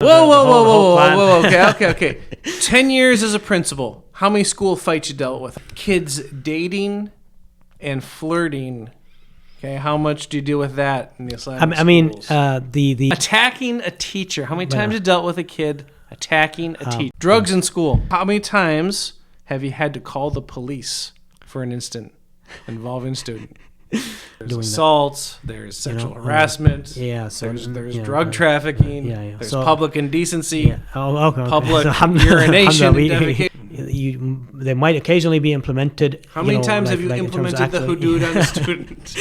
Whoa. Okay. 10 years as a principal. How many school fights you dealt with? Kids dating and flirting. Okay, how much do you deal with that in the Islamic schools? The attacking a teacher. How many times you dealt with a kid attacking a teacher? Drugs in school. How many times have you had to call the police for an incident involving student? There's assaults. There's sexual harassment. There's drug trafficking. There's public indecency. Public urination. They might occasionally be implemented. How many times have you implemented the hudud on a student?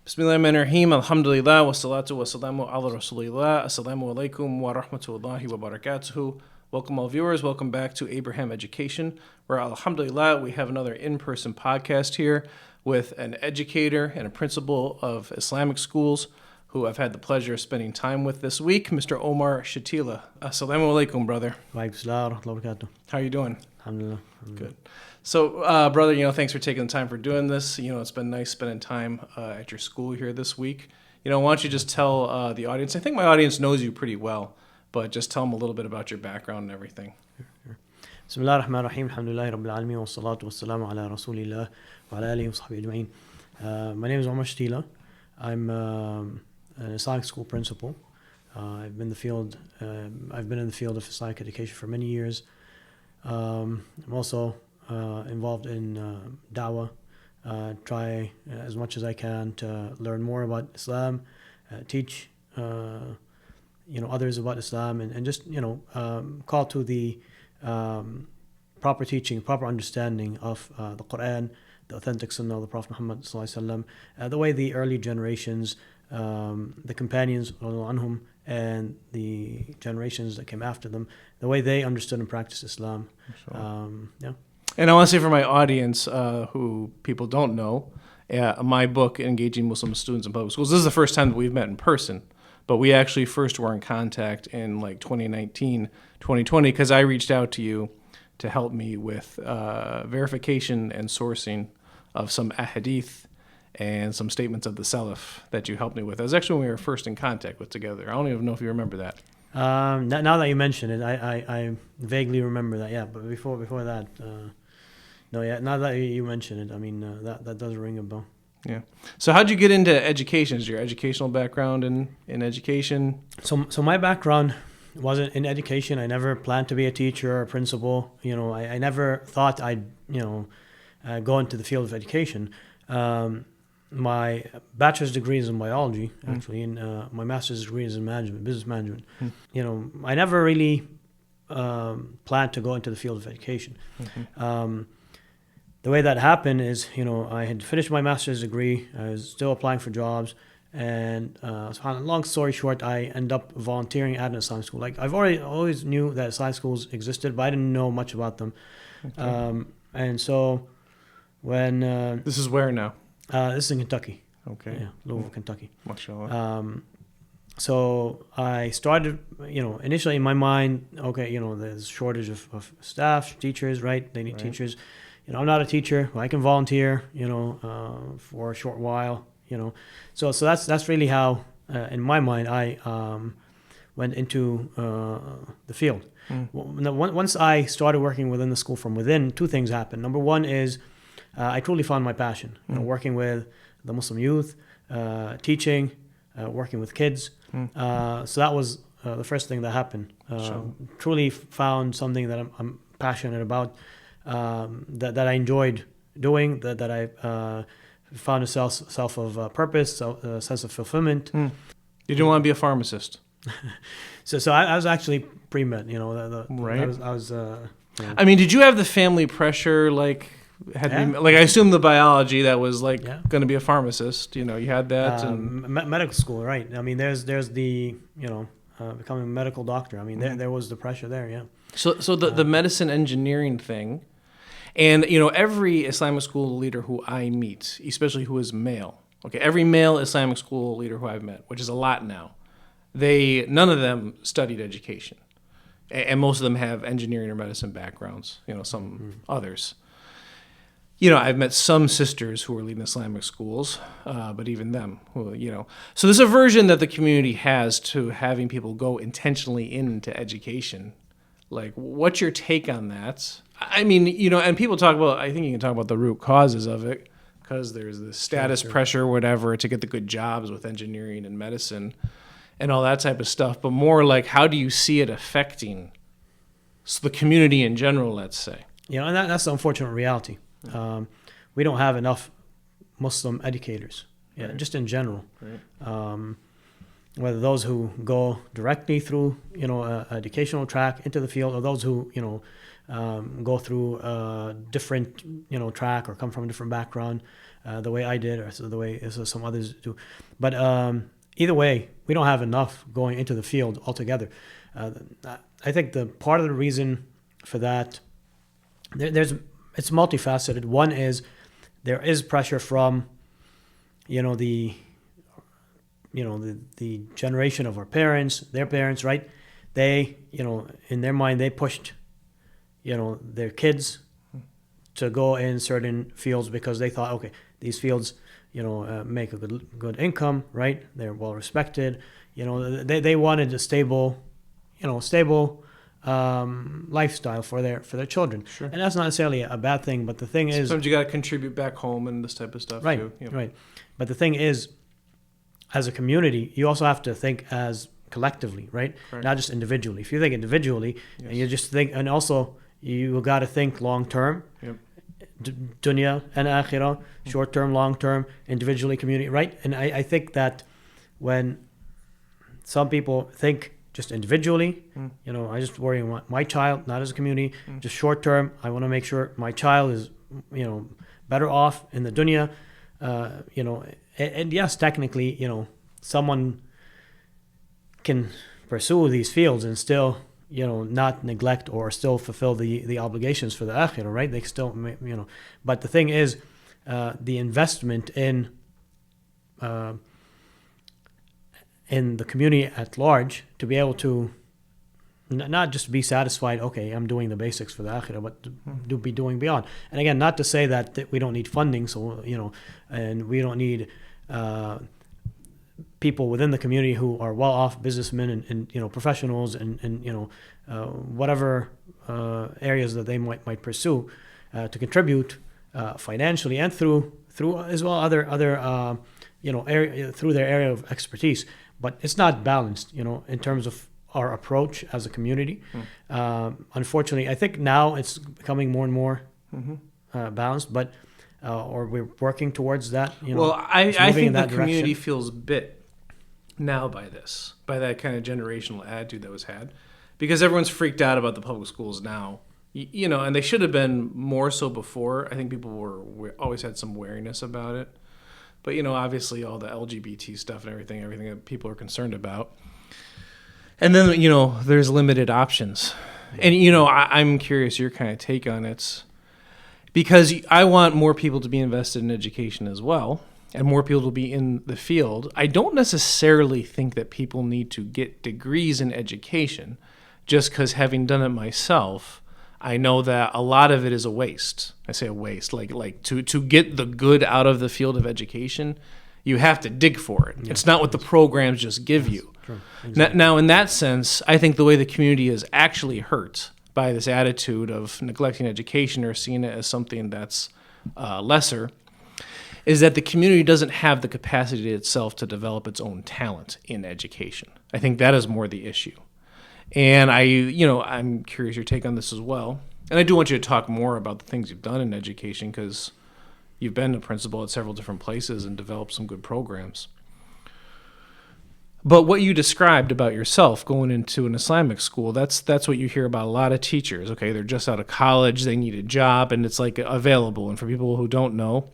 Bismillahirrahmanirrahim. Alhamdulillah. Wassalatu wassalamu ala rasulillah. Assalamu alaikum wa rahmatullahi wa barakatuhu. Welcome all viewers. Welcome back to Abraham Education, where alhamdulillah we have another in-person podcast here with an educator and a principal of Islamic schools who I've had the pleasure of spending time with this week, Mr. Omar Chatila. Assalamu alaikum, brother. How are you doing? Alhamdulillah. Good. So, brother, thanks for taking the time for doing this. It's been nice spending time at your school here this week. Why don't you just tell the audience, I think my audience knows you pretty well, but just tell them a little bit about your background and everything. Bismillah ar-Rahman ar-Rahim. Alhamdulillah Rabbil Alameen. Wa salatu wa salamu ala Rasulillah wa ala alihi wa sahbihi ajma'in. My name is Omar Chatila. I'm an Islamic school principal. I've been in the field of Islamic education for many years. I'm also involved in da'wah. Try as much as I can to learn more about Islam, teach others about Islam, and just call to the proper teaching, proper understanding of the Quran, the authentic Sunnah of the Prophet Muhammad sallallahu alaihi wasallam, the way the early generations, the companions anhum, and the generations that came after them, the way they understood and practiced Islam. And I want to say for my audience, who people don't know, my book, Engaging Muslim Students in Public Schools, this is the first time that we've met in person. But we actually first were in contact in 2019, 2020, because I reached out to you to help me with verification and sourcing of some ahadith and some statements of the Salaf that you helped me with. That was actually when we were first in contact with together. I don't even know if you remember that. Now that you mention it, I vaguely remember that. Yeah, but before that, no, yeah. Now that you mention it, I mean that does ring a bell. Yeah. So how'd you get into education? Is your educational background in education? So my background wasn't in education. I never planned to be a teacher or a principal. I never thought I'd go into the field of education. My bachelor's degree is in biology, actually, and my master's degree is in business management. I never really planned to go into the field of education. The way that happened is, I had finished my master's degree. I was still applying for jobs. And long story short, I ended up volunteering at an Islamic school. I've always knew that Islamic schools existed, but I didn't know much about them. Okay. And so when... this is where now? This is in Kentucky. Okay. Yeah, Louisville, Kentucky. MashaAllah. So I started, initially in my mind, okay, there's a shortage of staff, teachers, right? They need teachers. I'm not a teacher. I can volunteer, for a short while, So that's really how, in my mind, I went into the field. Once I started working within the school from within, two things happened. Number one is I truly found my passion, working with the Muslim youth, teaching, working with kids. So that was the first thing that happened. Truly found something that I'm passionate about. That I enjoyed doing, that I found a self of purpose, a sense of fulfillment. You didn't want to be a pharmacist. So I was actually pre-med, right. I was. I mean, did you have the family pressure? I assume the biology that was going to be a pharmacist. You had that and medical school, right? I mean, there's the becoming a medical doctor. I mean, there was the pressure there, yeah. So the medicine engineering thing. And, every Islamic school leader who I meet, especially who is male, every male Islamic school leader who I've met, which is a lot now, none of them studied education. And most of them have engineering or medicine backgrounds, some others. I've met some sisters who are leading Islamic schools, but even them, So there's a version that the community has to having people go intentionally into education. Like, what's your take on that? I mean, and people talk about, I think you can talk about the root causes of it, because there's the status pressure, whatever, to get the good jobs with engineering and medicine and all that type of stuff. But more like, how do you see it affecting the community in general, let's say? And that's the unfortunate reality. We don't have enough Muslim educators, just in general. Right. Whether those who go directly through, a educational track into the field, or those who, go through a different, track, or come from a different background, the way I did, or the way some others do. But either way, we don't have enough going into the field altogether. I think the part of the reason for that, it's multifaceted. One is there is pressure from, the generation of our parents, their parents, right? They, in their mind, they pushed, their kids to go in certain fields because they thought, okay, these fields, make a good income, right? They're well respected. They wanted a stable lifestyle for their children. Sure. And that's not necessarily a bad thing, but the thing is, sometimes you got to contribute back home and this type of stuff right, too. Yep. Right. But the thing is, as a community, you also have to think as collectively, right? Correct. Not just individually. If you think individually, yes, and you just think, and also you got to think long term. Yep. Dunya and akhirah, short term, long term, individually, community, right? And I think that when some people think just individually, I just worry about my child, not as a community. Just short term, I want to make sure my child is, better off in the dunya. And yes, technically, someone can pursue these fields and still, not neglect or still fulfill the obligations for the akhirah, right? They still, but the thing is, the investment in the community at large to be able to not just be satisfied, okay, I'm doing the basics for the akhirah, but to be doing beyond. And again, not to say that we don't need funding, so, and we don't need people within the community who are well-off businessmen and professionals and whatever areas that they might pursue to contribute financially and through as well other area, through their area of expertise. But it's not balanced, in terms of our approach as a community. Unfortunately, I think now it's becoming more and more balanced, but or we're working towards that. Well, I think the community feels bit now by that kind of generational attitude that was had, because everyone's freaked out about the public schools now, and they should have been more so before. I think people were always had some wariness about it. But, obviously all the LGBT stuff and everything that people are concerned about. And then, there's limited options. And, I'm curious your kind of take on it, because I want more people to be invested in education as well, and more people to be in the field. I don't necessarily think that people need to get degrees in education, just because having done it myself, I know that a lot of it is a waste. I say a waste, like to get the good out of the field of education, you have to dig for it. Yes. It's not what the programs just give you. Exactly. Now, in that sense, I think the way the community is actually hurt by this attitude of neglecting education or seeing it as something that's lesser is that the community doesn't have the capacity itself to develop its own talent in education. I think that is more the issue. And I'm curious your take on this as well. And I do want you to talk more about the things you've done in education, because you've been a principal at several different places and developed some good programs. But what you described about yourself going into an Islamic school, that's what you hear about a lot of teachers. Okay, they're just out of college, they need a job, and it's like available. And for people who don't know,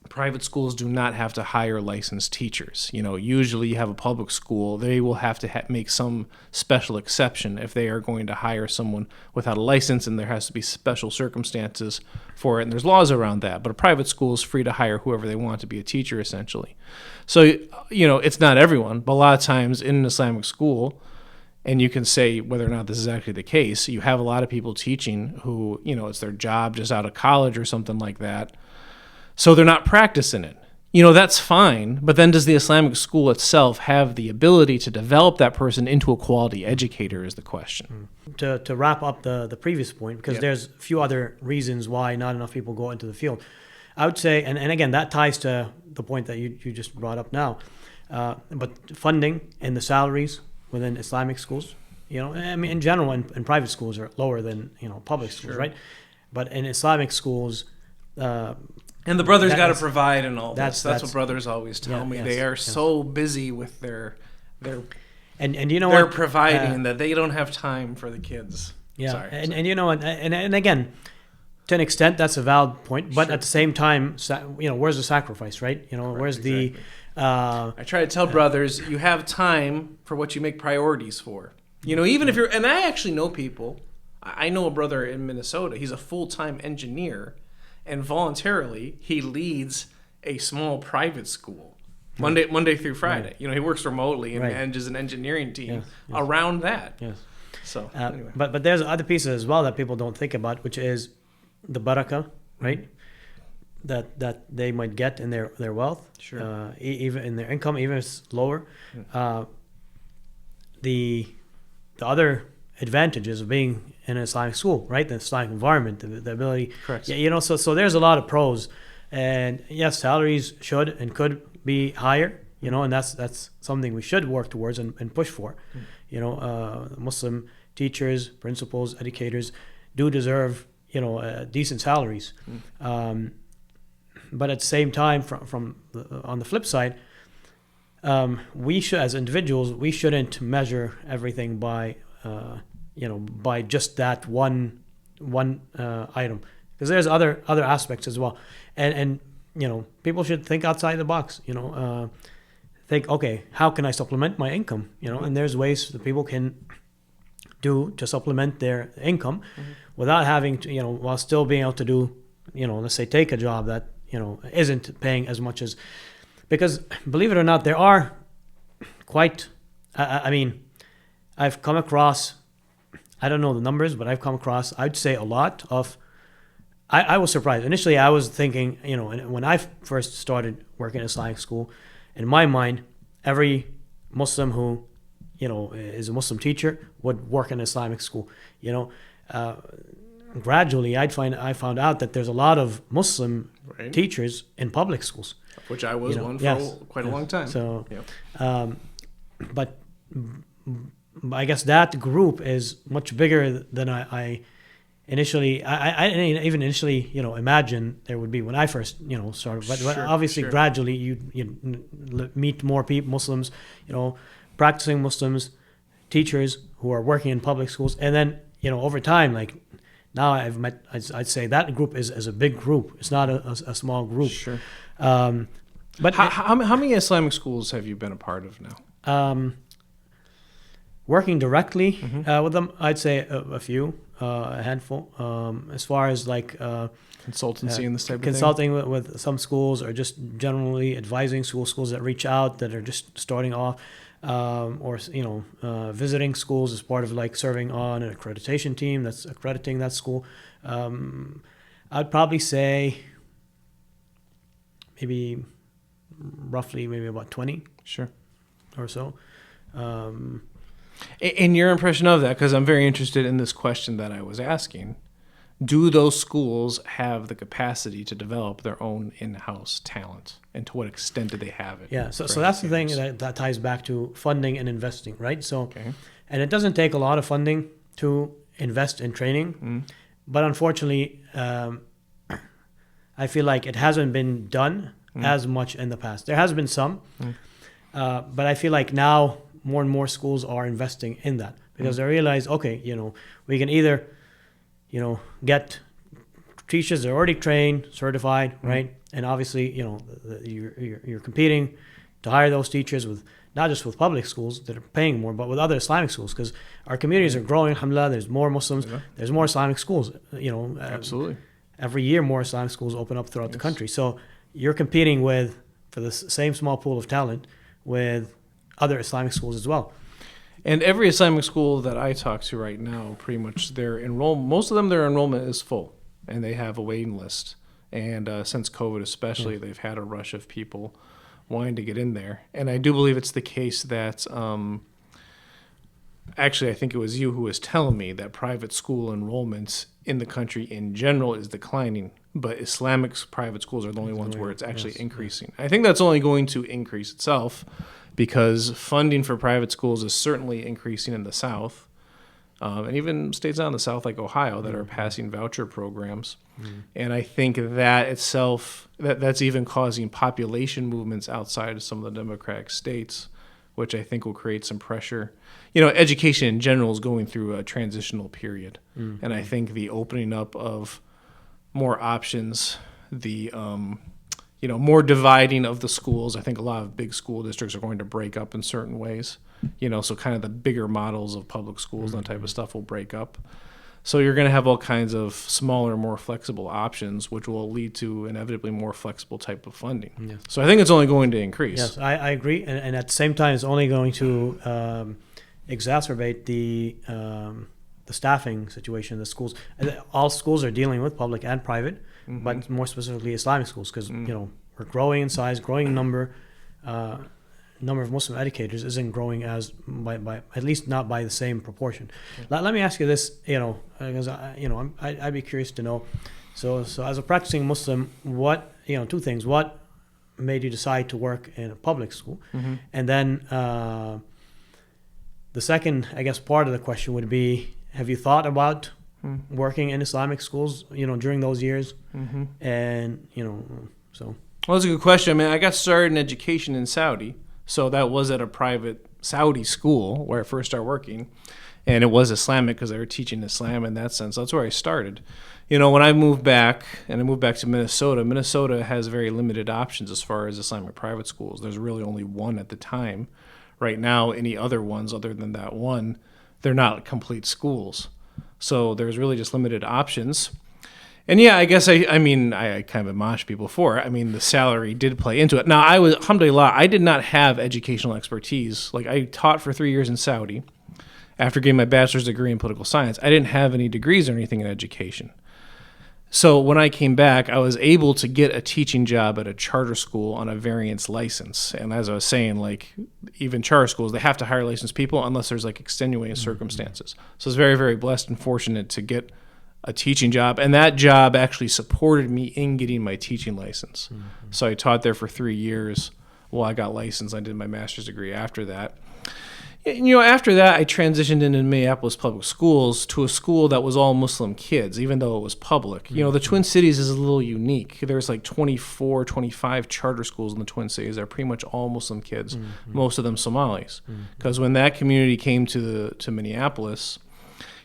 private schools do not have to hire licensed teachers. Usually you have a public school, they will have to make some special exception if they are going to hire someone without a license, and there has to be special circumstances for it, and there's laws around that. But a private school is free to hire whoever they want to be a teacher, essentially. So, it's not everyone, but a lot of times in an Islamic school, And you can say whether or not this is actually the case. You have a lot of people teaching who, it's their job just out of college or something like that. So they're not practicing it. That's fine. But then does the Islamic school itself have the ability to develop that person into a quality educator is the question. To wrap up the previous point, because there's a few other reasons why not enough people go into the field. I would say, and again, that ties to the point that you just brought up now, but funding and the salaries within Islamic schools, in general, in private schools are lower than, public schools, right? But in Islamic schools, and the brothers got to provide and all this. That's what brothers always tell me. They are so busy with their and they're providing that they don't have time for the kids. Yeah, Sorry. And again, to an extent, that's a valid point. But at the same time, where's the sacrifice, right? Correct, where's exactly. I try to tell brothers, you have time for what you make priorities for. Even if you're, and I actually know people. I know a brother in Minnesota. He's a full-time engineer, and voluntarily he leads a small private school Monday through Friday. Right. He works remotely and Right. manages an engineering team Yes. around that. Yes. So anyway. But there's other pieces as well that people don't think about, which is the barakah, right? That they might get in their wealth, Sure. Even in their income, even if it's lower. The other advantages of being in an Islamic school, right? The Islamic environment, the ability. Correct. Yeah, so there's a lot of pros, and yes, salaries should and could be higher, and that's something we should work towards and push for. Muslim teachers, principals, educators do deserve, decent salaries. But at the same time, from on the flip side, we should, as individuals, we shouldn't measure everything by by just that one item, because there's other aspects as well, and people should think outside the box. Think, okay, how can I supplement my income? And there's ways that people can do to supplement their income without having to, while still being able to do, let's say take a job that isn't paying as much as, because believe it or not, there are quite, I've come across, I don't know the numbers, but I've come across, I'd say a lot of, I was surprised. Initially, I was thinking, when I first started working in Islamic school, in my mind, every Muslim who, is a Muslim teacher would work in Islamic school. Gradually, I found out that there's a lot of Muslim teachers in public schools. Which I was one for quite a long time. So, but I guess that group is much bigger than I initially. I didn't even initially, imagine there would be when I first, started. But obviously, gradually, you meet more people, Muslims, practicing Muslims, teachers who are working in public schools, and then over time, like now I've met, I'd say that group is a big group. It's not a small group. Sure. But how many Islamic schools have you been a part of now? Working directly with them, I'd say a few, a handful. As far as like consultancy and this type of consulting with some schools, or just generally advising schools that reach out that are just starting off, or visiting schools as part of like serving on an accreditation team that's accrediting that school. I'd probably say roughly about 20 or so. And your impression of that, because I'm very interested in this question that I was asking, do those schools have the capacity to develop their own in-house talent, and to what extent do they have it? Yeah, so that's the thing that ties back to funding and investing, right? So, and it doesn't take a lot of funding to invest in training, but unfortunately, I feel like it hasn't been done as much in the past. There has been some, but I feel like now more and more schools are investing in that, because they realize, okay, we can either, get teachers that are already trained, certified, right? And obviously, you're competing to hire those teachers with not just with public schools that are paying more, but with other Islamic schools, because our communities are growing. Alhamdulillah, there's more Muslims, there's more Islamic schools. Absolutely. Every year, more Islamic schools open up throughout the country. So you're competing for the same small pool of talent with other Islamic schools as well. And every Islamic school that I talk to right now, pretty much most of them, their enrollment is full, and they have a waiting list. And since COVID especially, they've had a rush of people wanting to get in there. And I do believe it's the case that, actually, I think it was you who was telling me that private school enrollments in the country in general is declining, but Islamic private schools are the only ones where it's actually increasing. I think that's only going to increase itself, because funding for private schools is certainly increasing in the South, and even states out in the South like Ohio that are passing voucher programs. And I think that itself, that's even causing population movements outside of some of the Democratic states, which I think will create some pressure. Education in general is going through a transitional period, and I think the opening up of more options, the more dividing of the schools. I think a lot of big school districts are going to break up in certain ways. So kind of the bigger models of public schools and that type of stuff will break up. So you're going to have all kinds of smaller, more flexible options, which will lead to inevitably more flexible type of funding. Yes. So I think it's only going to increase. Yes, I agree. And at the same time, it's only going to exacerbate the staffing situation in the schools. All schools are dealing with public and private, but more specifically Islamic schools, because we're growing in size, growing in number of Muslim educators isn't growing as by at least not by the same proportion. Let me ask you this, because I'd be curious to know. So as a practicing Muslim, what two things: what made you decide to work in a public school, and then the second, I guess, part of the question would be: have you thought about working in Islamic schools, during those years? And so. Well, that's a good question. I mean, I got started in education in Saudi, so that was at a private Saudi school where I first started working, and it was Islamic because they were teaching Islam in that sense. That's where I started. When I moved back, to Minnesota, Minnesota has very limited options as far as Islamic private schools. There's really only one at the time. Right now, any other ones other than that one, they're not complete schools. So there's really just limited options. And yeah, I guess I kind of admonish people for it. I mean, the salary did play into it. Now, alhamdulillah, I did not have educational expertise. Like, I taught for 3 years in Saudi after getting my bachelor's degree in political science. I didn't have any degrees or anything in education. So when I came back, I was able to get a teaching job at a charter school on a variance license. And as I was saying, like, even charter schools, they have to hire licensed people unless there's like extenuating circumstances. So I was very, very blessed and fortunate to get a teaching job, and that job actually supported me in getting my teaching license. So I taught there for 3 years. Well, I got licensed. I did my master's degree after that. After that, I transitioned into Minneapolis Public Schools to a school that was all Muslim kids, even though it was public. The Twin Cities is a little unique. There's like 24, 25 charter schools in the Twin Cities that are pretty much all Muslim kids, most of them Somalis. Because when that community came to Minneapolis,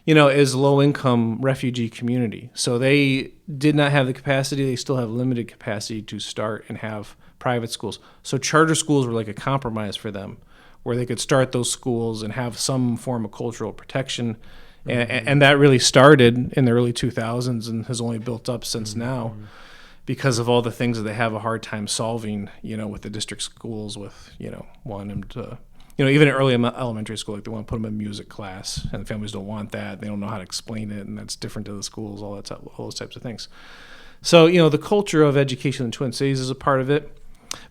is low-income refugee community. So they did not have the capacity. They still have limited capacity to start and have private schools. So charter schools were like a compromise for them, where they could start those schools and have some form of cultural protection. And that really started in the early 2000s and has only built up since now because of all the things that they have a hard time solving, with the district schools, with, wanting them to... even in early elementary school, like they want to put them in music class, and the families don't want that. They don't know how to explain it, and that's different to the schools, all those types of things. So, the culture of education in the Twin Cities is a part of it.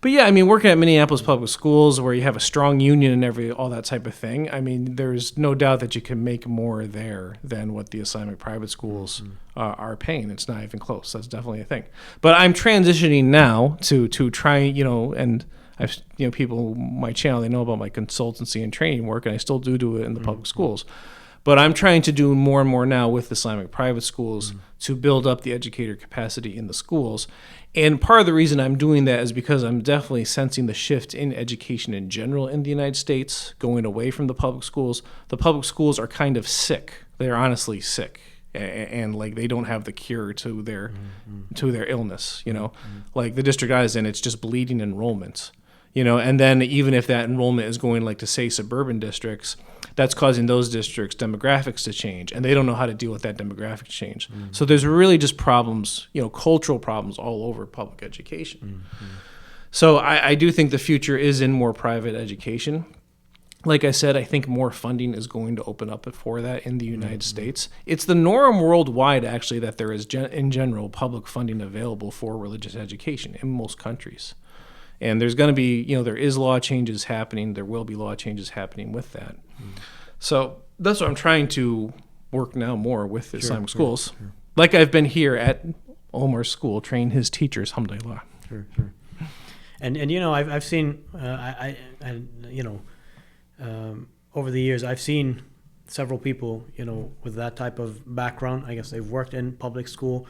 But yeah, working at Minneapolis Public Schools, where you have a strong union and all that type of thing, there's no doubt that you can make more there than what the Islamic private schools are paying. It's not even close. That's definitely a thing. But I'm transitioning now to try, and I've, people on my channel, they know about my consultancy and training work, and I still do it in the public schools. But I'm trying to do more and more now with Islamic private schools to build up the educator capacity in the schools. And part of the reason I'm doing that is because I'm definitely sensing the shift in education in general in the United States, going away from the public schools. The public schools are kind of sick. They're honestly sick. And like they don't have the cure to their illness, Like the district I was in, it's just bleeding enrollment. And then even if that enrollment is going like to say suburban districts, that's causing those districts' demographics to change, and they don't know how to deal with that demographic change. So there's really just problems, cultural problems all over public education. So I do think the future is in more private education. like I said, I think more funding is going to open up for that in the United States. It's the norm worldwide, actually, that there is, in general, public funding available for religious education in most countries. And there's going to be, there is law changes happening. There will be law changes happening with that. So that's what I'm trying to work now more with Islamic schools. Sure. Like I've been here at Omar's school, training his teachers, alhamdulillah. Sure. And I've seen, over the years, I've seen several people, with that type of background. I guess they've worked in public school,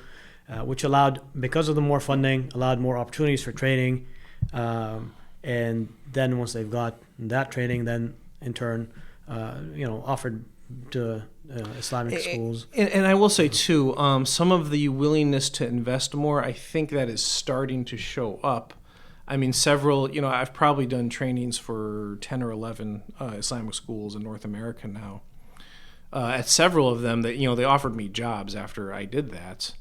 which allowed, because of the more funding, allowed more opportunities for training. And then once they've got that training, then in turn, offered to Islamic schools. And I will say, too, some of the willingness to invest more, I think that is starting to show up. I mean, several, I've probably done trainings for 10 or 11 Islamic schools in North America now. At several of them, that they offered me jobs after I did that.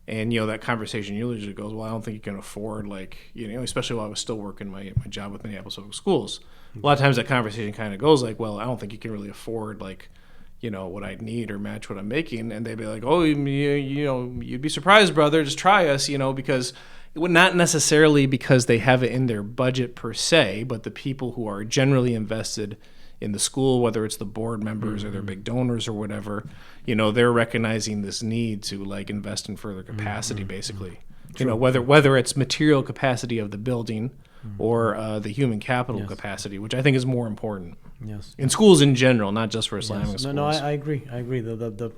And, that conversation usually goes, well, I don't think you can afford, especially while I was still working my job with Minneapolis Public Schools. A lot of times that conversation kind of goes like, well, I don't think you can really afford, what I'd need or match what I'm making. And they'd be like, oh, you'd be surprised, brother, just try us, because not necessarily because they have it in their budget per se, but the people who are generally invested in the school, whether it's the board members or their big donors or whatever, they're recognizing this need to invest in further capacity, basically. Whether it's material capacity of the building or the human capital capacity, which I think is more important. Yes. In schools in general, not just for Islamic schools. No, I agree. At the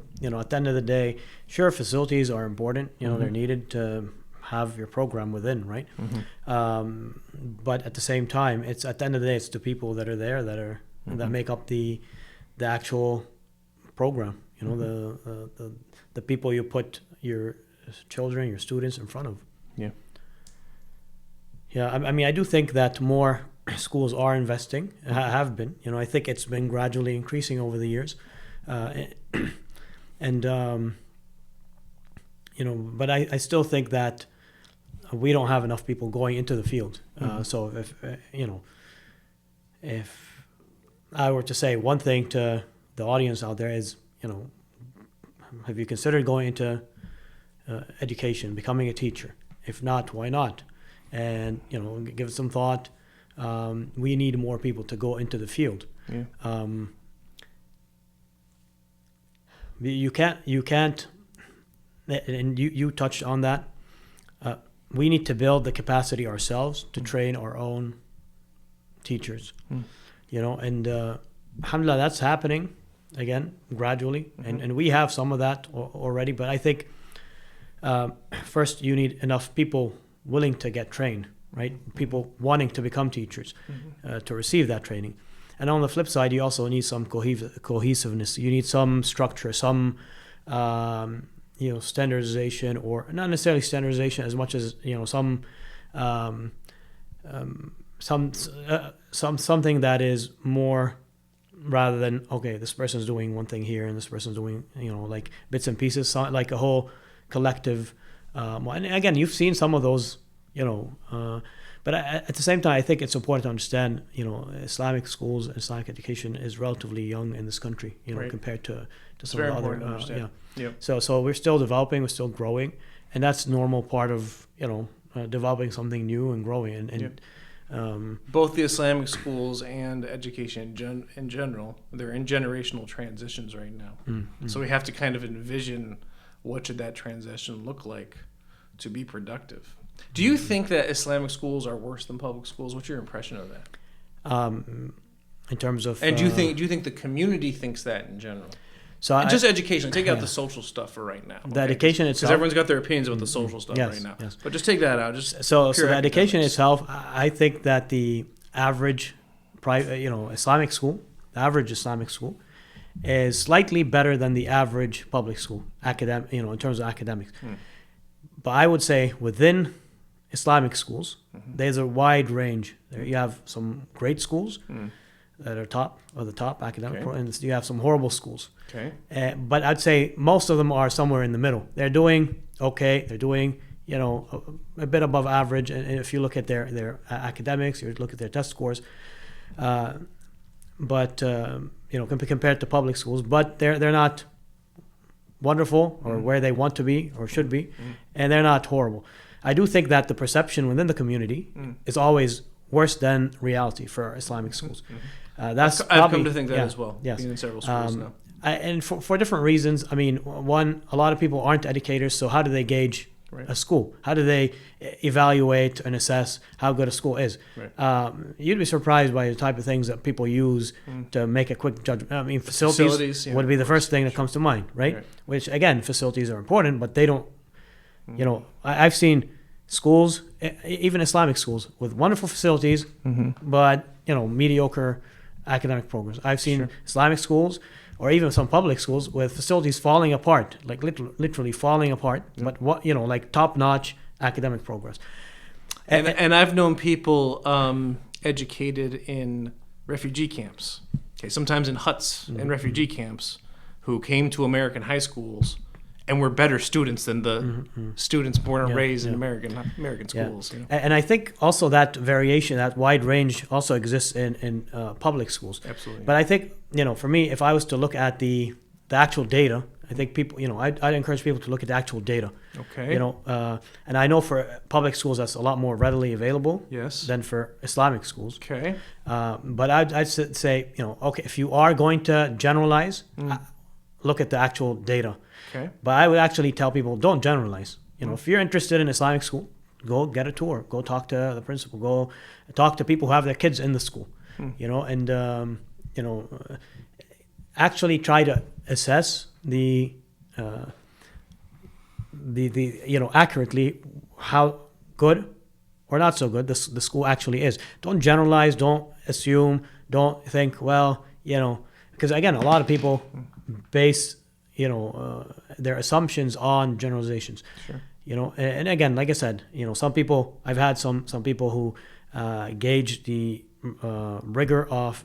end of the day, sure, facilities are important. They're needed to have your program within, right? But at the same time, it's at the end of the day, it's the people that are there that make up the actual program. The people you put your children, your students in front of. Yeah. I mean, I do think that more schools are investing, have been. I think it's been gradually increasing over the years, but I still think that we don't have enough people going into the field. So if I were to say one thing to the audience out there is, have you considered going into education, becoming a teacher? If not, why not? And, give it some thought. We need more people to go into the field. You can't, and you touched on that. We need to build the capacity ourselves to train our own teachers, and alhamdulillah, that's happening again gradually, and we have some of that already. But I think first you need enough people willing to get trained, right? People wanting to become teachers to receive that training. And on the flip side, you also need some cohesiveness. You need some structure, some standardization, or not necessarily standardization as much as something that is more, rather than this person's doing one thing here and this person's doing bits and pieces, like a whole collective. And again, you've seen some of those, but at the same time, I think it's important to understand, Islamic schools, Islamic education is relatively young in this country, right, compared to some of the other. So we're still developing, we're still growing, and that's normal part of developing something new and growing. And both the Islamic schools and education in general, they're in generational transitions right now. So we have to kind of envision what should that transition look like to be productive. Do you think that Islamic schools are worse than public schools? What's your impression of that? In terms of, and do you think the community thinks that in general? So just education. Take out the social stuff for right now. The education itself, because everyone's got their opinions about the social stuff right now. Yes. But just take that out. So the education itself, I think that the average Islamic school, the average Islamic school, is slightly better than the average public school academic, in terms of academics. But I would say within Islamic schools, there's a wide range. There you have some great schools that are top of the top academic, and you have some horrible schools. But I'd say most of them are somewhere in the middle. They're doing okay. They're doing a bit above average. And if you look at their academics, you look at their test scores. but compared to public schools, but they're not wonderful or where they want to be or should be, and they're not horrible. I do think that the perception within the community is always worse than reality for Islamic schools. That's I've come to think that as well. Yes. Being in several schools now. And for different reasons. I mean, one, a lot of people aren't educators, so how do they gauge a school? How do they evaluate and assess how good a school is? Right. You'd be surprised by the type of things that people use to make a quick judgment. I mean, facilities would be the first thing that comes to mind, right? Which, again, facilities are important, but they don't, I've seen schools, even Islamic schools, with wonderful facilities, but, mediocre academic programs. I've seen Islamic schools or even some public schools with facilities falling apart, like literally falling apart, but like top-notch academic progress. And I've known people educated in refugee camps, sometimes in huts in refugee camps, who came to American high schools and were better students than the students born and raised in American schools. And I think also that variation, that wide range also exists in public schools. Absolutely. But I think, for me, if I was to look at the actual data, I think people, I'd encourage people to look at the actual data. Okay. And I know for public schools that's a lot more readily available than for Islamic schools. Okay. But I'd say, okay, if you are going to generalize, look at the actual data. Okay. But I would actually tell people, don't generalize. If you're interested in Islamic school, go get a tour. Go talk to the principal. Go talk to people who have their kids in the school. And actually try to assess the accurately how good or not so good the school actually is. Don't generalize. Don't assume. Don't think, because again, a lot of people base their assumptions on generalizations. Sure. And again, like I said, some people, I've had some people who gauge the rigor of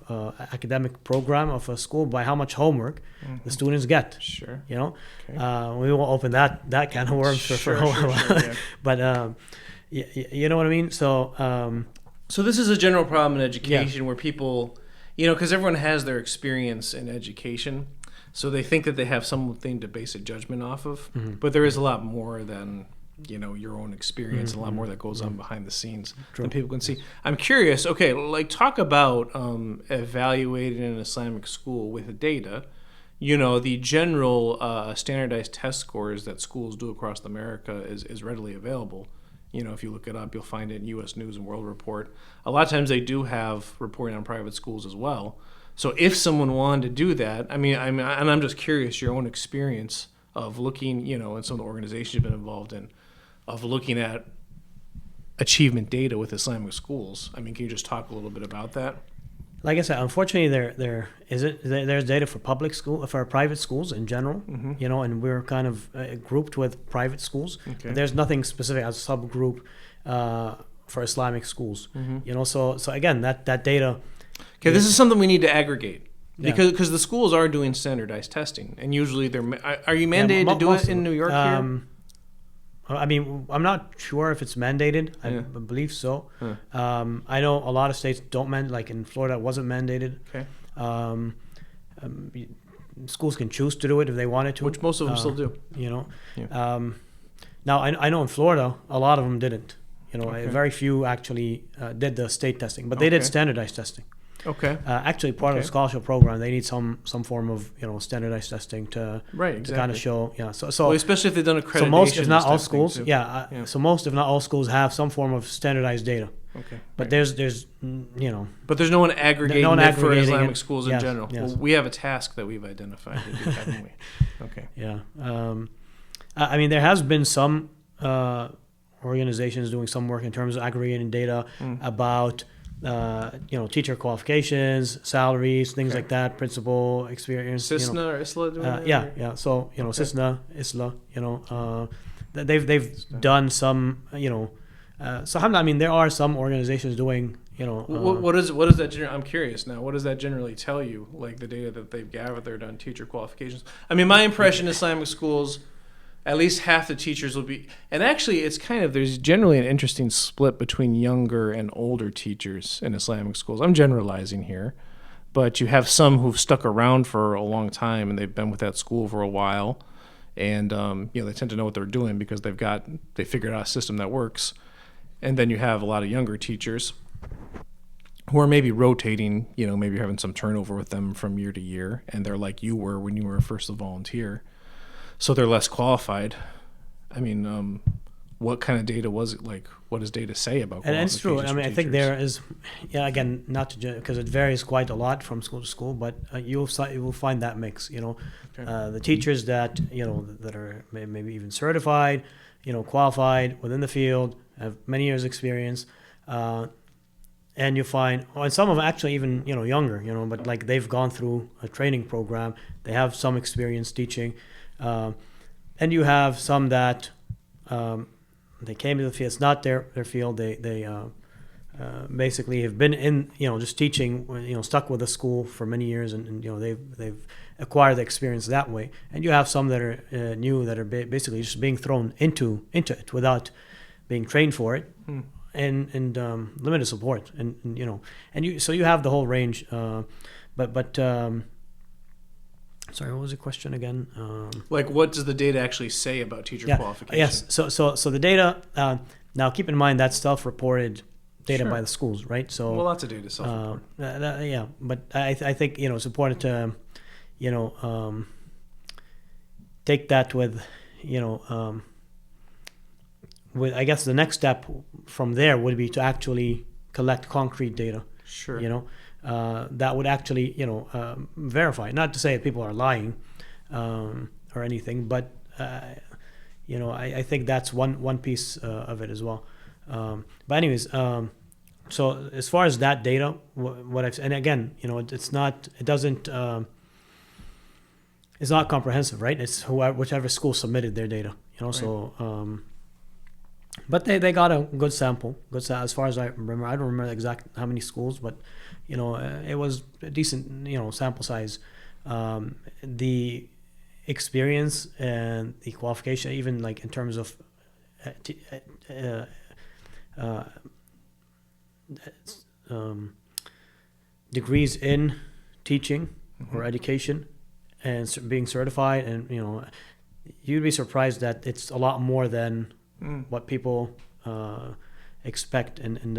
academic program of a school by how much homework the students get. Sure. We won't open that can of worms for a while. But you know what I mean? So this is a general problem in education where people, because everyone has their experience in education, so they think that they have something to base a judgment off of, but there is a lot more than your own experience, a lot more that goes on behind the scenes than people can see. I'm curious, talk about evaluating an Islamic school with data. The general standardized test scores that schools do across America is readily available. If you look it up, you'll find it in U.S. News and World Report. A lot of times they do have reporting on private schools as well. So if someone wanted to do that, I'm just curious, your own experience of looking, and some of the organizations you've been involved in, of looking at achievement data with Islamic schools. Can you just talk a little bit about that? Like I said, unfortunately, there's data for private schools in general, and we're kind of grouped with private schools. Okay. There's nothing specific as a subgroup for Islamic schools. So again, that data. Okay, this is something we need to aggregate because the schools are doing standardized testing, and usually are you mandated to do it in New York here? I'm not sure if it's mandated. I believe so. I know a lot of states don't mandate. Like in Florida, it wasn't mandated. Okay. Schools can choose to do it if they wanted to, which most of them still do. Now I know in Florida, a lot of them didn't. Very few actually did the state testing, but they did standardized testing. Okay. Actually, part of the scholarship program, they need some form of standardized testing to kind of show. So especially if they've done accreditation. So most, if not all schools, so most, if not all schools, have some form of standardized data. Okay. But there's But there's no one aggregating it for Islamic schools in general. Yes. Well, we have a task that we've identified, haven't we? Okay. Yeah. There has been some organizations doing some work in terms of aggregating data about. Teacher qualifications, salaries, things like that, principal experience. CISNA or ISLA doing that? So, CISNA, ISLA, they've done some, there are some organizations doing, What is that? I'm curious now. What does that generally tell you? Like the data that they've gathered on teacher qualifications. My impression Islamic schools, at least half the teachers will be, and actually it's there's generally an interesting split between younger and older teachers in Islamic schools. I'm generalizing here, But you have some who've stuck around for a long time and they've been with that school for a while, and they tend to know what they're doing because they figured out a system that works. And then you have a lot of younger teachers who are maybe rotating. Maybe you're having some turnover with them from year to year, and they're like you were when you were first a volunteer, so they're less qualified. I mean, what kind of data was it? Like, what does data say about And it's true. qualifications I mean, for I think teachers? there is, again, not to because it varies quite a lot from school to school, but you will find that mix. The teachers that that are maybe even certified, qualified within the field, have many years experience, and you find, and some of them actually even younger, but like they've gone through a training program, they have some experience teaching, and you have some that. They came to the field. It's not their field. They basically have been in just teaching, stuck with the school for many years, and they've acquired the experience that way. And you have some that are new, that are basically just being thrown into it without being trained for it, and limited support, so you have the whole range. But sorry, what was the question again? Like, what does the data actually say about teacher qualification? Yes. So the data. Now, keep in mind that's self-reported data Sure. by the schools, right? So Lots of data self-reported. but I think it's important to take that with with I guess the next step from there would be to actually collect concrete data. Sure. That would actually, verify. Not to say that people are lying or anything, but I think that's one piece of it as well. But anyways, so as far as that data, what I've and again, it's not comprehensive, right? It's whichever school submitted their data, Right. So. But they got a good sample. As far as I remember. I don't remember exact how many schools, but it was a decent sample size. The experience and the qualification, even like in terms of degrees in teaching or education and being certified, and you'd be surprised that it's a lot more than what people expect, and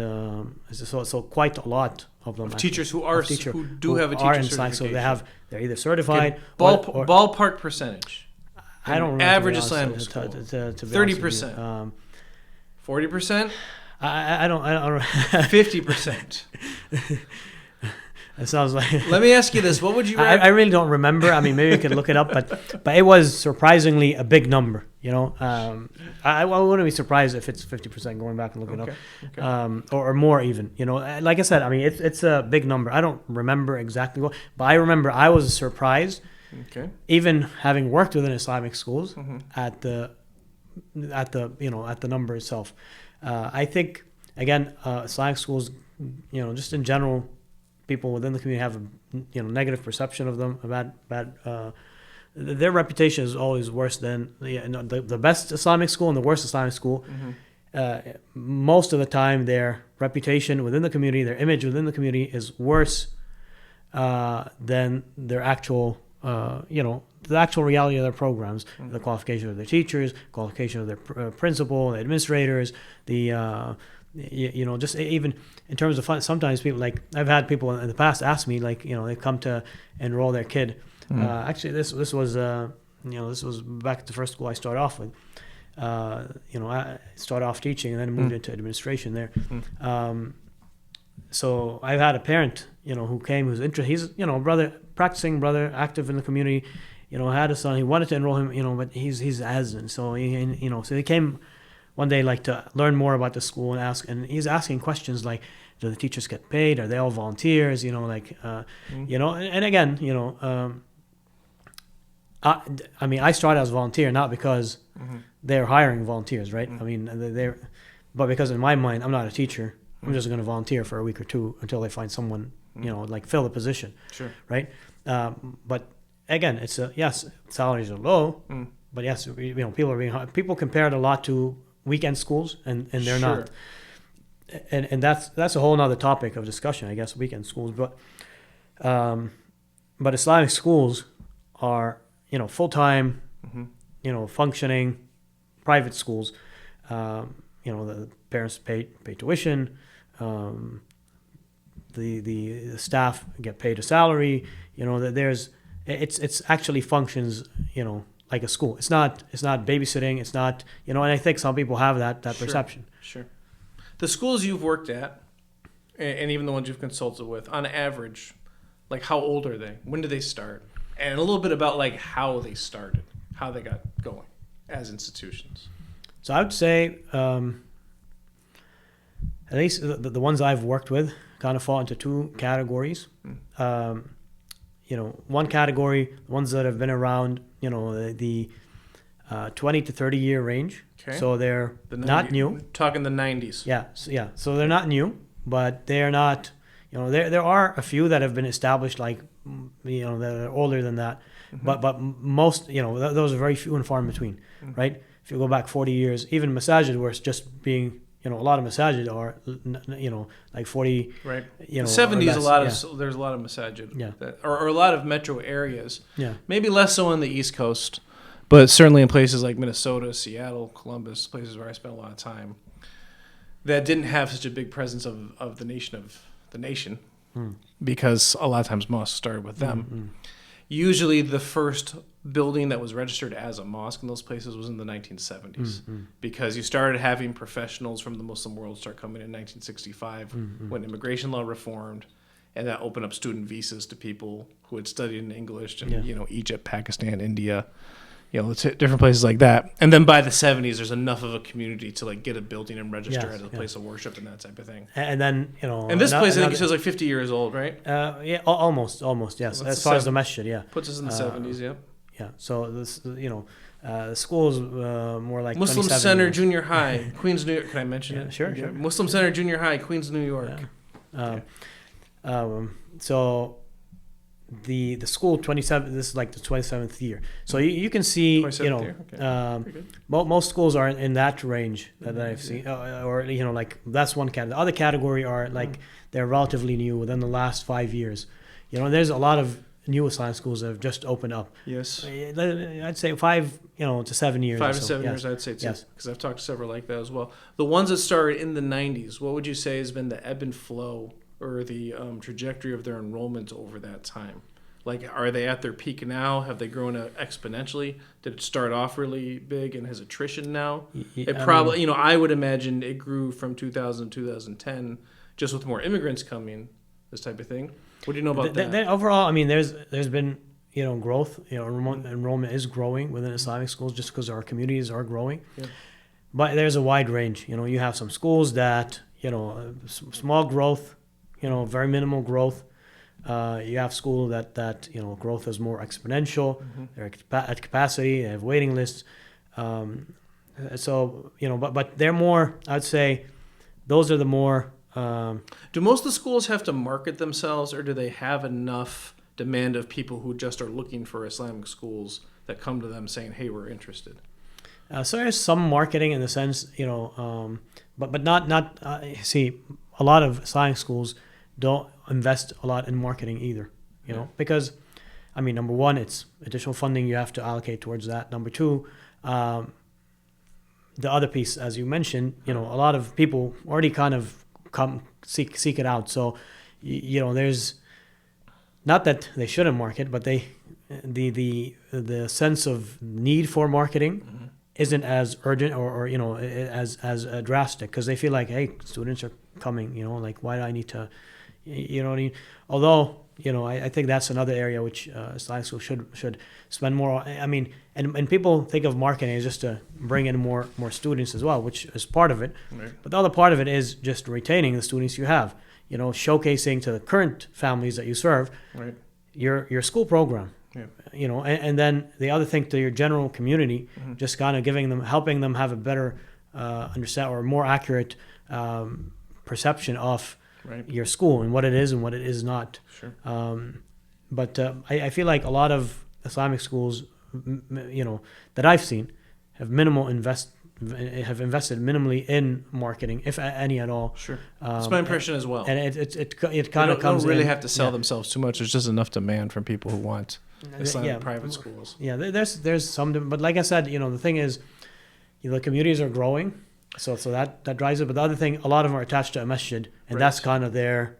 so quite a lot of them. Teachers who have a teacher certification. So they're either certified or ballpark percentage. I don't remember. Average to be honest, Islamic school. to be 30%. 40%. I don't 50%. It sounds like. Let me ask you this: what would you? I really don't remember. I mean, maybe you could look it up, but it was surprisingly a big number. I wouldn't be surprised if it's 50% going back and looking it up, or more even. Like I said, I mean, it's a big number. I don't remember exactly what, but I remember I was surprised, even having worked within Islamic schools, at the number itself. I think again, Islamic schools, just in general, people within the community have a negative perception of them. Bad. Their reputation is always worse than the best Islamic school and the worst Islamic school. Most of the time, their reputation within the community, their image within the community, is worse than their actual, the actual reality of their programs, the qualification of their teachers, qualification of their principal, the administrators, just even in terms of fun. Sometimes people, like, I've had people in the past ask me, like, they come to enroll their kid. Actually, this was back at the first school I started off with. I started off teaching and then moved into administration there. So I've had a parent, who came, who's interested. He's, practicing brother, active in the community. Had a son. He wanted to enroll him, but he's hesitant. So so he came one day, like, to learn more about the school and he's asking questions like, do the teachers get paid? Are they all volunteers? And again, I mean, I started as a volunteer not because they're hiring volunteers, right? I mean, but because in my mind, I'm not a teacher. I'm just going to volunteer for a week or two until they find someone, like, fill the position, right? But again, it's yes, salaries are low, but yes, people are being people compare it a lot to weekend schools, and they're not. And that's a whole nother topic of discussion, I guess, weekend schools. But But Islamic schools are, full-time, functioning private schools. The parents pay tuition. The staff get paid a salary. It's actually functions, like a school. It's not babysitting. It's not, and I think some people have that Sure. perception. Sure. The schools you've worked at, and even the ones you've consulted with, on average, like how old are they? When do they start? And a little bit about like how they started, how they got going as institutions. So I would say, at least the ones I've worked with kind of fall into two categories. One category, ones that have been around, the 20 to 30 year range. Okay. So they're not new. We're talking the 90s. Yeah. So they're not new, but they're not, there are a few that have been established, like, that are older than that. But most, those are very few and far in between, right? If you go back 40 years, even masajid, where it's just being, a lot of masajid are, like 40, right. The 70s, there's a lot of masajid. Yeah. Or a lot of metro areas. Yeah. Maybe less so on the East Coast, but certainly in places like Minnesota, Seattle, Columbus, places where I spent a lot of time, that didn't have such a big presence of the nation, because a lot of times mosques started with them. Usually the first building that was registered as a mosque in those places was in the 1970s, because you started having professionals from the Muslim world start coming in 1965 when immigration law reformed, and that opened up student visas to people who had studied in English and Egypt, Pakistan, India, different places like that. And then by the 70s, there's enough of a community to like get a building and register as a place of worship and that type of thing. And then, and this place, I think, says like 50 years old, right? Almost, yes. Well, as far as the masjid, yeah. Puts us in the 70s, yeah. Yeah. So this, the school is more like Muslim Center Junior High, Queens, New York. Can I mention it? Sure. Muslim Center Junior High, Queens, New York. Yeah. So the school 27. This is like the 27th year. So you can see, most schools are in that range that I've seen, or like that's one category. The other category are like they're relatively new within the last 5 years. There's a lot of new Islamic schools that have just opened up. Yes. I'd say 5, to 7 years. 5 to 7 years, I'd say too. Yes. Because I've talked to several like that as well. The ones that started in the 90s, what would you say has been the ebb and flow or the trajectory of their enrollment over that time? Like, are they at their peak now? Have they grown exponentially? Did it start off really big and has attrition now? It probably, I would imagine it grew from 2000 to 2010 just with more immigrants coming, this type of thing. What do you know about that? Overall, there's been, growth. Enrollment is growing within Islamic schools just because our communities are growing. Yeah. But there's a wide range. You have some schools that, small growth, very minimal growth. You have school that growth is more exponential. They're at capacity. They have waiting lists. But they're more. I'd say those are the more. Do most of the schools have to market themselves, or do they have enough demand of people who just are looking for Islamic schools that come to them saying, "Hey, we're interested"? So there's some marketing in the sense, but not. See, a lot of Islamic schools don't invest a lot in marketing either, because, number one, it's additional funding you have to allocate towards that. Number two, the other piece, as you mentioned, a lot of people already kind of come seek it out. So, there's not that they shouldn't market, but the sense of need for marketing isn't as urgent or as drastic, because they feel like, hey, students are coming, like, why do I need to, what I mean? Although, I think that's another area which Islamic schools should spend more. And people think of marketing as just to bring in more students as well, which is part of it. Right. But the other part of it is just retaining the students you have. Showcasing to the current families that you serve, right, your school program. Yeah. And then the other thing to your general community, just kind of helping them have a better understand or more accurate perception of. Right. Your school and what it is and what it is not. Sure. But I feel like a lot of Islamic schools, that I've seen, have minimal have invested minimally in marketing, if any at all. Sure, that's my impression as well. And it kind of comes. Don't really in, have to sell themselves too much. There's just enough demand from people who want Islamic private schools. Yeah, there's some, but like I said, the thing is, the communities are growing, so that drives it. But the other thing, a lot of them are attached to a masjid, and that's kind of their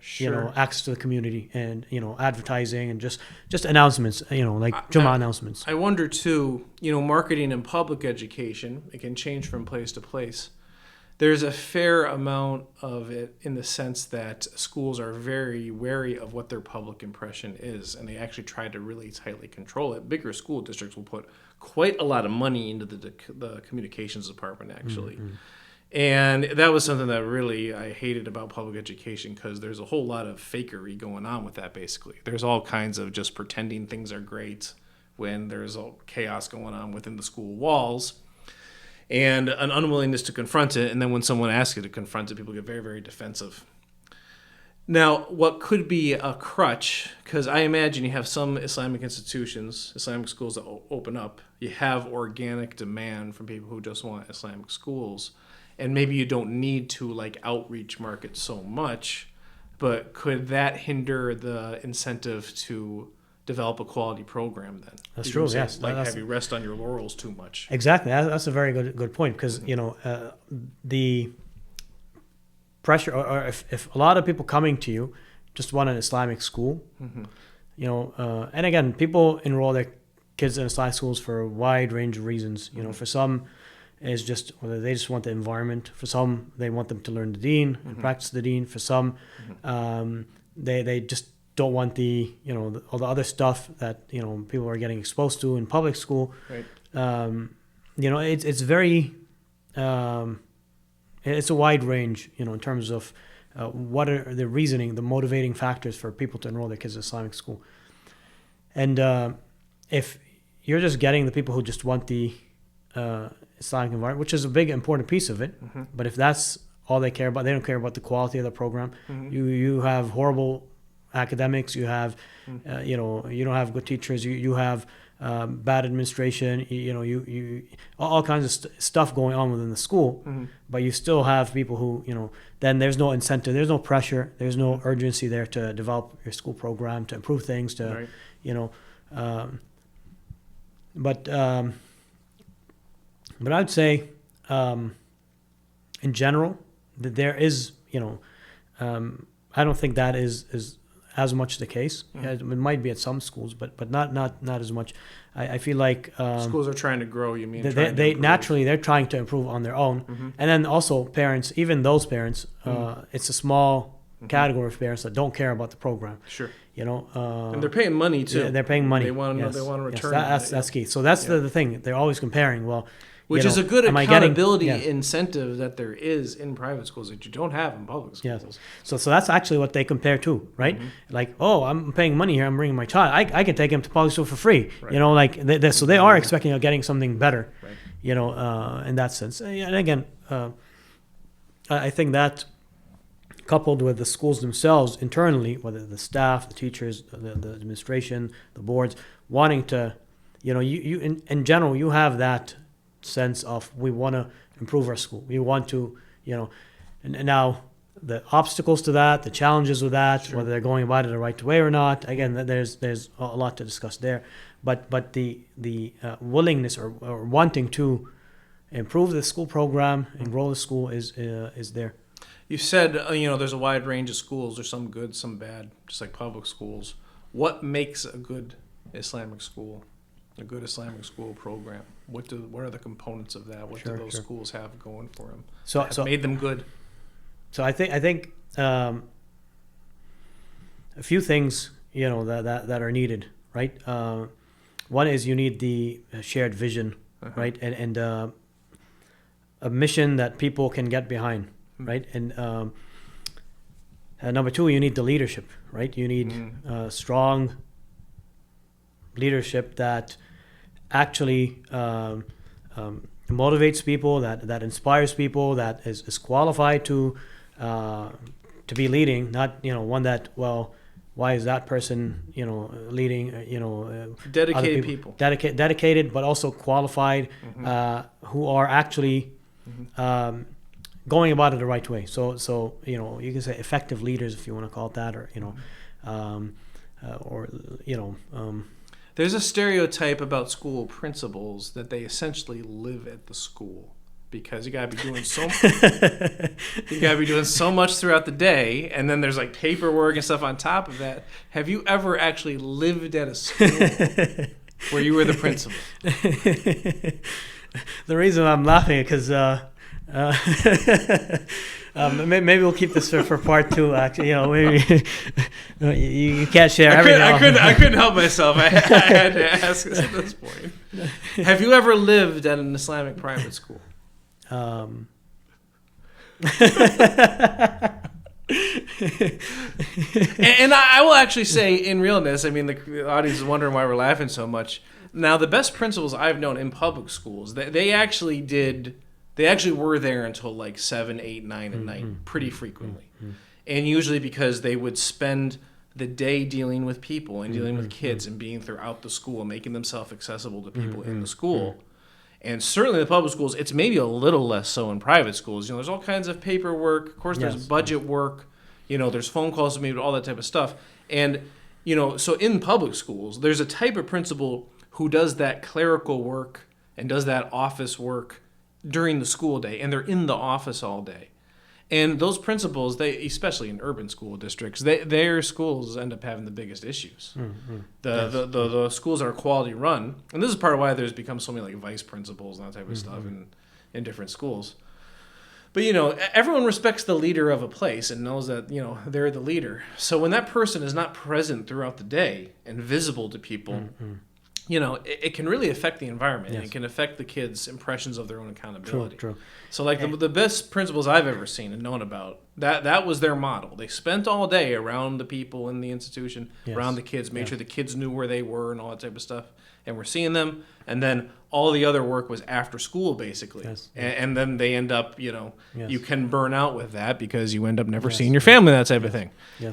access to the community, and advertising and just announcements, like Jummah announcements. I wonder too, marketing in public education, it can change from place to place. There's a fair amount of it in the sense that schools are very wary of what their public impression is, and they actually try to really tightly control it. Bigger school districts will put quite a lot of money into the communications department, actually. Mm-hmm. And that was something that really I hated about public education, because there's a whole lot of fakery going on with that, basically. There's all kinds of just pretending things are great when there's all chaos going on within the school walls, and an unwillingness to confront it. And then when someone asks you to confront it, people get very, very defensive. Now, what could be a crutch, because I imagine you have some Islamic institutions, Islamic schools that open up, you have organic demand from people who just want Islamic schools, and maybe you don't need to outreach market so much, but could that hinder the incentive to develop a quality program then? That's true, yes. Have you rest on your laurels too much? Exactly. That's a very good point, because, the pressure, or if a lot of people coming to you just want an Islamic school, and again, people enroll their kids in Islamic schools for a wide range of reasons. For some, it's just whether they just want the environment. For some, they want them to learn the deen and practice the deen. For some, they just don't want all the other stuff that people are getting exposed to in public school. Right. It's very it's a wide range in terms of what are the reasoning, the motivating factors for people to enroll their kids in Islamic school. And if you're just getting the people who just want the Islamic environment, which is a big important piece of it, but if that's all they care about, they don't care about the quality of the program. You have horrible academics, you have you don't have good teachers, you have bad administration, you all kinds of stuff going on within the school, but you still have people who then there's no incentive, there's no pressure, there's no urgency there to develop your school program, to improve things, to but I'd say in general that there is I don't think that is as much the case. It might be at some schools, but not as much. I feel like schools are trying to grow. You mean they naturally they're trying to improve on their own, and then also parents, even those parents, it's a small category of parents that don't care about the program. Sure. And they're paying money too. Yeah, they're paying money. They want to return. That's key. So that's the thing. They're always comparing. Well, which is a good accountability incentive that there is in private schools that you don't have in public schools. Yes. So that's actually what they compare to, right? Like, oh, I'm paying money here. I'm bringing my child. I can take him to public school for free. Right. So they are expecting getting something better. Right. In that sense. And again, I think that coupled with the schools themselves internally, whether the staff, the teachers, the administration, the boards, wanting to, you in general, you have that sense of we want to improve our school. We want to, and now the obstacles to that, the challenges with that, whether they're going about it the right way or not. Again, there's a lot to discuss there, but the willingness or wanting to improve the school program and grow the school is there. You said there's a wide range of schools. There's some good, some bad, just like public schools. What makes a good Islamic school? A good Islamic school program. What are the components of that? What do those schools have going for them? So made them good. So I think a few things that are needed, right? One is you need the shared vision, right, and a mission that people can get behind, right, and number two, you need the leadership, right? You need strong leadership that actually motivates people, that inspires people, that is qualified to be leading, not one that, well, why is that person leading, dedicated people, dedicated but also qualified, who are actually going about it the right way. So you know, you can say effective leaders if you want to call it that, or you know, or you know. There's a stereotype about school principals that they essentially live at the school because you gotta be doing so much throughout the day, and then there's like paperwork and stuff on top of that. Have you ever actually lived at a school where you were the principal? The reason I'm laughing is because maybe we'll keep this for part 2. Actually, you know, maybe you can't share everything. I couldn't help myself. I had to ask this at this point. Have you ever lived at an Islamic private school? And I will actually say, in realness, I mean, the audience is wondering why we're laughing so much. Now, the best principals I've known in public schools, they actually were there until like 7, 8, 9 at night pretty frequently. And usually because they would spend the day dealing with people and dealing with kids and being throughout the school, making themselves accessible to people in the school. And certainly in the public schools, it's maybe a little less so in private schools. You know, there's all kinds of paperwork. Of course, there's budget work. You know, there's phone calls to me, all that type of stuff. And, you know, so in public schools, there's a type of principal who does that clerical work and does that office work during the school day, and they're in the office all day. And those principals, they, especially in urban school districts, their schools end up having the biggest issues. The schools that are quality run, and this is part of why there's become so many like vice principals and that type of stuff in different schools. But, you know, everyone respects the leader of a place and knows that, you know, they're the leader. So when that person is not present throughout the day and visible to people, you know, it can really affect the environment. It can affect the kids' impressions of their own accountability. True. So, like, the best principals I've ever seen and known about, that was their model. They spent all day around the people in the institution, around the kids, made sure the kids knew where they were and all that type of stuff, and we're seeing them. And then all the other work was after school, basically. And then they end up, you know, you can burn out with that because you end up never seeing your family, that type of thing.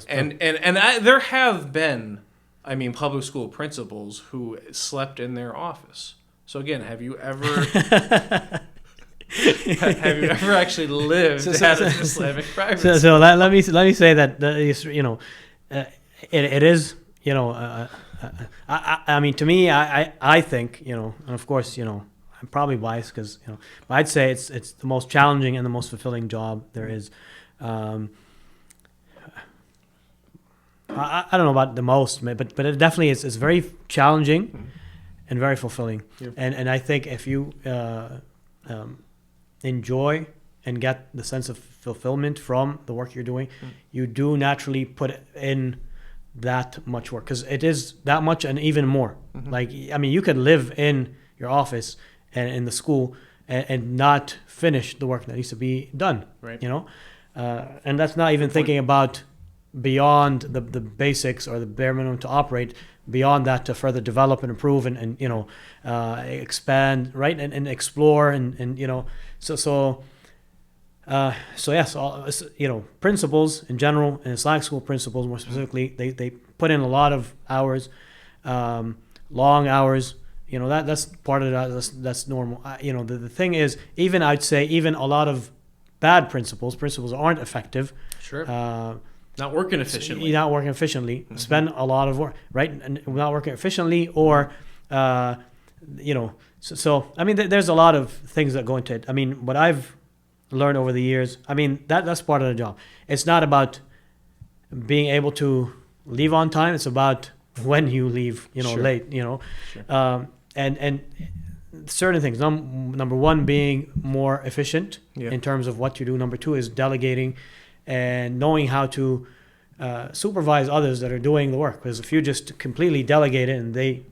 And there have been, I mean, public school principals who slept in their office. So again, have you ever actually lived at an Islamic private school? So let me say that you know, it is, you know, I mean, to me, I think, you know, and of course, you know, I'm probably biased because, you know, but I'd say it's the most challenging and the most fulfilling job there is. I don't know about the most, but it definitely is. It's very challenging and very fulfilling. And I think if you enjoy and get the sense of fulfillment from the work you're doing, you do naturally put in that much work because it is that much and even more. Like, I mean, you could live in your office and in the school and not finish the work that needs to be done. Right. You know, and that's not even thinking about beyond the basics or the bare minimum to operate, beyond that to further develop and improve and you know, expand, right, and explore and you know, so yes, you know, principals in general and Islamic school principals more specifically, they put in a lot of hours, long hours. You know, that's part of that. That's normal. You know, the thing is, even I'd say even a lot of bad principals aren't effective. Not working efficiently. Spend a lot of work, right? And not working efficiently, or, you know, so I mean, there's a lot of things that go into it. I mean, what I've learned over the years, I mean, that's part of the job. It's not about being able to leave on time. It's about when you leave, you know, late, you know, and certain things. Number one, being more efficient in terms of what you do. Number two is delegating and knowing how to supervise others that are doing the work. Because if you just completely delegate it and they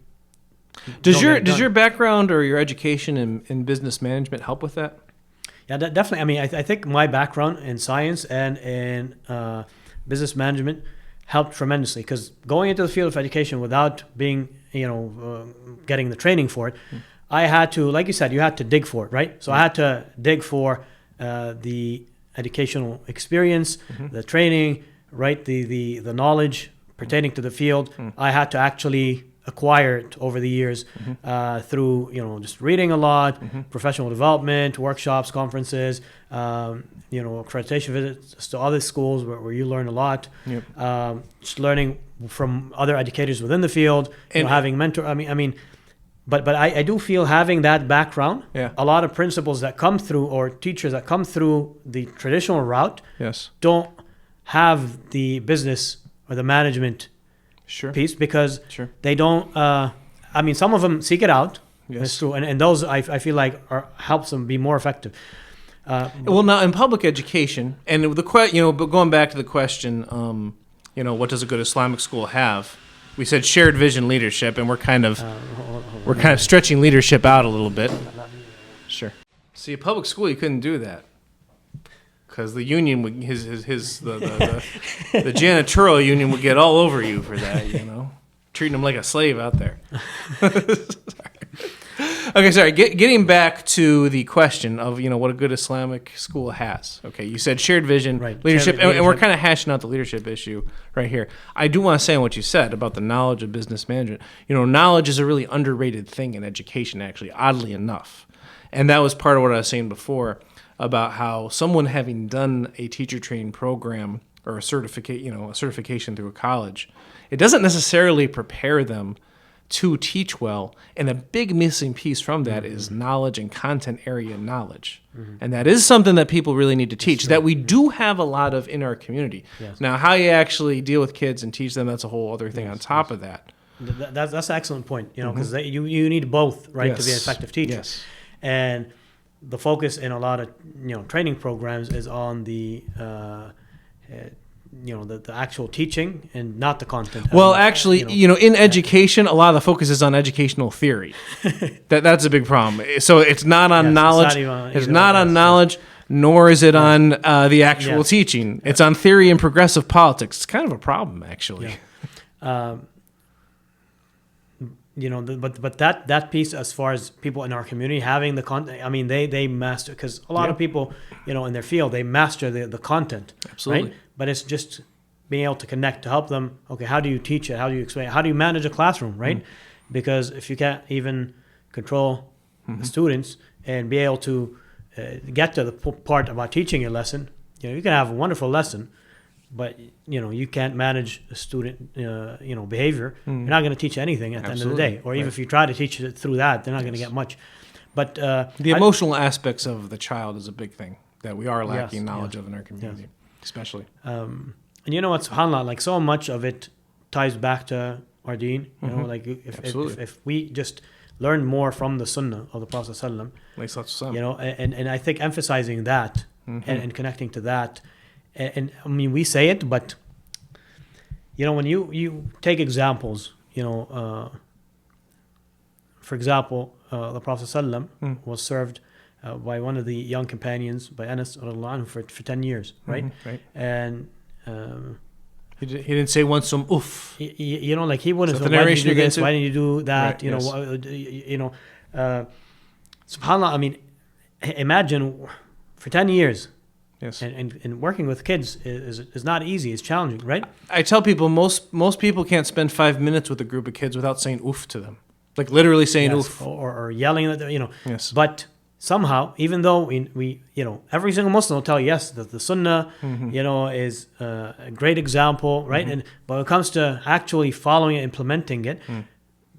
does your background or your education in business management help with that? Yeah, definitely. I mean, I think my background in science and in business management helped tremendously, because going into the field of education without being, you know, getting the training for it, I had to, like you said, you had to dig for it, right? So I had to dig for the educational experience, the training, right? The knowledge pertaining to the field. I had to actually acquired over the years through, just reading a lot, professional development, workshops, conferences, accreditation visits to other schools where you learn a lot, just learning from other educators within the field, and having mentor. But I do feel having that background, a lot of principals that come through or teachers that come through the traditional route don't have the business or the management piece because they don't, some of them seek it out. It's true. And those I feel like helps them be more effective. Well, now in public education, and but going back to the question, what does a good Islamic school have? We said shared vision leadership, and we're kind of stretching leadership out a little bit. Sure. See, a public school, you couldn't do that because the union would the janitorial union would get all over you for that. Treating them like a slave out there. Okay, sorry. Getting back to the question of what a good Islamic school has. Okay, you said shared vision, leadership, and we're kind of hashing out the leadership issue right here. I do want to say on what you said about the knowledge of business management. Knowledge is a really underrated thing in education, actually, oddly enough, and that was part of what I was saying before about how someone having done a teacher training program or a certification through a college, it doesn't necessarily prepare them to teach well, and a big missing piece from that is knowledge and content area knowledge. And that is something that people really need to teach, that we do have a lot of in our community. Now, how you actually deal with kids and teach them, that's a whole other thing on top of that. That's an excellent point, because you need both, right, to be an effective teacher. And the focus in a lot of training programs is on the the actual teaching and not the content. Well, actually, in education, a lot of the focus is on educational theory. That's a big problem. So it's not on knowledge. It's not on knowledge, nor is it on the actual teaching. It's on theory and progressive politics. It's kind of a problem, actually. But that piece, as far as people in our community having the content, they master, because a lot of people, in their field, they master the content. Absolutely. Right? But it's just being able to connect to help them. Okay, how do you teach it? How do you explain it? How do you manage a classroom, right? Because if you can't even control the students and be able to get to the part about teaching your lesson, you can have a wonderful lesson, but you can't manage a student behavior. You're not going to teach anything at the end of the day. Or even if you try to teach it through that, they're not going to get much. But the emotional aspects of the child is a big thing that we are lacking knowledge of in our community, especially. And subhanAllah, like so much of it ties back to our deen. Like if we just learn more from the sunnah of the Prophet ﷺ, and I think emphasizing that and connecting to that. And we say it, but when you take examples, for example, the Prophet ﷺ was served by one of the young companions, by Anas for 10 years, right? And he didn't say once some oof. Like he wouldn't. So why did you do this? Why didn't you do that? SubhanAllah. Imagine for 10 years. Yes. And working with kids is not easy. It's challenging, right? I tell people most people can't spend 5 minutes with a group of kids without saying oof to them, like literally saying oof or yelling at them. Yes. But somehow, even though we every single Muslim will tell you, yes, that the Sunnah is a great example, right? And but when it comes to actually following it, implementing it,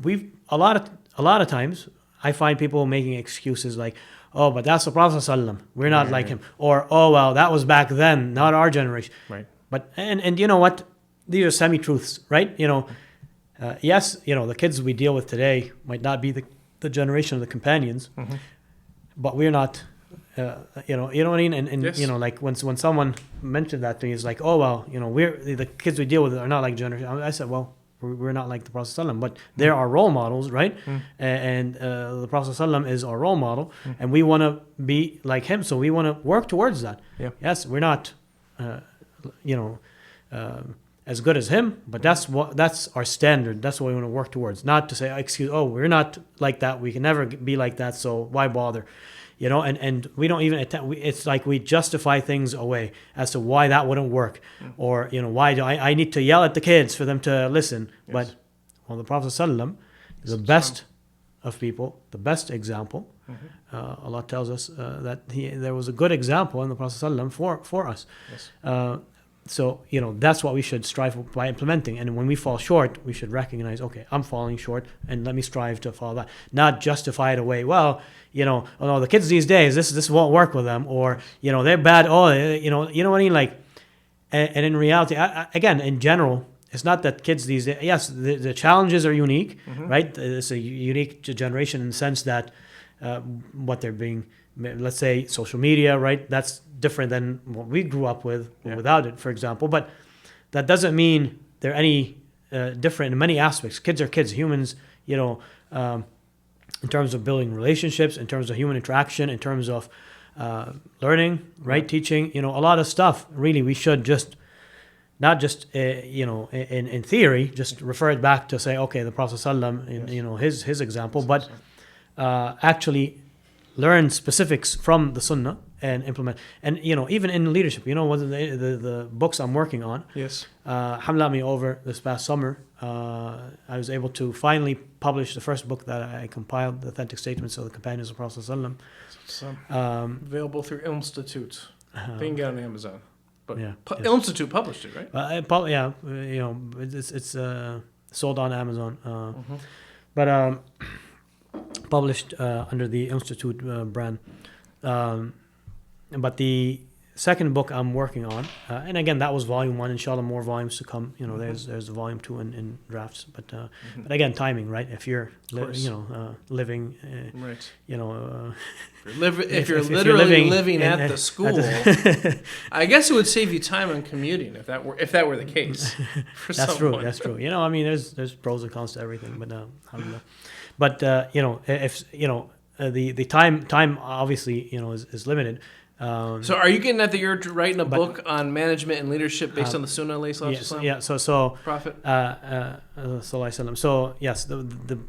we've a lot of times I find people making excuses like, oh, but that's the Prophet ﷺ. We're not like him. Or, oh, well, that was back then, not our generation. Right. But and you know what? These are semi-truths, right? Yes, the kids we deal with today might not be the generation of the companions, but we're not, you know what I mean? And yes. Like when someone mentioned that to me, it's like, oh, well, we're the kids we deal with are not like generation. I said, well, we're not like the Prophet ﷺ, but they're our role models, right? And the Prophet ﷺ is our role model, and we want to be like him, so we want to work towards that. Yeah. Yes, we're not, as good as him, but that's our standard. That's what we want to work towards. Not to say, we're not like that. We can never be like that, so why bother? And we don't even attempt. It's like we justify things away as to why that wouldn't work, or why do I need to yell at the kids for them to listen? Yes. But Well, the Prophet ﷺ is the best of people, the best example. Allah tells us that there was a good example in the Prophet ﷺ for us. Yes. So, that's what we should strive for by implementing. And when we fall short, we should recognize, okay, I'm falling short, and let me strive to follow that. Not justify it away. Well, oh no, the kids these days, this won't work with them, or they're bad. Oh, you know what I mean? Like, and in reality, again, in general, it's not that kids these days. Yes, the challenges are unique, right? It's a unique generation in the sense that what they're being, let's say, social media, right? That's different than what we grew up with without it, for example. But that doesn't mean they're any different in many aspects. Kids are kids, humans, in terms of building relationships, in terms of human interaction, in terms of learning, right? Teaching, a lot of stuff. Really, we should just not just in theory, just refer it back to say, okay, the Prophet ﷺ, his example, but actually learn specifics from the Sunnah and implement. And even in leadership, one of the books I'm working on. Yes. Alhamdulillah, over this past summer, I was able to finally publish the first book that I compiled, the Authentic Statements of the Companions of the Prophet ﷺ. Available through Institute. They can get on Amazon. But yeah, Institute published it, right? It's sold on Amazon. But published under the Institute brand. But the second book I'm working on, and again, that was volume 1. Inshallah, more volumes to come. There's the volume 2 in drafts. But again, timing, right? If you're living, right? If you're literally living at the school, I guess it would save you time on commuting if that were the case. That's true. That's true. There's pros and cons to everything, but alhamdulillah. But if the time obviously is limited. So are you getting at that you're writing a book on management and leadership based on the Sunnah alayhi salatu wasalam? Yeah. So Prophet. Sallallahu alaihi wasallam. So yes, the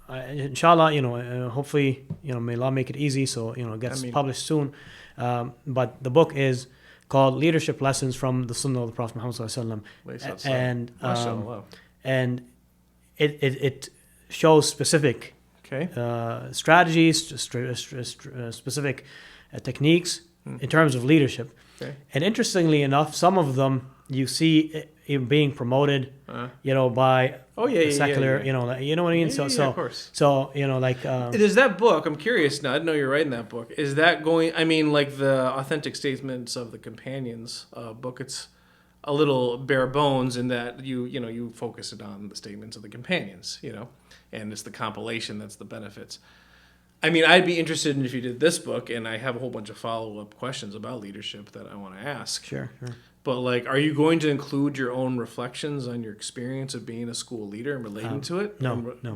inshallah, hopefully, may Allah make it easy. So it gets published soon. But the book is called Leadership Lessons from the Sunnah of the Prophet Muhammad Sallallahu Alaihi Wasallam. And it shows specific strategies, specific techniques in terms of leadership. Okay. And interestingly enough, some of them you see being promoted, by secular, you know what I mean? Yeah, of course. So, is that book, I'm curious now, I didn't know you're writing that book. Is that going, like the Authentic Statements of the Companions book, it's a little bare bones in that you focus it on the statements of the companions, and it's the compilation that's the benefits. I'd be interested in if you did this book, and I have a whole bunch of follow-up questions about leadership that I want to ask. Sure. But, are you going to include your own reflections on your experience of being a school leader and relating to it? No.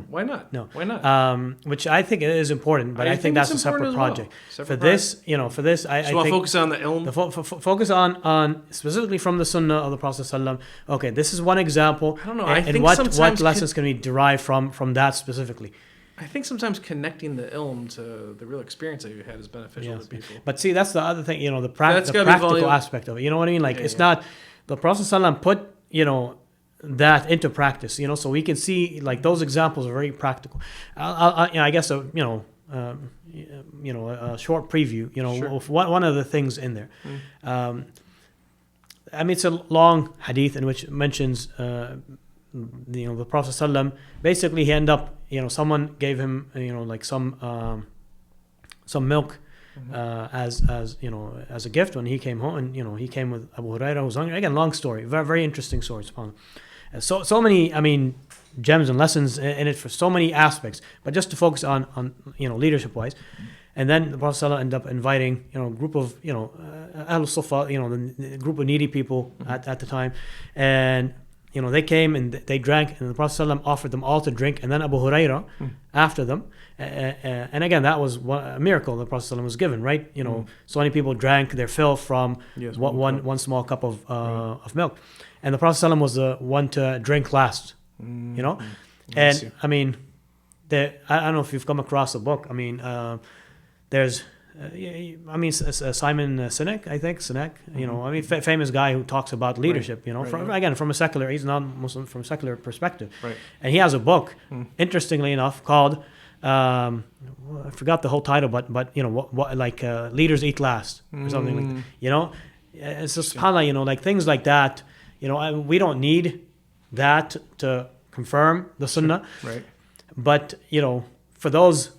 Why not? No. Why not? Which I think is important, but I think that's a separate project. For this, I want to focus on the ilm. Focus on specifically from the Sunnah of the Prophet ﷺ. Okay, this is one example. I don't know. And what lessons can we derive from that specifically? I think sometimes connecting the ilm to the real experience that you had is beneficial to people. But see, that's the other thing, the practical aspect of it. You know what I mean? It's not, the Prophet ﷺ put, that into practice, so we can see, those examples are very practical. I guess, a short preview, of one of the things in there. It's a long hadith in which it mentions, the Prophet ﷺ, basically he ended up, someone gave him, some milk as a gift when he came home, and he came with Abu Hurairah, who was hungry. Again, long story, very, very interesting story. So many, gems and lessons in it for so many aspects. But just to focus on leadership wise, and then the Prophet ﷺ ended up inviting a group of Ahlul Sufa, the group of needy people at the time, and they came and they drank, and the Prophet ﷺ offered them all to drink, and then Abu Hurairah after them. And again, that was a miracle the Prophet ﷺ was given, right? So many people drank their fill from one small cup of milk. And the Prophet ﷺ was the one to drink last, And I don't know if you've come across a book. There's I mean, Simon Sinek, I think Sinek. You know, I mean, famous guy who talks about leadership. You know, from a secular, he's non-Muslim, from a secular perspective. Right. And he has a book, interestingly enough, called I forgot the whole title, but you know, what like leaders eat last or something like that. You know, it's just subhanAllah, you know, like things like that. You know, we don't need that to confirm the Sunnah. Right. But you know, for those.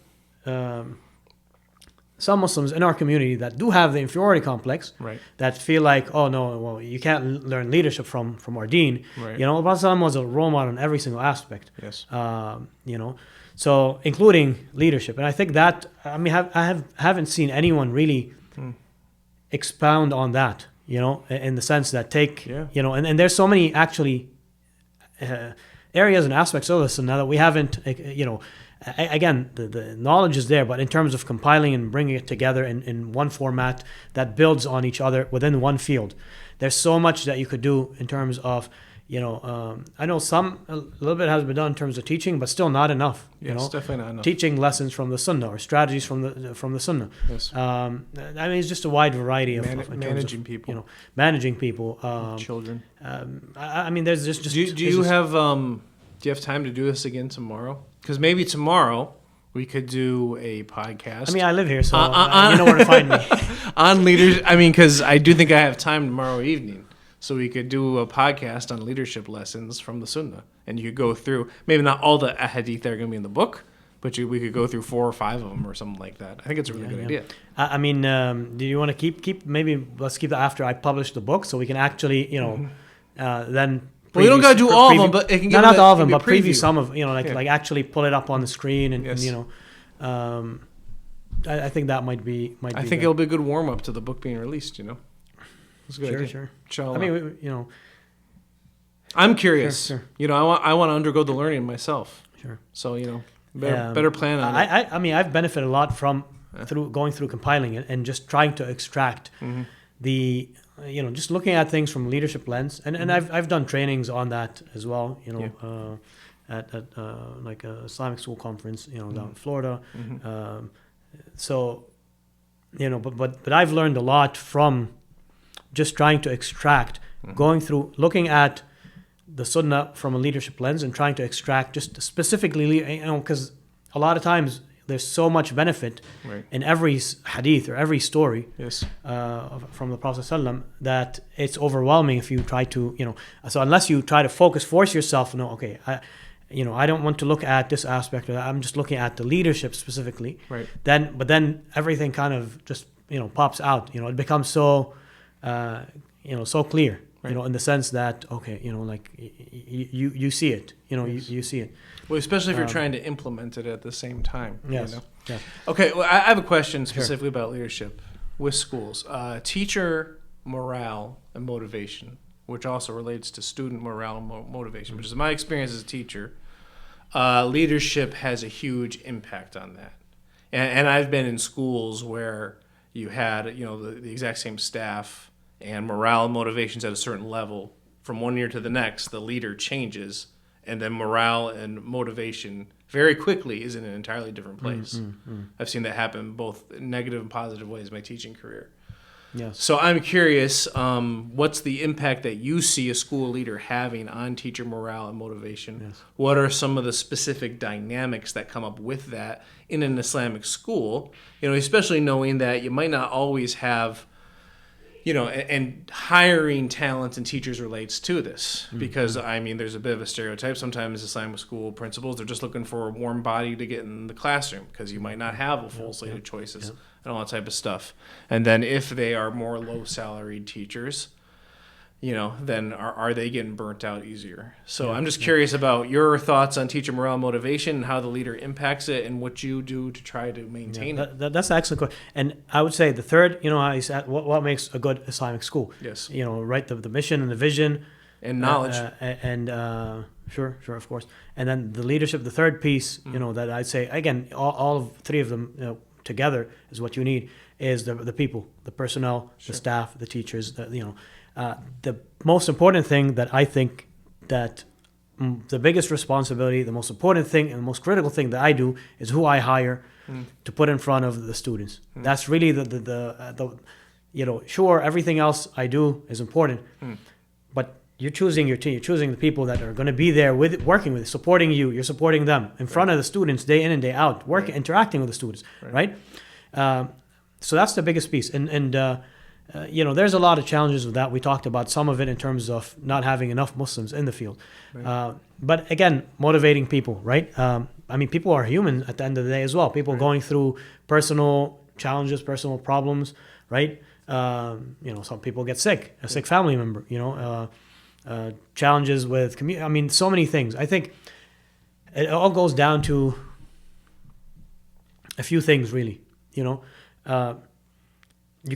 Some Muslims in our community that do have the inferiority complex, Right. that feel like, oh no, well, you can't learn leadership from our deen. Right. You know, Prophet ﷺ was a role model in every single aspect. Yes. You know, so including leadership, and I think that I mean, haven't seen anyone really expound on that. You know, in the sense that you know, and there's so many actually areas and aspects of this, and now that we haven't, you know. Again, the knowledge is there, but in terms of compiling and bringing it together in one format that builds on each other within one field, there's so much that you could do in terms of, you know, I know a little bit has been done in terms of teaching, but still not enough. Yes, you know, definitely not enough. Teaching lessons from the Sunnah or strategies from the Sunnah. Yes. I mean, it's just a wide variety of managing people. You know, managing people. Children. I mean, there's just. Do you have time to do this again tomorrow? Because maybe tomorrow we could do a podcast. I mean, I live here, so you know where to find me. On leaders, I mean, because I do think I have time tomorrow evening, so we could do a podcast on leadership lessons from the Sunnah, and you could go through maybe not all the ahadith that are going to be in the book, but we could go through 4 or 5 of them or something like that. I think it's a really good idea. I mean, do you want to keep maybe let's keep that after I publish the book, so we can actually, you know, then. Well, you don't got to do all of them, but it can give not all of them, but preview some of, you know, like actually pull it up on the screen and you know, I think that might be. I think it'll be a good warm up to the book being released. You know, it's a good idea. Sure. Inshallah. I mean, you know, I'm curious. Sure. You know, I want to undergo the learning myself. Sure. So you know, better plan on it. I mean, I've benefited a lot from going through compiling it and just trying to extract the. You know, just looking at things from a leadership lens, and I've done trainings on that as well. You know, at like a Islamic school conference, you know, down in Florida. So, you know, but I've learned a lot from just trying to extract, going through, looking at the Sunnah from a leadership lens, and trying to extract just specifically, you know, because a lot of times. There's so much benefit in every hadith or every story from the Prophet ﷺ that it's overwhelming if you try to, you know, so unless you try to force yourself, no, okay, I don't want to look at this aspect, I'm just looking at the leadership specifically. Right. But then everything kind of just, you know, pops out, you know, it becomes so, you know, so clear. You know, in the sense that, okay, you know, like you see it, you know, you see it. Well, especially if you're trying to implement it at the same time. Yes. You know? Yeah. Okay. Well, I have a question specifically about leadership with schools. Teacher morale and motivation, which also relates to student morale and motivation, which is my experience as a teacher. Leadership has a huge impact on that. And I've been in schools where you had, you know, the exact same staff, and morale and motivation's at a certain level. From one year to the next, the leader changes, and then morale and motivation very quickly is in an entirely different place. I've seen that happen both in negative and positive ways in my teaching career. Yes. So I'm curious, what's the impact that you see a school leader having on teacher morale and motivation? Yes. What are some of the specific dynamics that come up with that in an Islamic school? You know, especially knowing that you might not always have, you know, and hiring talent and teachers relates to this because, I mean, there's a bit of a stereotype. Sometimes Islamic school principals, they're just looking for a warm body to get in the classroom because you might not have a full slate of choices and all that type of stuff. And then if they are more low-salaried teachers, you know, then are they getting burnt out easier? So I'm just curious about your thoughts on teacher morale and motivation and how the leader impacts it and what you do to try to maintain it. That's an excellent question. And I would say the third, you know, I said, what makes a good Islamic school? Yes. You know, right, the mission and the vision. And knowledge. Sure, of course. And then the leadership, the third piece, you know, that I'd say, again, all of three of them, you know, together is what you need, is the people, the personnel, the staff, the teachers, you know. The most important thing that I think that the biggest responsibility, the most important thing, and the most critical thing that I do is who I hire to put in front of the students. That's really the sure, everything else I do is important, but you're choosing your team. You're choosing the people that are going to be there working with, supporting you. You're supporting them in front of the students day in and day out, interacting with the students, right? So that's the biggest piece. And there's a lot of challenges with that. We talked about some of it in terms of not having enough Muslims in the field. Right. But again, motivating people, right? People are human at the end of the day as well. People going through personal challenges, personal problems, right? Some people get sick, a sick family member, challenges with community. So many things. I think it all goes down to a few things, really. You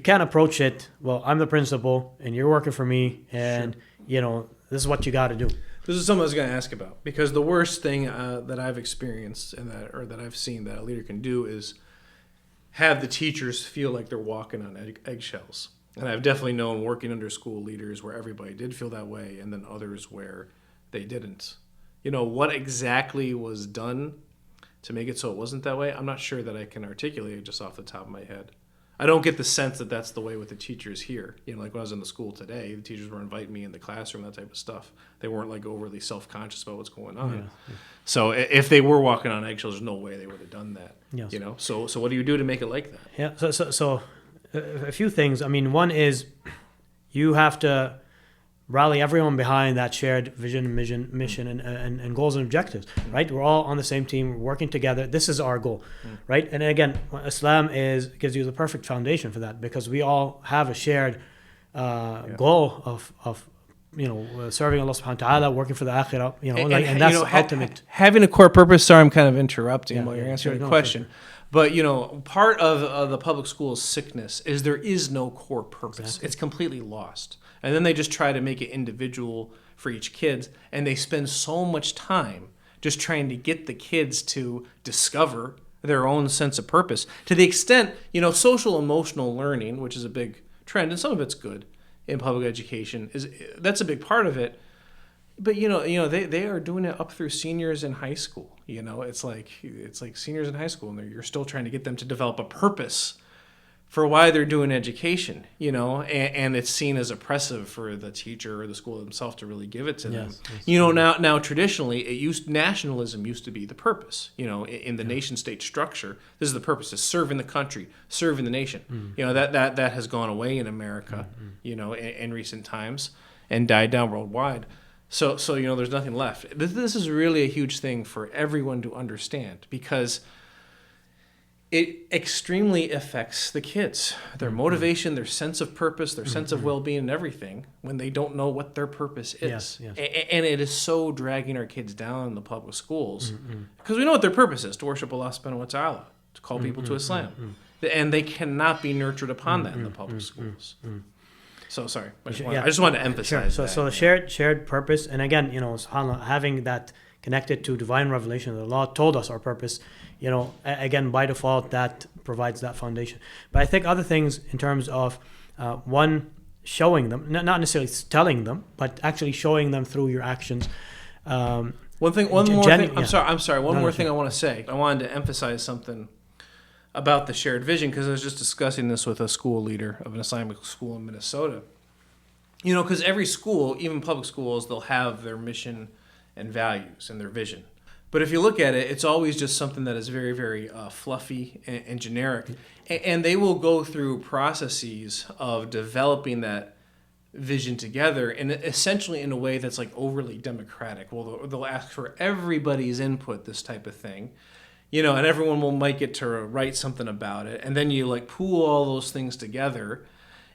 can't approach it, well, I'm the principal and you're working for me, and this is what you got to do. This is something I was going to ask about, because the worst thing that I've experienced that I've seen that a leader can do is have the teachers feel like they're walking on eggshells. And I've definitely known working under school leaders where everybody did feel that way, and then others where they didn't. What exactly was done to make it so it wasn't that way? I'm not sure that I can articulate it just off the top of my head. I don't get the sense that that's the way with the teachers here. Like when I was in the school today, the teachers were inviting me in the classroom, that type of stuff. They weren't like overly self-conscious about what's going on. Yeah. So if they were walking on eggshells, there's no way they would have done that. Yes. So what do you do to make it like that? Yeah. So a few things. One is you have to rally everyone behind that shared vision, mission, and goals and objectives, right? We're all on the same team, we're working together. This is our goal, right? And again, Islam gives you the perfect foundation for that, because we all have a shared goal of serving Allah subhanahu wa ta'ala, working for the akhirah, and that's ultimate. Having a core purpose, sorry, I'm kind of interrupting while you're answering the question. Sure. But, part of the public school's sickness is there is no core purpose. Exactly. It's completely lost. And then they just try to make it individual for each kid, and they spend so much time just trying to get the kids to discover their own sense of purpose. To the extent, social emotional learning, which is a big trend, and some of it's good in public education, that's a big part of it. But they are doing it up through seniors in high school. It's like seniors in high school, and you're still trying to get them to develop a purpose for why they're doing education. And it's seen as oppressive for the teacher or the school themselves to really give it to them. Yes. Now traditionally, nationalism used to be the purpose. In the nation state structure, this is the purpose: is serving the country, serving the nation. That has gone away in America. In recent times, and died down worldwide. So there's nothing left. This is really a huge thing for everyone to understand, because it extremely affects the kids, their motivation, their sense of purpose, their sense of well-being, and everything, when they don't know what their purpose is. Yes. And it is so dragging our kids down in the public schools, because we know what their purpose is: to worship Allah subhanahu wa ta'ala, to call people to Islam. And they cannot be nurtured upon that in the public schools. So sorry, I just wanted to emphasize that. So the shared purpose, and again, subhanAllah, having that connected to divine revelation, the law told us our purpose. Again, by default, that provides that foundation. But I think other things in terms of one, showing them, not necessarily telling them, but actually showing them through your actions. One more thing. I'm sorry. One more thing I want to say. I wanted to emphasize something about the shared vision, because I was just discussing this with a school leader of an Islamic school in Minnesota. Because every school, even public schools, they'll have their mission and values and their vision. But if you look at it, it's always just something that is very, very fluffy and generic. And they will go through processes of developing that vision together, and essentially in a way that's like overly democratic. Well, they'll ask for everybody's input, this type of thing. And everyone might get to write something about it. And then you pool all those things together.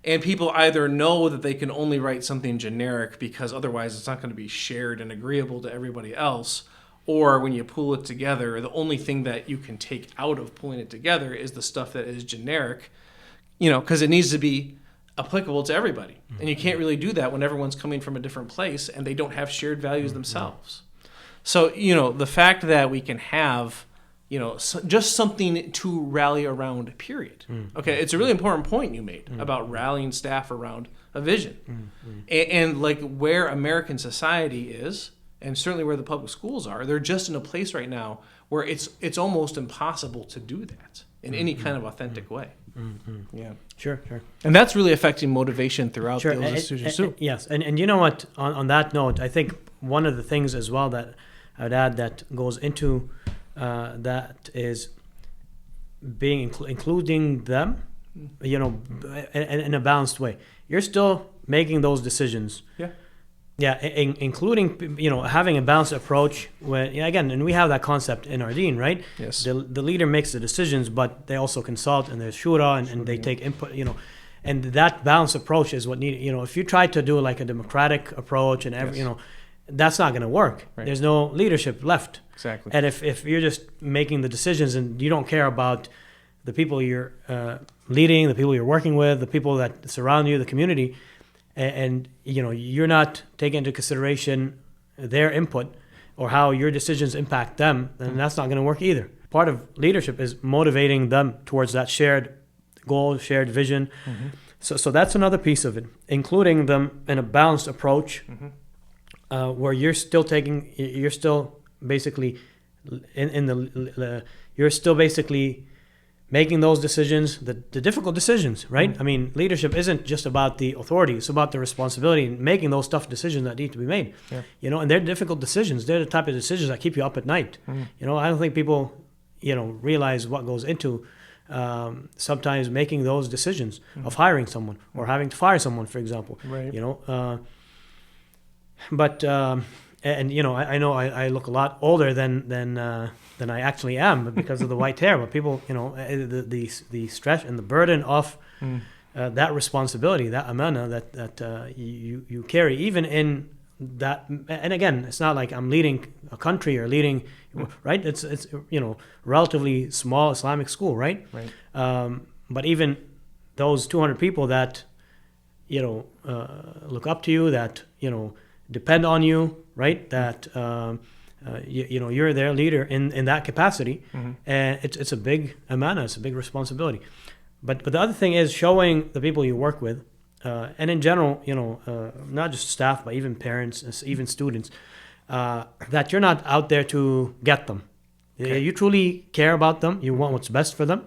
And people either know that they can only write something generic because otherwise it's not going to be shared and agreeable to everybody else. Or when you pool it together, the only thing that you can take out of pulling it together is the stuff that is generic, because it needs to be applicable to everybody. And you can't really do that when everyone's coming from a different place and they don't have shared values themselves. So, the fact that we can have just something to rally around, period. Okay, it's a really important point you made about rallying staff around a vision. And where American society is, and certainly where the public schools are, they're just in a place right now where it's almost impossible to do that in any kind of authentic way. Yeah. Sure. And that's really affecting motivation throughout those institutions too. Yes, and you know what? On that note, I think one of the things as well that I would add that goes into that is being including them, you know, in a balanced way. You're still making those decisions. Yeah, including, you know, having a balanced approach. When again, and we have that concept in our deen, right? Yes. The leader makes the decisions, but they also consult, and there's shura, and they take input, you know, and that balanced approach is what needed. You know, if you try to do like a democratic approach and you know, that's not going to work. Right. There's no leadership left. Exactly. And if you're just making the decisions and you don't care about the people you're leading, the people you're working with, the people that surround you, the community, and you know, you're not taking into consideration their input or how your decisions impact them, then that's not going to work either. Part of leadership is motivating them towards that shared goal, shared vision. So that's another piece of it, including them in a balanced approach, where you're still basically you're still basically making those decisions, the difficult decisions, right? I mean, leadership isn't just about the authority; it's about the responsibility and making those tough decisions that need to be made. You know, and they're difficult decisions. They're the type of decisions that keep you up at night. You know, I don't think people, you know, realize what goes into sometimes making those decisions of hiring someone or having to fire someone, for example. Right. You know, but and you know, I know I look a lot older than I actually am because of the white hair. But people, you know, the stress and the burden of that responsibility, that amana that you carry, even in that. And again, it's not like I'm leading a country or leading, right? It's you know, relatively small Islamic school, right? Right. But even those 200 people that, you know, look up to you, that, you know, depend on you, right? That you know, you're their leader in that capacity, and it's a big amana, it's a big responsibility. But the other thing is showing the people you work with, and in general, you know, not just staff, but even parents, even students, that you're not out there to get them. Okay. You truly care about them. You want what's best for them,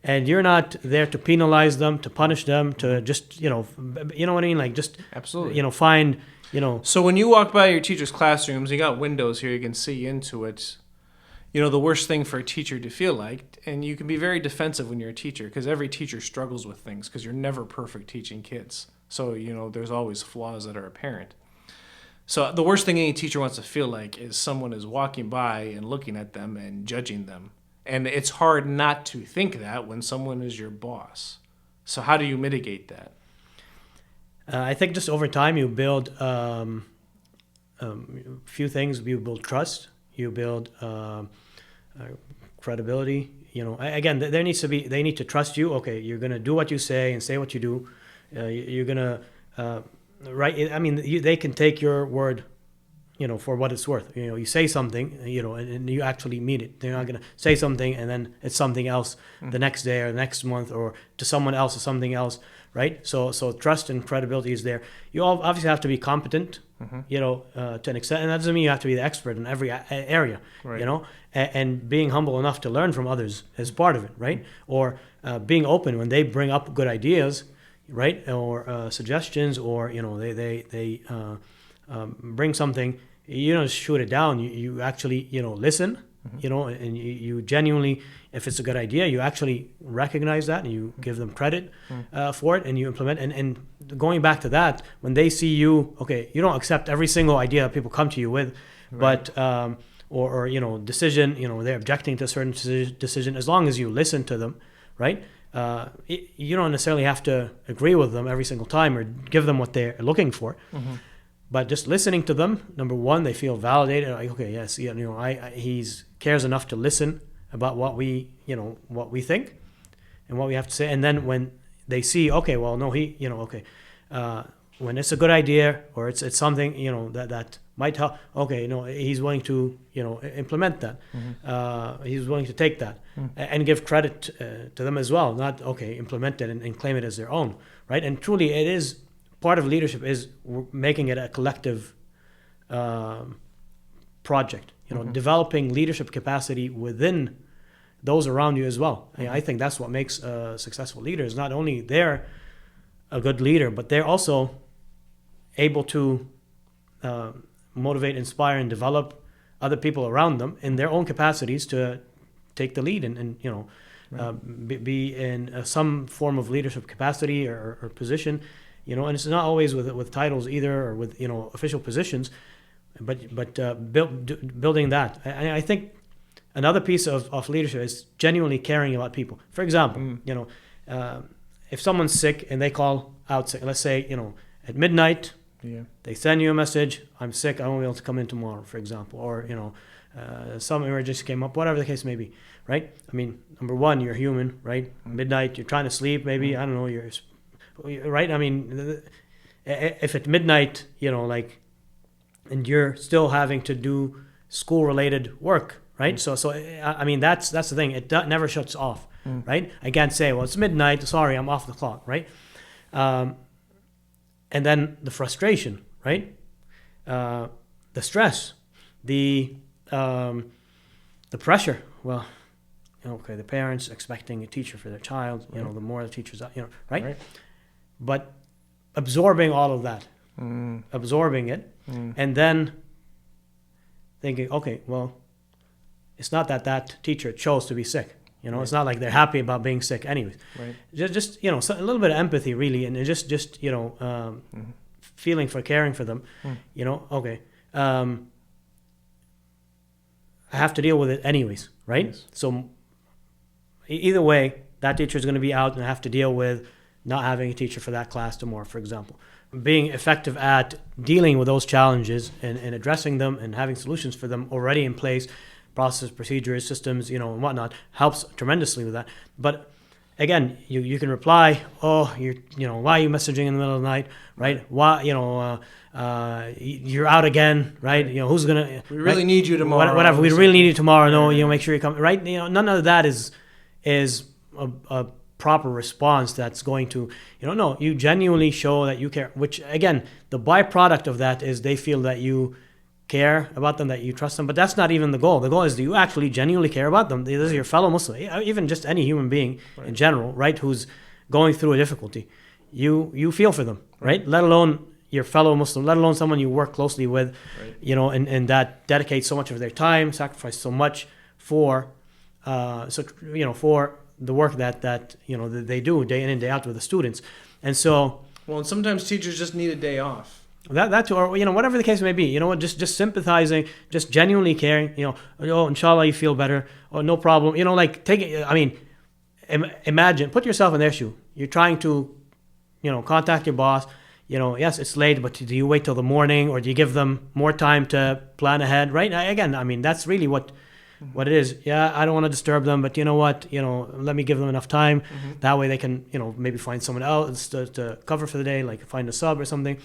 and you're not there to penalize them, to punish them, to just, you know what I mean, like just Absolutely. You know, find, you know. So when you walk by your teachers' classrooms, you got windows here, you can see into it. You know, the worst thing for a teacher to feel like, and you can be very defensive when you're a teacher, because every teacher struggles with things, because you're never perfect teaching kids. So, you know, there's always flaws that are apparent. So the worst thing any teacher wants to feel like is someone is walking by and looking at them and judging them. And it's hard not to think that when someone is your boss. So how do you mitigate that? I think just over time you build a few things. You build trust. You build credibility. You know, again, they need to trust you. Okay, you're gonna do what you say and say what you do. You're gonna right. I mean, they can take your word, you know, for what it's worth. You know, you say something, you know, and you actually mean it. They're not gonna say something and then it's something else the next day or the next month, or to someone else or something else, right? So trust and credibility is there. You all obviously have to be competent, you know, to an extent, and that doesn't mean you have to be the expert in every area, Right. you know. And being humble enough to learn from others is part of it, right? Or being open when they bring up good ideas, right? Or suggestions, or, you know, they bring something. You don't just shoot it down. You actually, you know, listen, you know, and you genuinely, if it's a good idea, you actually recognize that and you give them credit for it, and you implement. And going back to that, when they see you, okay, you don't accept every single idea that people come to you with, right. But or you know, decision, you know, they're objecting to a certain decision, as long as you listen to them, right? You don't necessarily have to agree with them every single time or give them what they're looking for. But just listening to them, number one, they feel validated. Like, okay, yes, you know, he's cares enough to listen about what we think and what we have to say. And then when they see, okay, well, no, you know, okay, when it's a good idea or it's something, you know, that might help. Okay, you know, he's willing to, you know, implement that. He's willing to take that and give credit to them as well. Not, okay, implement it and claim it as their own, right? And truly, it is part of leadership is making it a collective project, developing leadership capacity within those around you as well. I think that's what makes a successful leader, is not only they're a good leader, but they're also able to motivate, inspire, and develop other people around them in their own capacities to take the lead and be in some form of leadership capacity or position, and it's not always with titles either, or with official positions, but building that. I think another piece of leadership is genuinely caring about people. For example, if someone's sick and they call out sick, let's say at midnight, they send you a message, I'm sick, I won't be able to come in tomorrow, for example, or some emergency came up, whatever the case may be, right? I mean, number one, you're human, right? Midnight, you're trying to sleep, maybe, I don't know, you're right. I mean, if at midnight, and you're still having to do school-related work, right? So I mean, that's the thing. It never shuts off, right? I can't say, well, it's midnight, sorry, I'm off the clock, right? And then the frustration, right? The stress, the pressure. Well, okay, the parents expecting a teacher for their child. The more the teachers, right? But absorbing all of that, absorbing it, and then thinking, okay, well, it's not that teacher chose to be sick. It's not like they're happy about being sick anyways. Right. Just a little bit of empathy, really, and just feeling for caring for them. Okay, I have to deal with it anyways, right? Yes. So either way, that teacher is going to be out, and I have to deal with not having a teacher for that class tomorrow, for example. Being effective at dealing with those challenges and addressing them and having solutions for them already in place, process, procedures, systems, and whatnot, helps tremendously with that. But again, you can reply, oh, why are you messaging in the middle of the night, right? Why, you're out again, right? Who's gonna? We really need you tomorrow. Whatever. We really need you tomorrow. No, make sure you come, right? None of that is a proper response that's going to, no, you genuinely show that you care. Which again, the byproduct of that is they feel that you care about them, that you trust them, but that's not even the goal. The goal is, do you actually genuinely care about them? This is your fellow Muslim, even just any human being in general, right, who's going through a difficulty. You feel for them, right? Let alone your fellow Muslim, let alone someone you work closely with, and that dedicates so much of their time, sacrifice so much for for the work that they do day in and day out with the students. And so, well, and sometimes teachers just need a day off. That or whatever the case may be, just sympathizing, just genuinely caring, oh, inshallah you feel better, oh, no problem, take it. I mean, imagine, put yourself in their shoe. You're trying to contact your boss, yes, it's late, but do you wait till the morning, or do you give them more time to plan ahead, right? Again, I mean, that's really what it is. Yeah, I don't want to disturb them, but you know what, let me give them enough time. That way they can maybe find someone else to cover for the day, like find a sub or something.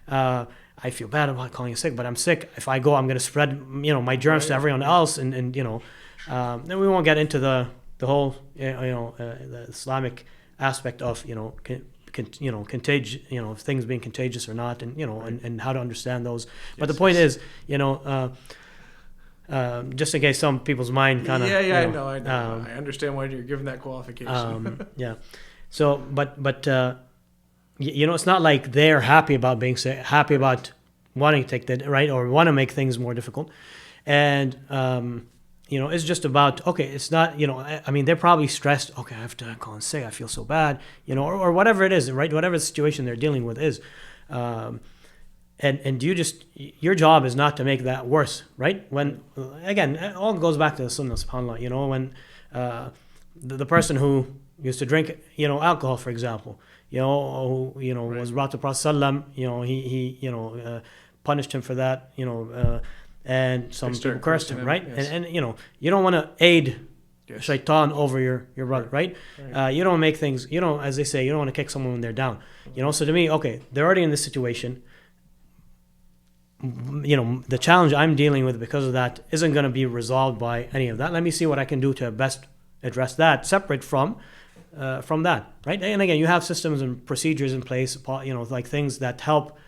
I feel bad about calling you sick, but I'm sick. If I go, I'm going to spread my germs to everyone else, and then we won't get into the whole the Islamic aspect of contagious, things being contagious or not, and and how to understand those. But the point is, just in case some people's mind kind of I know. I understand why you're giving that qualification. So but it's not like they're happy about being sick, happy about wanting to take that, right, or want to make things more difficult. And it's just about, okay, it's not, I mean, they're probably stressed. Okay, I have to call in sick, I feel so bad, or whatever it is, right? Whatever the situation they're dealing with is. And your job is not to make that worse, right? When, again, it all goes back to the Sunnah, subhanAllah, when the person who used to drink, alcohol, for example, who, was brought to Prophet Sallam, he punished him for that, and some people cursed him, right? Yes. And you don't want to aid shaitan over your brother, right? You don't make things, as they say, you don't want to kick someone when they're down, so to me, okay, they're already in this situation. The challenge I'm dealing with because of that isn't going to be resolved by any of that. Let me see what I can do to best address that, separate from that, right? And again, you have systems and procedures in place, like things that help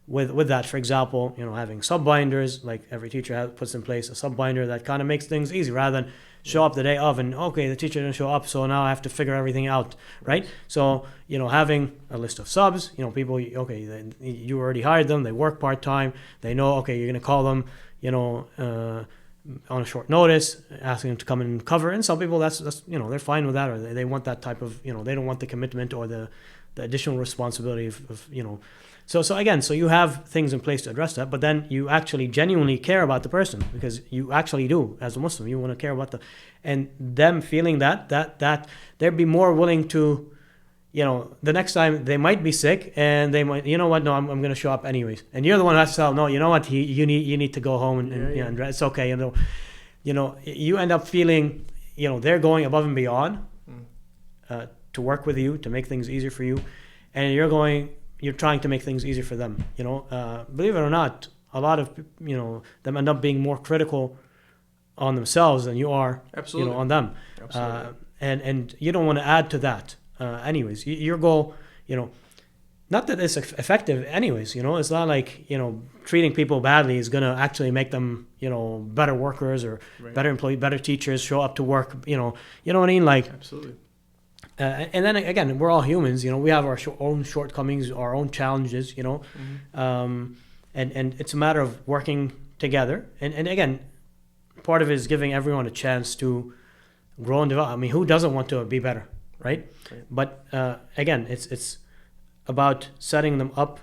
with that, for example, having sub-binders, like every teacher puts in place a sub-binder that kind of makes things easy rather than show up the day of and, okay, the teacher didn't show up, so now I have to figure everything out, right? So, having a list of subs, people, okay, you already hired them, they work part-time, they know, okay, you're going to call them, on a short notice, asking them to come and cover. And some people, that's they're fine with that, or they want that type of, they don't want the commitment or the additional responsibility of. So again, you have things in place to address that, but then you actually genuinely care about the person, because you actually do, as a Muslim, you want to care about and them feeling that they'd be more willing to, the next time they might be sick and they might, no, I'm going to show up anyways. And you're the one who has to tell, no, you need to go home and it's okay. You end up feeling, they're going above and beyond to work with you, to make things easier for you. And you're trying to make things easier for them. Believe it or not, a lot of, them end up being more critical on themselves than you are, Absolutely. On them. Absolutely. And you don't want to add to that. Anyways, your goal, not that it's effective anyways, it's not like, treating people badly is going to actually make them, better workers or better employees, better teachers, show up to work, you know what I mean? Like, absolutely. And then again, we're all humans, we have our own shortcomings, our own challenges, and it's a matter of working together. And again, part of it is giving everyone a chance to grow and develop. I mean, who doesn't want to be better? Right? But again, it's about setting them up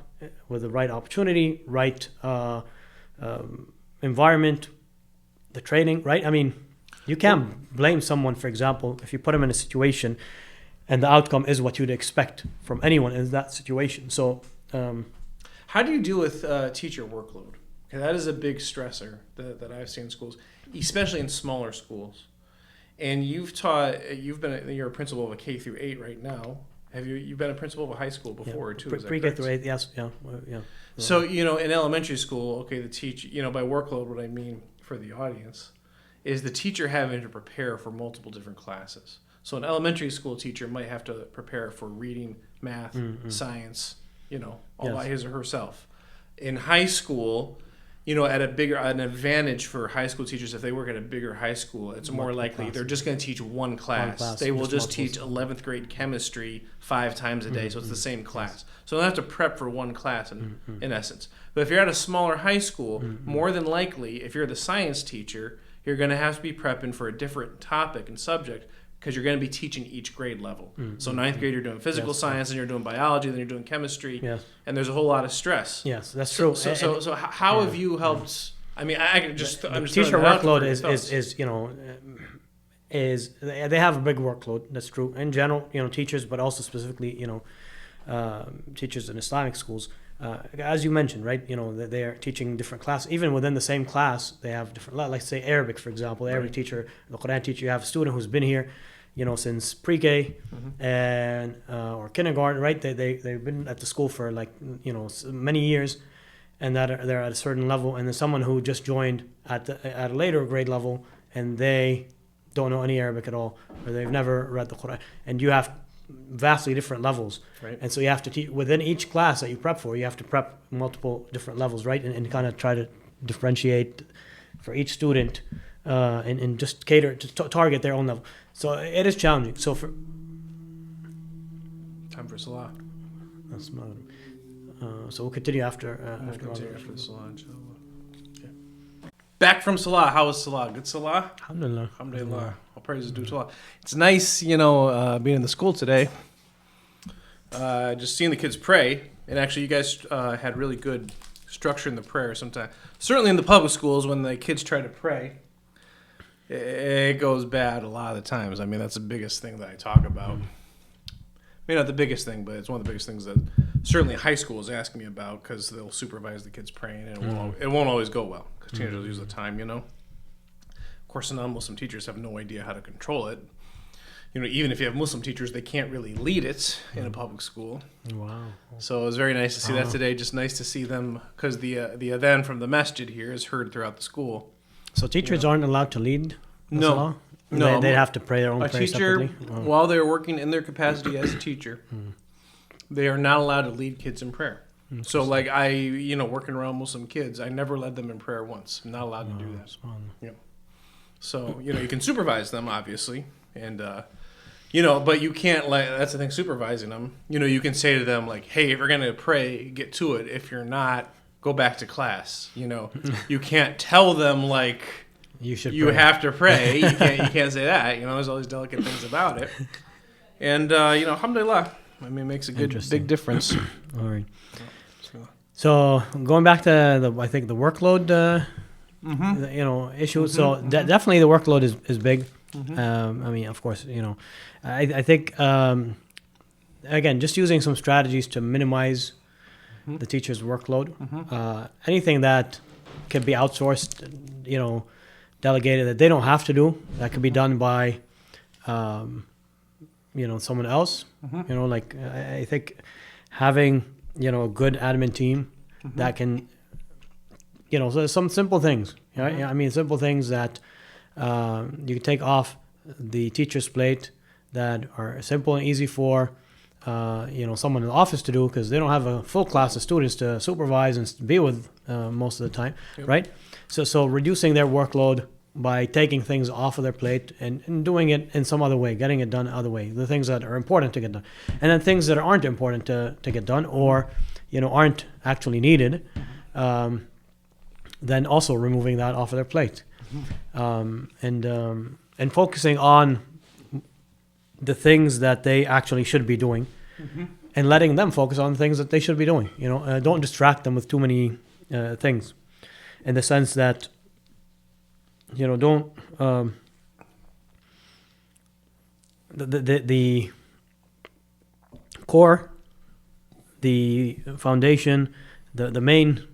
with the right opportunity, right environment, the training, right? I mean, you can't blame someone, for example, if you put them in a situation and the outcome is what you'd expect from anyone in that situation. So how do you deal with teacher workload? Okay, that is a big stressor that I've seen in schools, especially in smaller schools. And you're a principal of a K through 8 right now. You've been a principal of a high school before too? Pre-K through 8, yes, yeah. So in elementary school, okay, the teacher, by workload, what I mean for the audience is the teacher having to prepare for multiple different classes. So an elementary school teacher might have to prepare for reading, math, science, all by his or herself. In high school, an advantage for high school teachers, if they work at a bigger high school, it's more likely they're just going to teach one class. They will just teach 11th grade chemistry 5 times a day, so it's the same class. So they have to prep for one class in essence. But if you're at a smaller high school, more than likely, if you're the science teacher, you're going to have to be prepping for a different topic and subject, because you're going to be teaching each grade level. So 9th grade, you're doing physical science, and you're doing biology, then you're doing chemistry, and there's a whole lot of stress. Yes, that's true. So how have you helped? I mean, I can just the teacher workload is they have a big workload. That's true in general, teachers, but also specifically, teachers in Islamic schools. As you mentioned, right? They are teaching different classes. Even within the same class, they have different. Like say Arabic, for example, Arabic teacher, the Quran teacher. You have a student who's been here, since pre-K and or kindergarten, right? They've been at the school for many years, and that they're at a certain level. And then someone who just joined at a later grade level, and they don't know any Arabic at all, or they've never read the Quran, and you have vastly different levels, right? And so you have to teach within each class that you prep for. You have to prep multiple different levels, right? And kind of try to differentiate for each student, and just cater to target their own level. So it is challenging. So for time for Salah. That's not. So we'll continue after the Salah. Okay. Back from Salah. How was Salah? Good Salah? Alhamdulillah. Alhamdulillah. All praises due to Allah. It's nice, being in the school today. Just seeing the kids pray. And actually, you guys had really good structure in the prayer sometimes. Certainly in the public schools, when the kids try to pray, it goes bad a lot of the times. I mean, that's the biggest thing that I talk about. Maybe not the biggest thing, but it's one of the biggest things that certainly high school is asking me about, because they'll supervise the kids praying, and it won't always go well, because teenagers will use the time, Of course, the non-Muslim teachers have no idea how to control it. Even if you have Muslim teachers, they can't really lead it in a public school. Wow. So it was very nice to see that today. Just nice to see them, because the adhan from the masjid here is heard throughout the school. So teachers aren't allowed to lead? No. No. They'd have to pray their own prayer separately? A teacher, while they're working in their capacity as a teacher, they are not allowed to lead kids in prayer. So like working around Muslim kids, I never led them in prayer once. I'm not allowed to do that. Yep. So, you can supervise them, obviously. And, but you can't that's the thing, supervising them. You can say to them, like, hey, if you're going to pray, get to it. If you're not, go back to class. You can't tell them, like, you have to pray. You can't say that. There's all these delicate things about it. And, alhamdulillah, it makes a big difference. All right. So going back to I think the workload, issue. So definitely the workload is big. Of course, I think again, just using some strategies to minimize the teacher's workload. Anything that can be outsourced, delegated that they don't have to do, that could be done by, someone else. Like I think having a good admin team that can, so some simple things. Right? Simple things that you can take off the teacher's plate that are simple and easy for someone in the office to do, because they don't have a full class of students to supervise and be with most of the time, right? So reducing their workload by taking things off of their plate and doing it in some other way, getting it done other way, the things that are important to get done. And then things that aren't important to get done or, aren't actually needed, then also removing that off of their plate. And focusing on the things that they actually should be doing, and letting them focus on the things that they should be doing. Don't distract them with too many things, in the sense that don't the core, the foundation, the main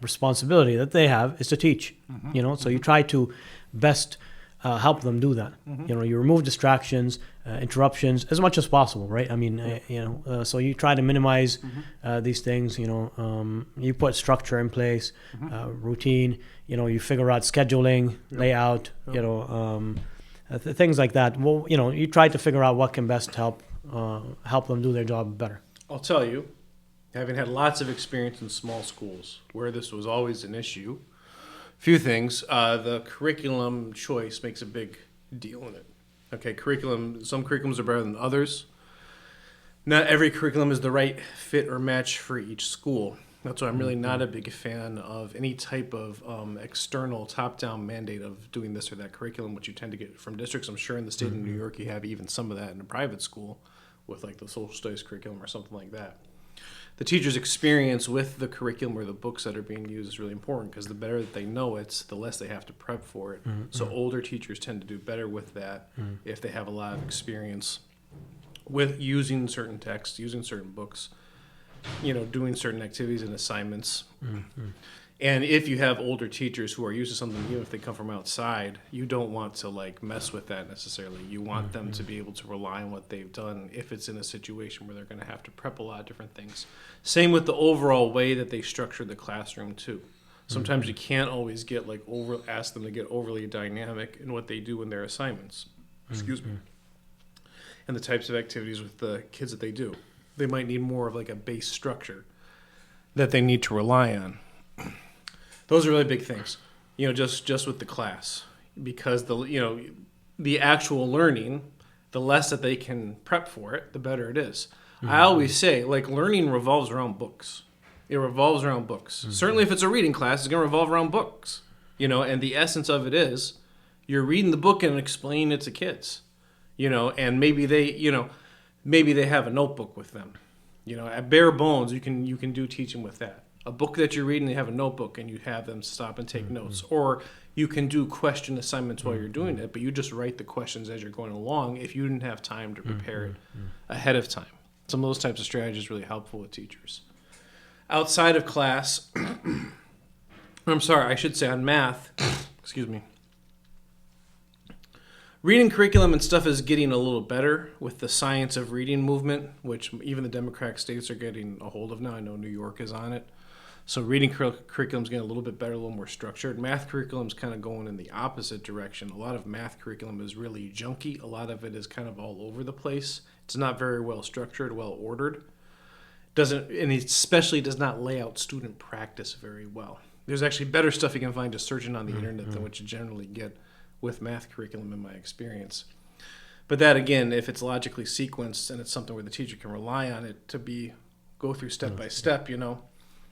responsibility that they have is to teach. So you try to best help them do that. You remove distractions, interruptions as much as possible, right? So you try to minimize these things. You put structure in place, routine. You figure out scheduling, layout. Things like that. Well, you try to figure out what can best help them do their job better. I'll tell you, having had lots of experience in small schools where this was always an issue. Few things. The curriculum choice makes a big deal in it. Okay, some curriculums are better than others. Not every curriculum is the right fit or match for each school. That's why I'm really not a big fan of any type of external top-down mandate of doing this or that curriculum, which you tend to get from districts. I'm sure in the state of New York you have even some of that in a private school with like the social studies curriculum or something like that. The teacher's experience with the curriculum or the books that are being used is really important, because the better that they know it, the less they have to prep for it. So older teachers tend to do better with that if they have a lot of experience with using certain texts, using certain books, doing certain activities and assignments. And if you have older teachers who are used to something, even if they come from outside, you don't want to like mess with that necessarily. You want them to be able to rely on what they've done if it's in a situation where they're going to have to prep a lot of different things. Same with the overall way that they structure the classroom too. Sometimes you can't always get ask them to get overly dynamic in what they do in their assignments. Excuse me. And the types of activities with the kids that they do. They might need more of like a base structure that they need to rely on. Those are really big things, just with the class, because the actual learning, the less that they can prep for it, the better it is. I always say, learning revolves around books. It revolves around books. Certainly if it's a reading class, it's going to revolve around books, and the essence of it is you're reading the book and explaining it to kids, and maybe they have a notebook with them, at bare bones, you can do teaching with that. A book that you're reading, they have a notebook, and you have them stop and take notes. Or you can do question assignments while you're doing it, but you just write the questions as you're going along if you didn't have time to prepare it ahead of time. Some of those types of strategies are really helpful with teachers. Outside of class, I'm sorry, I should say on math, excuse me, reading curriculum and stuff is getting a little better with the science of reading movement, which even the Democratic states are getting a hold of now. I know New York is on it. So reading curriculum is getting a little bit better, a little more structured. Math curriculum is kind of going in the opposite direction. A lot of math curriculum is really junky. A lot of it is kind of all over the place. It's not very well structured, well ordered. doesn't, and especially does not lay out student practice very well. There's actually better stuff you can find just searching on the internet than what you generally get with math curriculum in my experience. But that, again, if it's logically sequenced and it's something where the teacher can rely on it to go through step by step,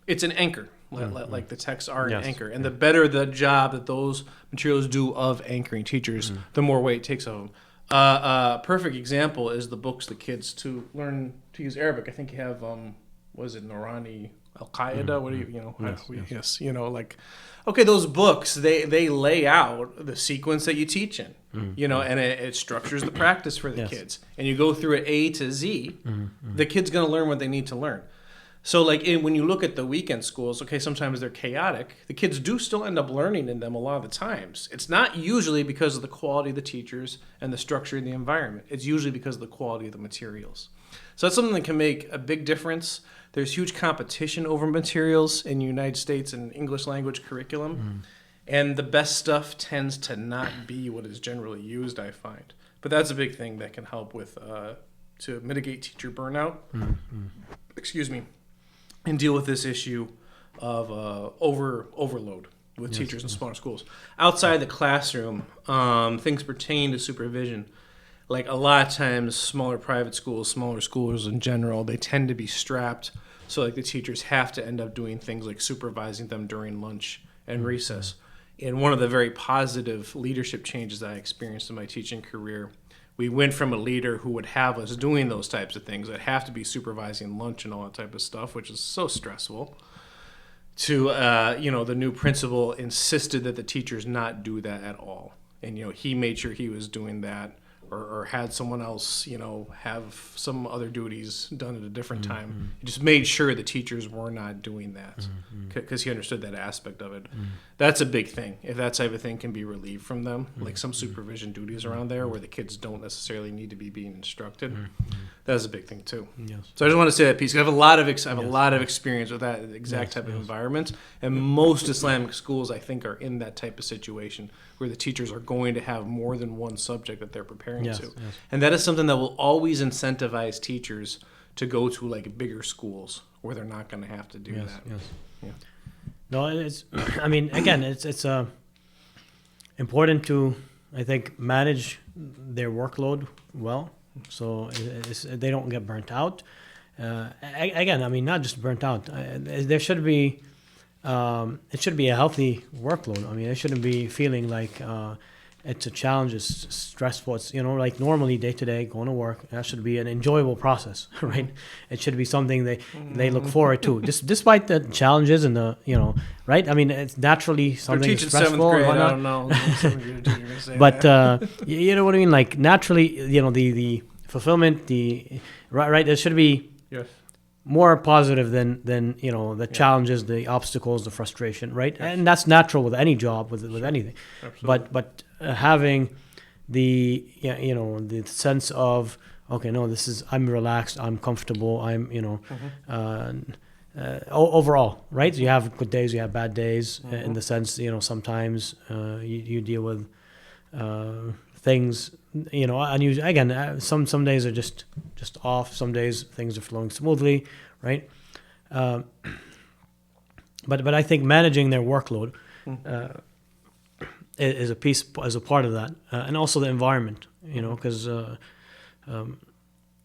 it's an anchor, like the texts are an anchor. And the better the job that those materials do of anchoring teachers, the more weight it takes of them. A perfect example is the books the kids to learn to use Arabic. I think you have, what is it, Norani Al-Qaeda? What do you, like, okay, those books, they lay out the sequence that you teach in, and it structures the practice for the kids. And you go through it A to Z, the kid's going to learn what they need to learn. So, like, when you look at the weekend schools, okay, sometimes they're chaotic. The kids do still end up learning in them a lot of the times. It's not usually because of the quality of the teachers and the structure of the environment. It's usually because of the quality of the materials. So that's something that can make a big difference. There's huge competition over materials in the United States in English language curriculum. And the best stuff tends to not be what is generally used, I find. But that's a big thing that can help with to mitigate teacher burnout. Excuse me. And deal with this issue of overload with teachers in smaller schools. Outside the classroom, things pertaining to supervision, like a lot of times smaller private schools, smaller schools in general, they tend to be strapped. So like the teachers have to end up doing things like supervising them during lunch and recess. And one of the very positive leadership changes that I experienced in my teaching career, we went from a leader who would have us doing those types of things that have to be supervising lunch and all that type of stuff, which is so stressful, to, the new principal insisted that the teachers not do that at all. And, he made sure he was doing that or had someone else, have some other duties done at a different time. He just made sure the teachers were not doing that because he understood that aspect of it. That's a big thing. If that type of thing can be relieved from them, like some supervision duties around there where the kids don't necessarily need to be being instructed, that's a big thing too. Yes. So I just want to say that piece. I have a lot of experience with that exact type of environment, and most Islamic schools I think are in that type of situation where the teachers are going to have more than one subject that they're preparing to. Yes. And that is something that will always incentivize teachers to go to like bigger schools where they're not going to have to do that. Yes. Yeah. No, it's, again, it's important to, I think, manage their workload well so they don't get burnt out. Again, not just burnt out. There should be, it should be a healthy workload. It shouldn't be feeling like it's a challenge, it's stressful. It's, like normally day to day going to work, that should be an enjoyable process, right? It should be something they look forward to, despite the challenges and the, right? It's naturally something stressful. 7th grade, I don't know. But, you know what I mean? Like naturally, the fulfillment, right? There should be more positive than the challenges, the obstacles, the frustration, right? Yes. And that's natural with any job, with anything. Absolutely. But having the the sense of, okay, no, I'm relaxed, I'm comfortable, I'm overall, right? So you have good days, you have bad days, in the sense, sometimes you deal with things, unusual. Again, some days are just off. Some days things are flowing smoothly, right? But I think managing their workload is a part of that, and also the environment, because and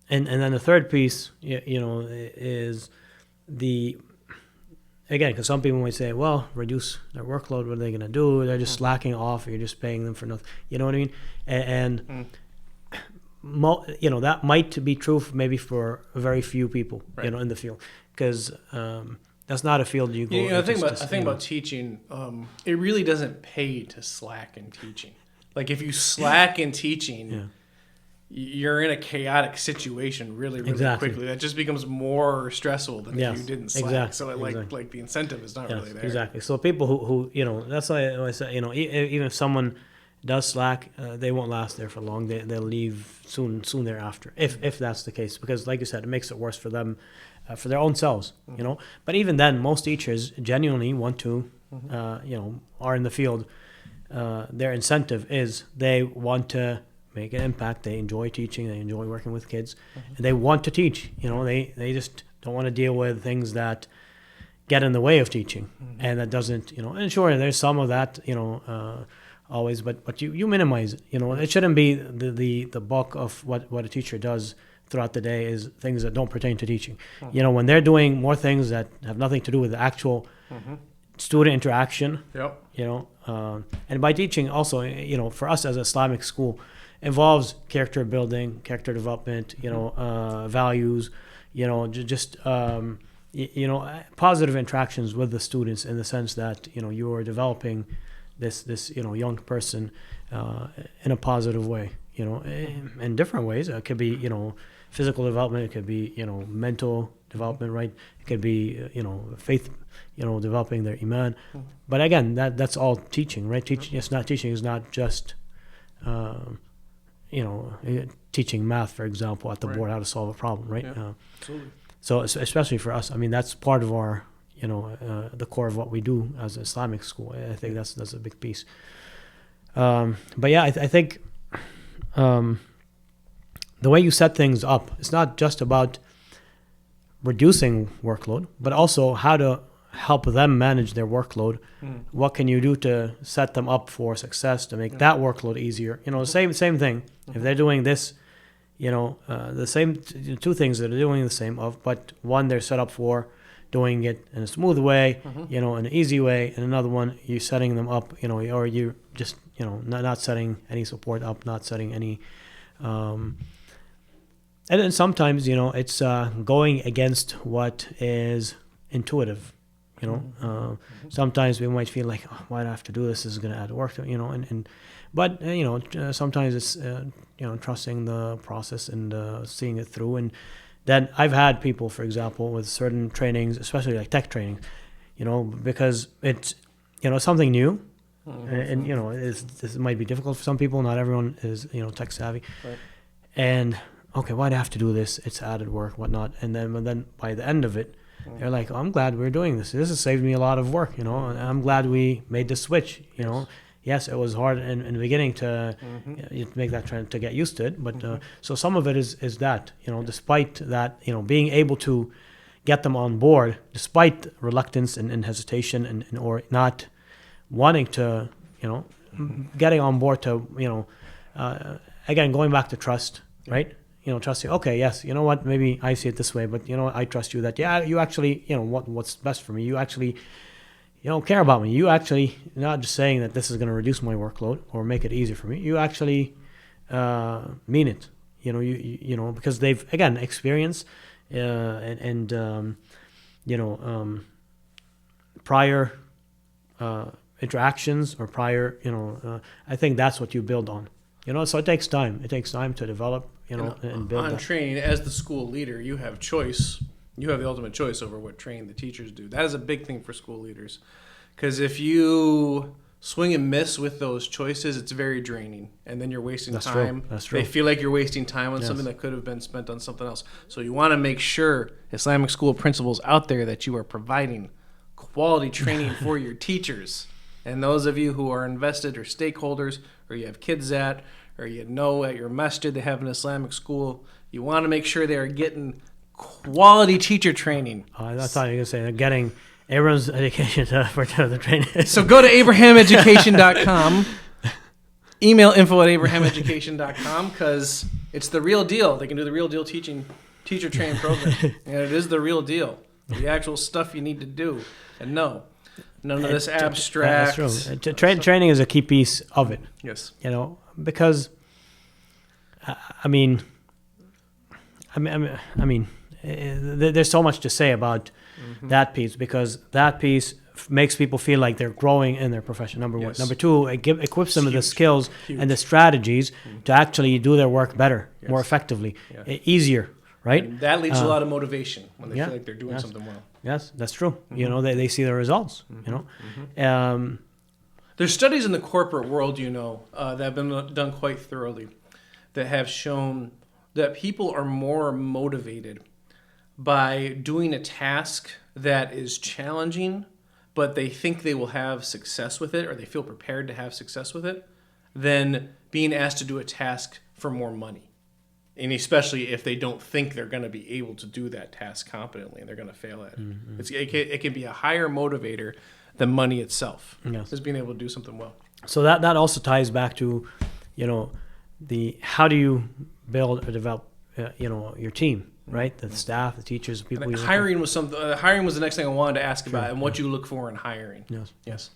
then the third piece, is because some people might say, well, reduce their workload. What are they going to do? They're just slacking off. Or you're just paying them for nothing. You know what I mean? And that might be true maybe for very few people, right, in the field, because that's not a field you go. I think about teaching. It really doesn't pay to slack in teaching. Like if you slack in teaching, you're in a chaotic situation really quickly. That just becomes more stressful than if you didn't slack. Exactly. So like the incentive is not really there. Exactly. So people who that's why I say, even if someone does slack, they won't last there for long. They'll leave soon thereafter, if that's the case, because like you said, it makes it worse for them, for their own selves, But even then, most teachers genuinely want to, are in the field. Their incentive is they want to make an impact. They enjoy teaching. They enjoy working with kids, and they want to teach. They just don't want to deal with things that get in the way of teaching, and that doesn't, and sure, there's some of that, always, but you minimize it. It shouldn't be the bulk of what a teacher does throughout the day is things that don't pertain to teaching. When they're doing more things that have nothing to do with the actual student interaction, and by teaching also, for us as an Islamic school, involves character building, character development, values, just positive interactions with the students in the sense that you are developing this young person in a positive way, in different ways. It could be physical development, it could be mental development, right? It could be faith, developing their iman. But again, that's all teaching, right? Teaching is not just teaching math, for example, at the board, how to solve a problem, right? Absolutely. So especially for us, I mean, that's part of our, the core of what we do as an Islamic school. I think that's a big piece. But yeah, I think the way you set things up, it's not just about reducing workload, but also how to help them manage their workload. What can you do to set them up for success, to make that workload easier? Same thing. If they're doing this, the same two things that are doing the same but one they're set up for doing it in a smooth way, in an easy way, and another one you're setting them up, or you just not setting any support up, not setting any. And then sometimes it's going against what is intuitive. Sometimes we might feel like, oh, why do I have to do this? This is going to add work, but sometimes it's trusting the process and seeing it through. And then I've had people, for example, with certain trainings, especially like tech training, because it's something new, and this might be difficult for some people. Not everyone is tech savvy, right. And okay, why do I have to do this? It's added work, whatnot. And then by the end of it, they're like, oh, I'm glad we're doing this. This has saved me a lot of work, and I'm glad we made the switch, Yes, it was hard in the beginning to make that trend, to get used to it. But so some of it is that, despite that, being able to get them on board, despite reluctance and hesitation and or not wanting to, getting on board to, again, going back to trust, right? Trusting, okay, yes, you know what, maybe I see it this way, but, I trust you that, you actually, what's best for me. You actually, care about me. You actually, not just saying that this is going to reduce my workload or make it easier for me. You actually mean it, because they've, again, experienced prior interactions or prior, I think that's what you build on. So it takes time. It takes time to develop, and build. On training, as the school leader, you have choice. You have the ultimate choice over what training the teachers do. That is a big thing for school leaders, because if you swing and miss with those choices, it's very draining, and then you're wasting time. True. That's true. They feel like you're wasting time on something that could have been spent on something else. So you want to make sure, Islamic school principals out there, that you are providing quality training for your teachers. And those of you who are invested or stakeholders, or you have kids at, or at your masjid they have an Islamic school, you want to make sure they are getting quality teacher training. I thought you were going to say they're getting Abraham's education for the training. So go to abrahameducation.com. Email info@abrahameducation.com, because it's the real deal. They can do the real deal teacher training program. And it is the real deal. The actual stuff you need to do. And no, none of this abstract. That's true. Training is a key piece of it. Yes. Because, there's so much to say about that piece, because that piece makes people feel like they're growing in their profession, number one. Number two, it equips them with the skills and the strategies to actually do their work better, more effectively, easier, right? And that leads to a lot of motivation when they feel like they're doing something well. Yes, that's true. They see the results, There's studies in the corporate world, that have been done quite thoroughly, that have shown that people are more motivated by doing a task that is challenging, but they think they will have success with it, or they feel prepared to have success with it, than being asked to do a task for more money. And especially if they don't think they're going to be able to do that task competently and they're going to fail at it. It can be a higher motivator than money itself. Yes. Just being able to do something well. So that also ties back to, how do you build or develop, your team, right? The staff, the teachers, the people. Hiring was hiring was the next thing I wanted to ask about, and what you look for in hiring. Yes.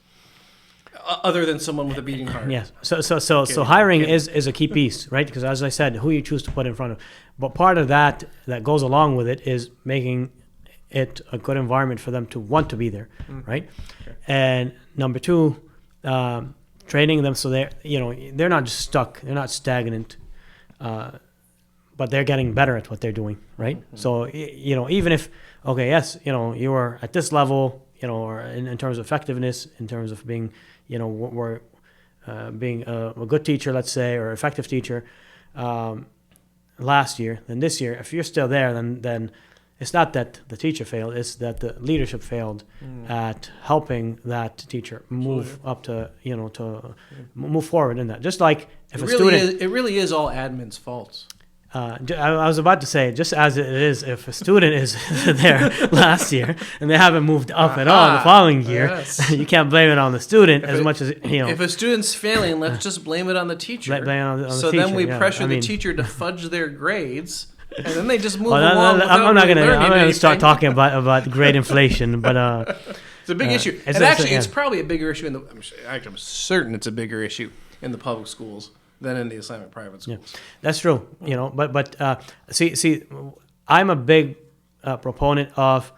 Other than someone with a beating heart. Yes. So hiring is a key piece, right? Because as I said, who you choose to put in front of. But part of that goes along with it is making it a good environment for them to want to be there, right? Sure. And number two, training them so they're not just stuck, they're not stagnant, but they're getting better at what they're doing, right? So even if you were at this level, or in terms of effectiveness, in terms of being being a good teacher, let's say, or effective teacher last year, then this year, if you're still there, then it's not that the teacher failed, it's that the leadership failed at helping that teacher move up to move forward in that. Just like if it really is all admin's fault. I was about to say, just as it is, if a student is there last year and they haven't moved up at all the following year, you can't blame it on the student much as If a student's failing, let's just blame it on the teacher. Then we pressure the teacher to fudge their grades. And then they just move along. I'm not going to start talking about grade inflation, but it's a big issue. It's probably a bigger issue I'm certain it's a bigger issue in the public schools than in the Islamic private schools. Yeah, that's true. But see, I'm a big proponent of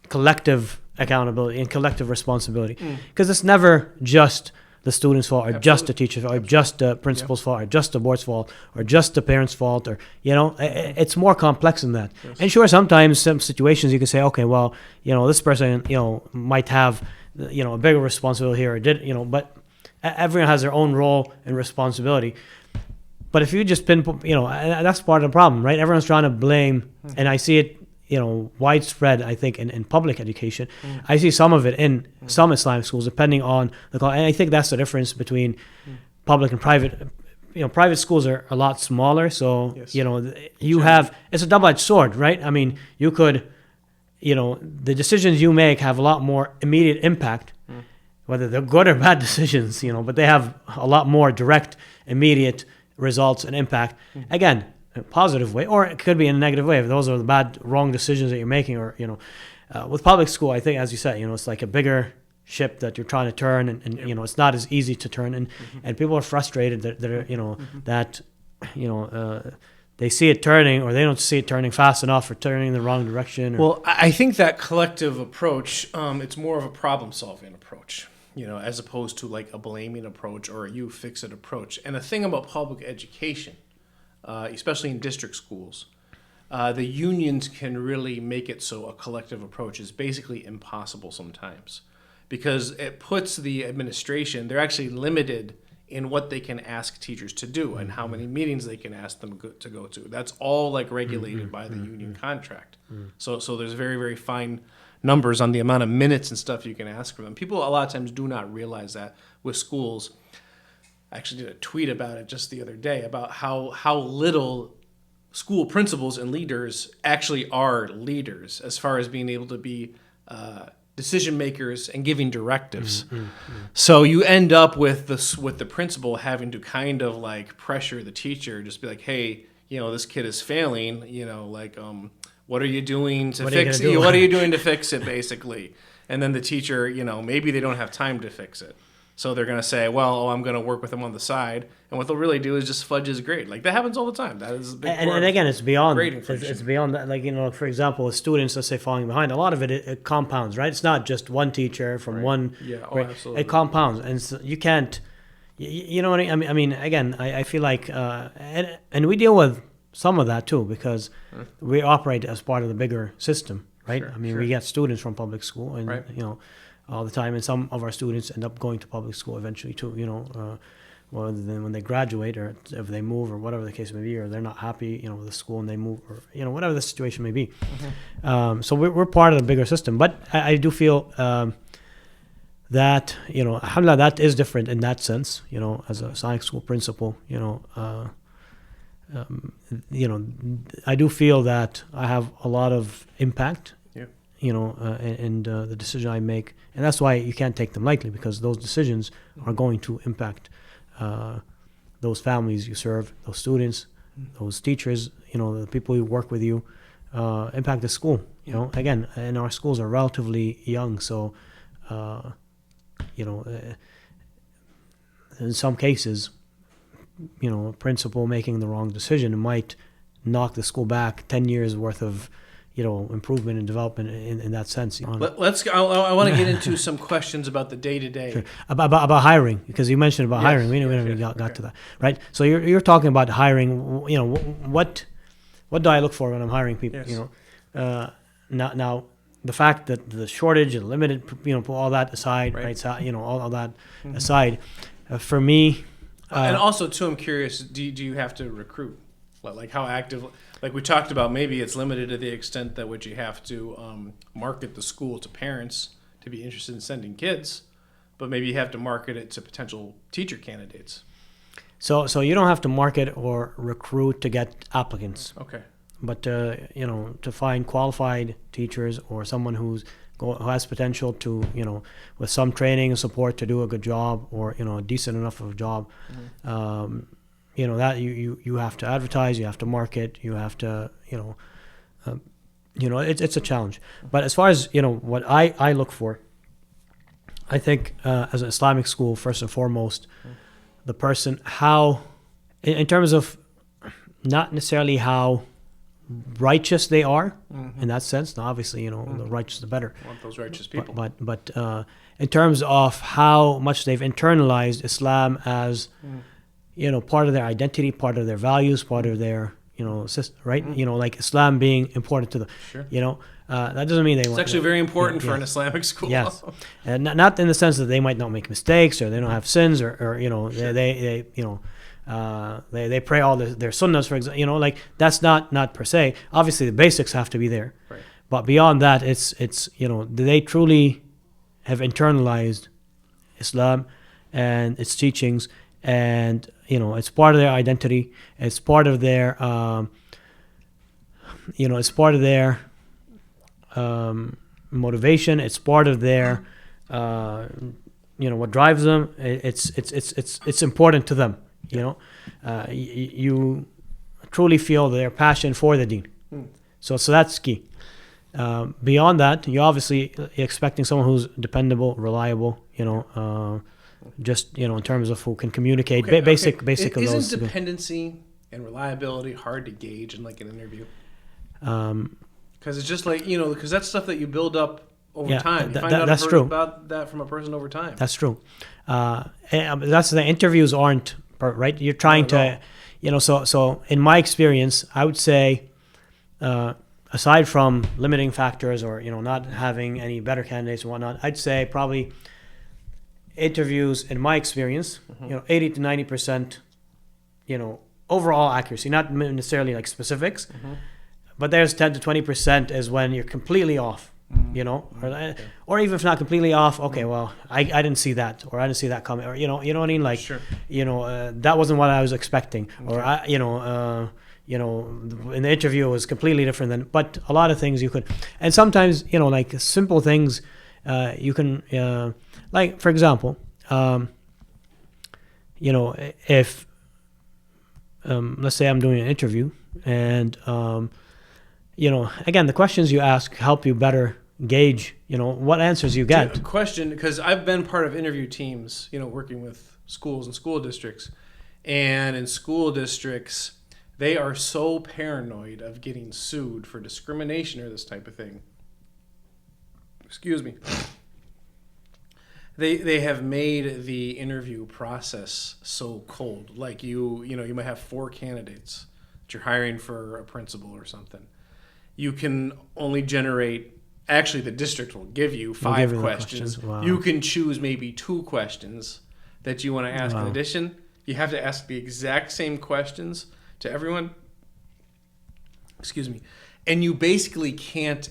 collective accountability and collective responsibility, because it's never just the student's fault, or just the teacher's fault, or just the principal's fault, or just the board's fault, or just the parent's fault, or it's more complex than that. Yes. And sure, sometimes some situations you can say, okay, well, this person, might have, a bigger responsibility here, or but everyone has their own role and responsibility. But if you just pinpoint, that's part of the problem, right? Everyone's trying to blame, and I see it, widespread, I think, in public education. I see some of it in some Islamic schools, depending on and I think that's the difference between public and private. Private schools are a lot smaller, so, it's a double-edged sword, right? I mean, you could, the decisions you make have a lot more immediate impact, whether they're good or bad decisions, but they have a lot more direct, immediate results and impact. Again, a positive way, or it could be in a negative way if those are the bad, wrong decisions that you're making, or, with public school, I think, as you said, it's like a bigger ship that you're trying to turn, and it's not as easy to turn, and people are frustrated that they see it turning, or they don't see it turning fast enough, or turning in the wrong direction. Well, I think that collective approach, it's more of a problem-solving approach, as opposed to like a blaming approach or a you fix it approach. And the thing about public education, especially in district schools, the unions can really make it so a collective approach is basically impossible sometimes, because it puts the administration, they're actually limited in what they can ask teachers to do and how many meetings they can ask them to go to. That's all like regulated by the union contract. So there's very, very fine numbers on the amount of minutes and stuff you can ask for them. People a lot of times do not realize that with schools. I actually did a tweet about it just the other day about how little school principals and leaders actually are leaders as far as being able to be decision makers and giving directives. So you end up with the principal having to kind of like pressure the teacher, just be like, hey, this kid is failing, what are you doing to fix it? What are you doing to fix it, basically? And then the teacher, maybe they don't have time to fix it. So they're going to say, I'm going to work with him on the side. And what they'll really do is just fudge his grade. Like, that happens all the time. That is a big part. And again, it's beyond grading. It's beyond that. Like, for example, with students, let's say, falling behind, a lot of it compounds, right? It's not just one teacher from one grade. Absolutely. It compounds. And so you can't, you know what I mean? I mean, again, I feel like, and we deal with some of that too, because we operate as part of the bigger system, right? Sure, I mean, we get students from public school, and, all the time, and some of our students end up going to public school eventually too, when they graduate, or if they move, or whatever the case may be, or they're not happy, with the school and they move, or, whatever the situation may be. So we're part of the bigger system. But I do feel that, alhamdulillah, that is different in that sense, as a Islamic school principal, I do feel that I have a lot of impact, Yeah. and the decision I make, and that's why you can't take them lightly, because those decisions are going to impact those families you serve, those students, those teachers, the people who work with you, impact the school. Again, and our schools are relatively young, so in some cases, a principal making the wrong decision might knock the school back 10 years worth of improvement and development in that sense. Let's. I want to get into some questions about the day to day. About hiring, because you mentioned about hiring. We never got to that, right? So you're talking about hiring. What do I look for when I'm hiring people? Yes. Now the fact that the shortage and limited, put all that aside, right? So, all that aside, for me. And also, too, I'm curious. Do you have to recruit? Like how active? Like we talked about, maybe it's limited to the extent that would you have to market the school to parents to be interested in sending kids, but maybe you have to market it to potential teacher candidates. So you don't have to market or recruit to get applicants. Okay. But to find qualified teachers or someone who has potential to, with some training and support to do a good job, or a decent enough of a job. That you have to advertise, you have to market, you have to, it's a challenge. But as far as, what I look for, I think as an Islamic school, first and foremost, the person, how, in terms of not necessarily how righteous they are in that sense. Now, obviously, the righteous the better. I want those righteous people. But in terms of how much they've internalized Islam as part of their identity, part of their values, part of their system, right? Like Islam being important to them. Sure. That doesn't mean they want. It's actually very important for an Islamic school. Yes, and not in the sense that they might not make mistakes or they don't have sins or Sure. they pray all their sunnahs, for example. Like that's not per se. Obviously, the basics have to be there. Right. But beyond that, it's do they truly have internalized Islam and its teachings, and it's part of their identity. It's part of their it's part of their motivation. It's part of their what drives them. It's important to them. You truly feel their passion for the deen. So that's key. Beyond that, you're obviously expecting someone who's dependable, reliable, just, in terms of who can communicate, basic of those. Isn't dependency and reliability hard to gauge in like an interview? Because it's just like, because that's stuff that you build up over time. You find out that's true. about that from a person over time. That's true. That's the interviews aren't, right? You're trying to, so in my experience, I would say, aside from limiting factors or, not having any better candidates and whatnot, I'd say probably interviews, in my experience, 80 to 90%, overall accuracy, not necessarily like specifics, but there's 10 to 20% is when you're completely off, or even if not completely off, okay, well, I didn't see that, or I didn't see that coming, or, you know what I mean? Like, Sure. That wasn't what I was expecting, or in the interview it was completely different than, but a lot of things you could, and sometimes, like simple things, you can, like, for example, if, let's say I'm doing an interview and, again, the questions you ask help you better gauge, what answers you get. Question, because I've been part of interview teams, working with schools and school districts. And in school districts, they are so paranoid of getting sued for discrimination or this type of thing. Excuse me. They have made the interview process so cold. Like you might have 4 candidates that you're hiring for a principal or something. You can only generate, actually the district will give you 5 questions. Wow. You can choose maybe 2 questions that you want to ask. In addition, you have to ask the exact same questions to everyone. Excuse me. And you basically can't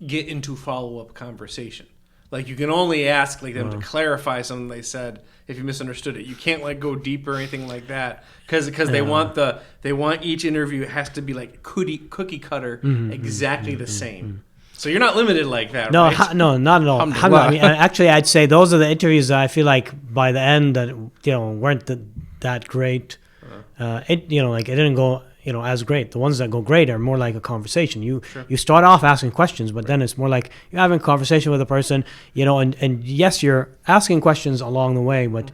get into follow-up conversation. Like you can only ask like them to clarify something they said if you misunderstood it. You can't like go deeper or anything like that because they want each interview has to be like cookie cutter exactly the same. So you're not limited like that, no, right? no, not at all. I mean, actually, I'd say those are the interviews that I feel like by the end that weren't that great. It didn't go as great. The ones that go great are more like a conversation. You start off asking questions, but then it's more like you're having a conversation with a person, and yes, you're asking questions along the way, but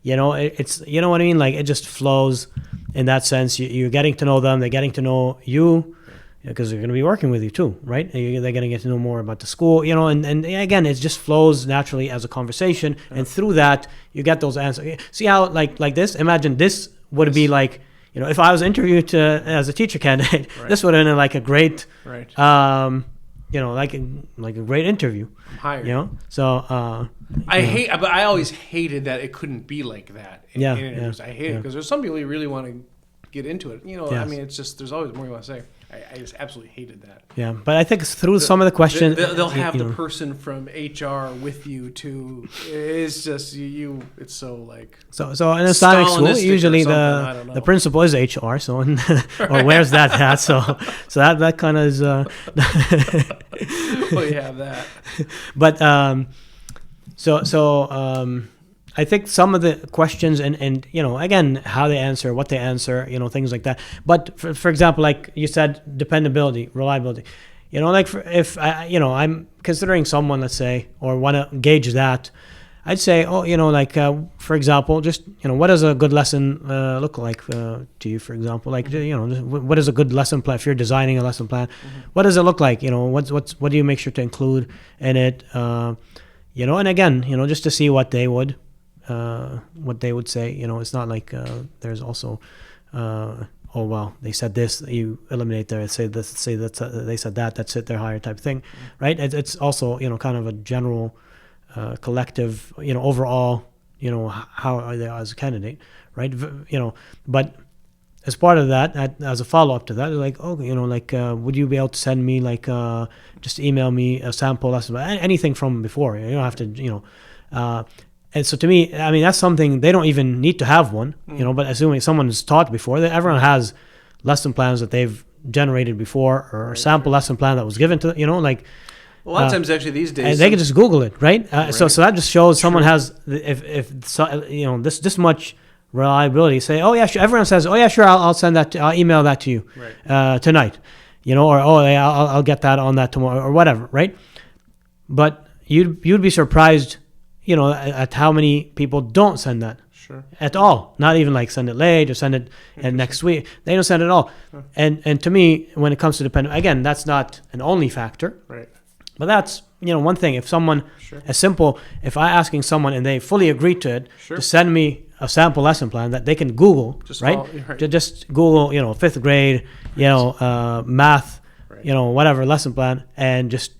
it's what I mean. Like it just flows in that sense. You're getting to know them. They're getting to know you. Because they're going to be working with you too, right? They're going to get to know more about the school, and again, it just flows naturally as a conversation. And through that, you get those answers. See how, like this, imagine this would be like, if I was interviewed as a teacher candidate, this would have been like a great, like a great interview. I'm hired. So but I always hated that it couldn't be like that in interviews. I hate it because there's some people you really want to get into it. I mean, it's just there's always more you want to say. I just absolutely hated that. Yeah, but I think through some of the questions, they'll have the person from HR with you too. It's just you. It's so like so in a Islamic school, usually the principal is HR. So or wears that hat. So that kind of is. Well, you have that. But I think some of the questions and again how they answer, what they answer, things like that. But for example, like you said, dependability, reliability. If I'm considering someone, let's say, or want to gauge that, I'd say, for example, just what does a good lesson look like to you? For example, like what is a good lesson plan if you're designing a lesson plan? What does it look like? What do you make sure to include in it? And again, just to see what they would say. It's not like there's also oh well, they said this, you eliminate there, say that they said that, that's it, they're hired type of thing, right? It's also kind of a general collective overall how are they as a candidate, right? But as part of that, as a follow-up to that, like would you be able to send me just email me a sample lesson, anything from before, you don't have to and so to me, I mean, that's something they don't even need to have one, but assuming someone has taught before, everyone has lesson plans that they've generated before or a sample lesson plan that was given to, a lot of times actually these days. And they can just Google it, right? So that just shows someone has, this much reliability, say, oh yeah, sure. Everyone says, oh yeah, sure, I'll send that, I'll email that to you tonight, or I'll get that on that tomorrow or whatever, right? But you'd be surprised at how many people don't send that at all. Not even like send it late or send it next week. They don't send it at all. And to me, when it comes to dependent, again, that's not an only factor. Right. But that's one thing. If someone as simple, if I asking someone and they fully agree to it to send me a sample lesson plan that they can Google, to just Google, fifth grade, math, whatever lesson plan, and just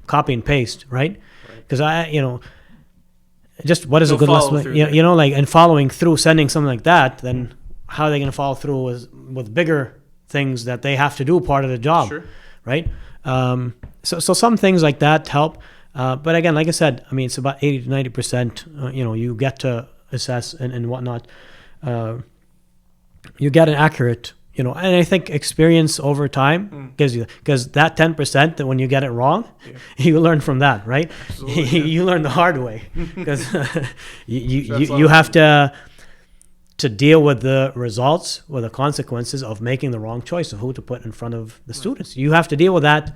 copy and paste, right? Because just what is a good lesson, and following through, sending something like that, then how are they going to follow through with bigger things that they have to do part of the job, right? So some things like that help, but again, like I said, I mean, it's about 80 to 90%. You get to assess and whatnot. You get an accurate, and I think experience over time gives you, because that 10% that when you get it wrong, you learn from that, right? You learn the hard way, because you have to deal with the results, with the consequences of making the wrong choice of who to put in front of the students. You have to deal with that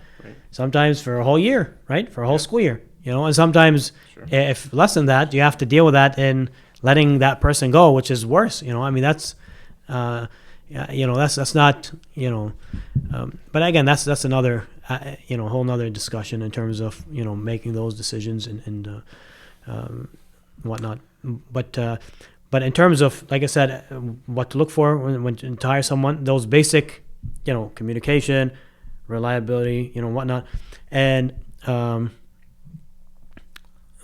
sometimes for a whole year, right? For a whole school year, and sometimes if less than that, you have to deal with that in letting that person go, which is worse. I mean, that's that's not, but again, that's another, whole nother discussion in terms of, making those decisions and whatnot. But in terms of, like I said, what to look for when to hire someone, those basic, communication, reliability, whatnot. And,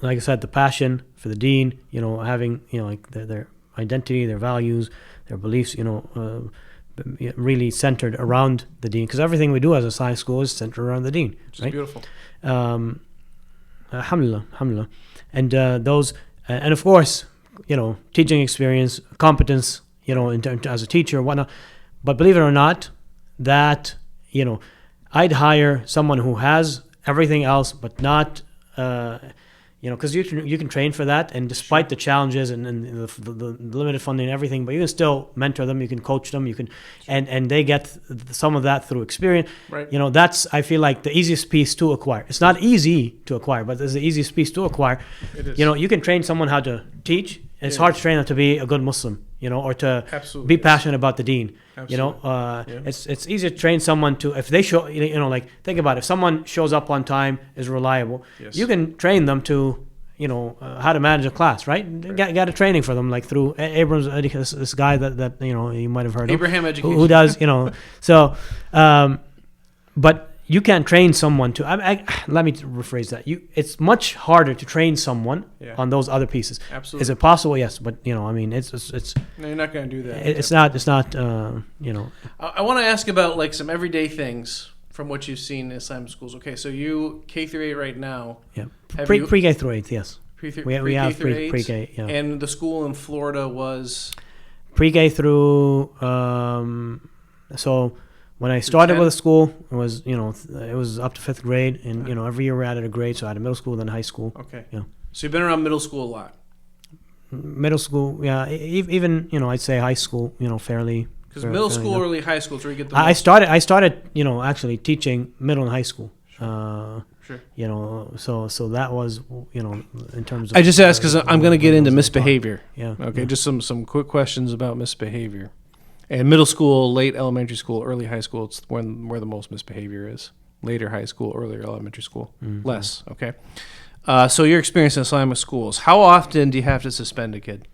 like I said, the passion for the dean, having, like their identity, their values, their beliefs, really centered around the dean, because everything we do as a science school is centered around the dean, which right? is beautiful. Alhamdulillah. And those, and of course, teaching experience, competence, as a teacher, whatnot. But believe it or not, that, I'd hire someone who has everything else, but not, because you can train for that, and despite the challenges and the limited funding and everything, but you can still mentor them, you can coach them, you can, and they get some of that through experience. Right. That's, I feel like, the easiest piece to acquire. It's not easy to acquire, but it's the easiest piece to acquire. It is. You can train someone how to teach. It's hard to train them to be a good Muslim, or to Absolutely. be passionate about the deen. Absolutely. It's easier to train someone to, if they show, like, think about it. If someone shows up on time, is reliable, Yes. you can train them to, how to manage a class, right? Got a training for them, like through Abrams, this guy that you might have heard Abraham of, Education. who does, so, but you can't train someone to. Let me rephrase that. It's much harder to train someone on those other pieces. Absolutely. Is it possible? Yes, but it's No, you're not going to do that. it's not. I want to ask about like some everyday things from what you've seen in Islamic schools. Okay, so you K through 8 right now. Yeah. Have Pre you- K through 8. Yes. We have through 8? pre K. Yeah. And the school in Florida was Pre K through. So when I started 10? with a school, it was it was up to 5th grade, and every year we added a grade. So I had a middle school, then high school. okay. Yeah. So you've been around middle school a lot. Middle school, yeah. Even I'd say high school, fairly. Because middle fairly, school, early high school is where you get the I most. started actually teaching middle and high school. Sure. So that was in terms of. I just asked because I'm going to get into misbehavior. Yeah. Okay, just some quick questions about misbehavior. And middle school, late elementary school, early high school, it's where the most misbehavior is. Later high school, earlier elementary school, less. Okay. So your experience in Islamic schools, how often do you have to suspend a kid?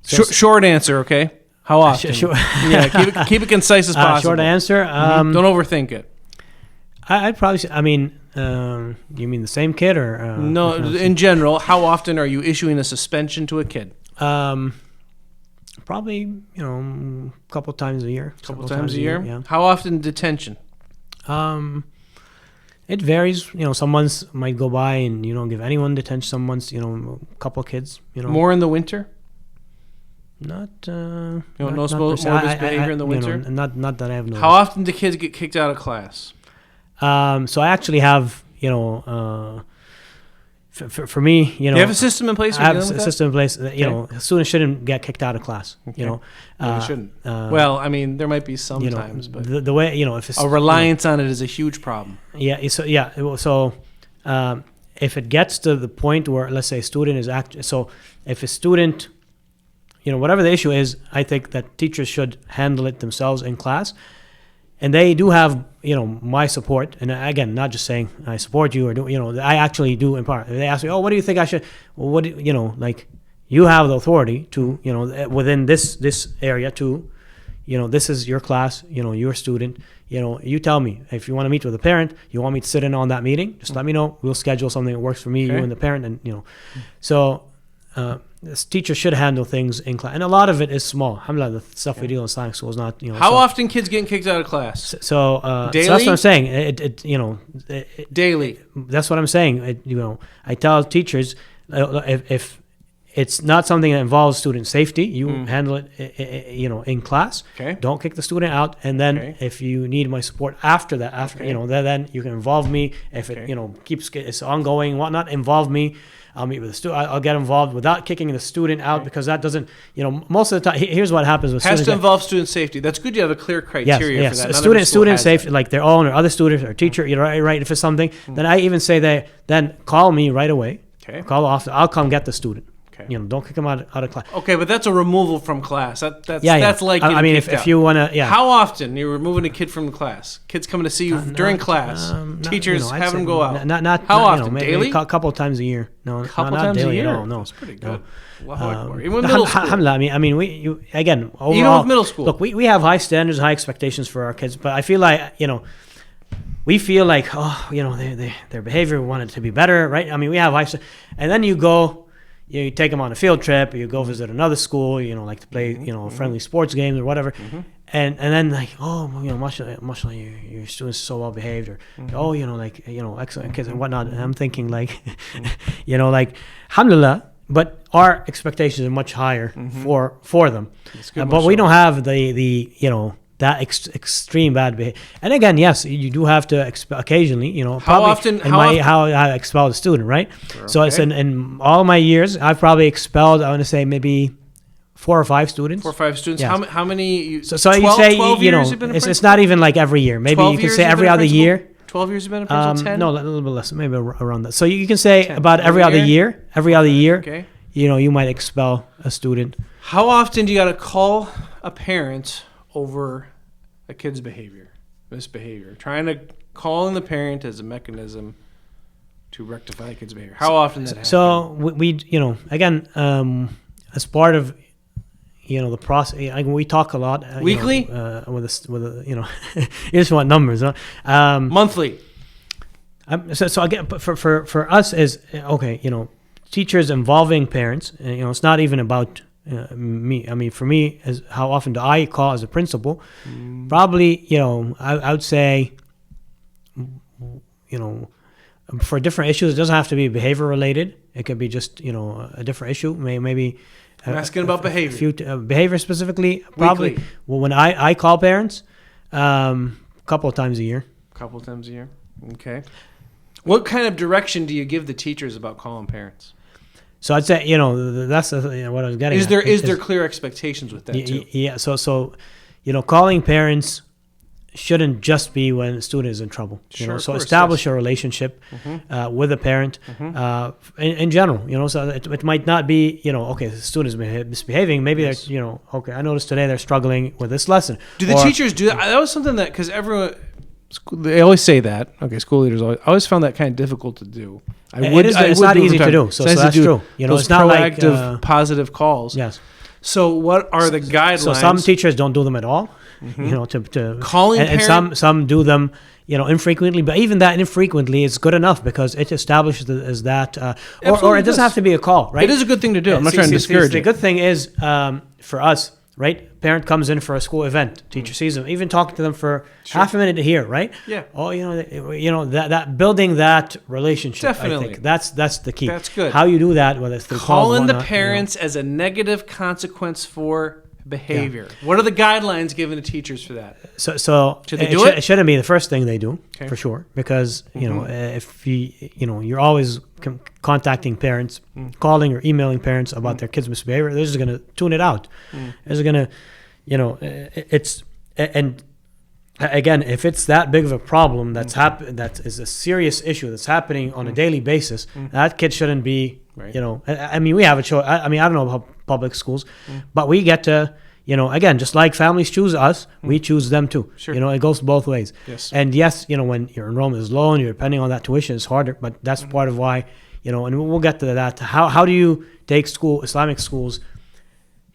Short answer, okay? How often? Sure. Yeah, keep it concise as possible. Short answer. Don't overthink it. I'd probably say, you mean the same kid or? No, in general, how often are you issuing a suspension to a kid? Probably, a couple times a year. Couple times a year? Yeah. How often detention? It varies. Some months might go by and you don't give anyone detention. Some months, a couple kids. More in the winter? Not. You not, don't know not per se. more misbehavior in the winter? Not that I have noticed. How often do kids get kicked out of class? So I actually have, for me, You have a system in place? I have a system in place that, students shouldn't get kicked out of class. Okay. No, they shouldn't. Well, there might be sometimes, but the way, if it's a reliance on it is a huge problem. Yeah. So if it gets to the point where, let's say, a student is if a student, whatever the issue is, I think that teachers should handle it themselves in class. And they do have, my support. And again, not just saying I support you or I actually do empower. They ask me, oh, what do you think I should? Well, what do you have the authority to, within this area to, this is your class, your student. You tell me if you want to meet with a parent, you want me to sit in on that meeting, just let me know. We'll schedule something that works for me, Okay. you and the parent, and So this teacher should handle things in class, and a lot of it is small. Alhamdulillah, the stuff we deal in Islamic school is not. How often kids getting kicked out of class? So Daily? so that's what I'm saying. Daily. That's what I'm saying. I tell teachers if it's not something that involves student safety, you handle it, in class. Okay. Don't kick the student out, and then Okay. if you need my support after that, then you can involve me. If it it's ongoing, whatnot, involve me. I'll meet with the student. I'll get involved without kicking the student out because that doesn't. Most of the time, here's what happens with Has students. to involve student safety. That's good. You have a clear criteria Yes. for that. Not every school Student has safety, that. like their own or other students or teacher, right? If it's something, then I even say then call me right away. Okay. Call the officer. I'll come get the student. Okay. Don't kick them out of class. Okay, but that's a removal from class. That's like I mean, kicked if out. you want to, How often you're removing a kid from the class? Kids coming to see you during class. Teachers I'd have say them go out. Not How often? maybe Daily? a couple of times a year. No, Couple not times daily a year. at all, no, That's pretty good. No. Allahu Akbar. Even with middle school. Alhamdulillah, I mean, again, overall, Even with middle school. Look, we have high standards, high expectations for our kids, but I feel like we feel like their behavior, we want it to be better, right? I mean, we have high, and then you go. You take them on a field trip, or you go visit another school, like to play, friendly sports games or whatever. and then like, oh, mashallah, your students are so well behaved, or oh, excellent kids and whatnot. And I'm thinking like, like, alhamdulillah, but our expectations are much higher for them. But we don't have the that extreme bad behavior. And again, yes, you do have to occasionally, how I expel a student, right? Okay. So it's in all my years, I've probably expelled, I want to say maybe 4 or 5 students. 4 or 5 students. Yes. How many? So 12, you say, 12 years you've been a it's not even like every year. Maybe you can say every other year. 12 years you've been a principal? 10? No, a little bit less, maybe around that. So you can say 10. About every other year. Every other year, okay. You might expel a student. How often do you got to call a parent over a kid's misbehavior, trying to call in the parent as a mechanism to rectify a kid's behavior? How often does that happen? So we again, as part of the process, we talk a lot weekly with you just want numbers, huh? Monthly. So again, for us is okay. Teachers involving parents. It's not even about me. I mean, for me, as how often do I call as a principal? Probably, I would say, for different issues, it doesn't have to be behavior related. It could be just, a different issue. Maybe. I'm asking about behavior. Behavior specifically, probably. Weekly. Well, when I call parents, a couple of times a year. Okay. What kind of direction do you give the teachers about calling parents? So I'd say, that's what I was getting at. Is there clear expectations with that too? Yeah. So calling parents shouldn't just be when the student is in trouble. Sure, so establish a relationship with a parent in general. So it might not be, okay, the student is misbehaving. Maybe they're, okay, I noticed today they're struggling with this lesson. Do the teachers do that? That was something that, because everyone, they always say that. Okay, school leaders always found that kind of difficult to do. It's not easy to do. So that's true. It's not proactive, positive calls. Yes. So what are the guidelines? So some teachers don't do them at all. To calling and some do them, infrequently. But even that infrequently is good enough because it establishes that, or it doesn't have to be a call, right? It is a good thing to do. I'm not trying to discourage it. The good thing is for us. Right, parent comes in for a school event. Teacher sees them, even talking to them for half a minute to hear. Right. Yeah. Oh, that building that relationship. Definitely. I think that's the key. That's good. How you do that, whether it's through calling the parents as a negative consequence for behavior. Yeah. What are the guidelines given to teachers for that? So should they do it? It shouldn't be the first thing they do, for sure, because if you're always contacting parents, calling or emailing parents about their kids' misbehavior, they're just going to tune it out. They're going to, and again, if it's that big of a problem that is a serious issue that's happening on a daily basis, that kid shouldn't be. Right. I mean, we have a choice. I don't know about public schools, but we get to, again, just like families choose us, we choose them too. Sure. It goes both ways. Yes. And yes, when your enrollment is low and you're depending on that tuition, it's harder, but that's part of why, and we'll get to that. How do you take Islamic schools,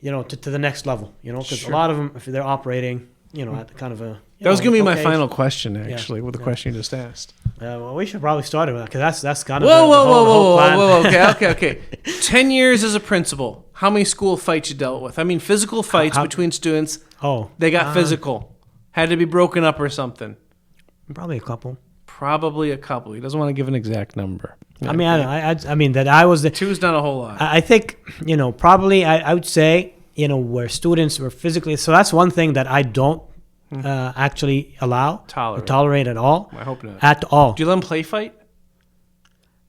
to the next level, because a lot of them, if they're operating, at kind of a... That was going to be my final question, actually, with the question you just asked. Well, we should probably start with that, because that's kind of whoa, okay. 10 years as a principal, how many school fights you dealt with? I mean, physical fights between students. Oh. They got physical. Had to be broken up or something. Probably a couple. He doesn't want to give an exact number. I mean, I mean, that I was the... Two's not a whole lot. I think, probably I would say, where students were physically... So that's one thing that I don't actually tolerate at all. I hope not. At all. Do you let them play fight?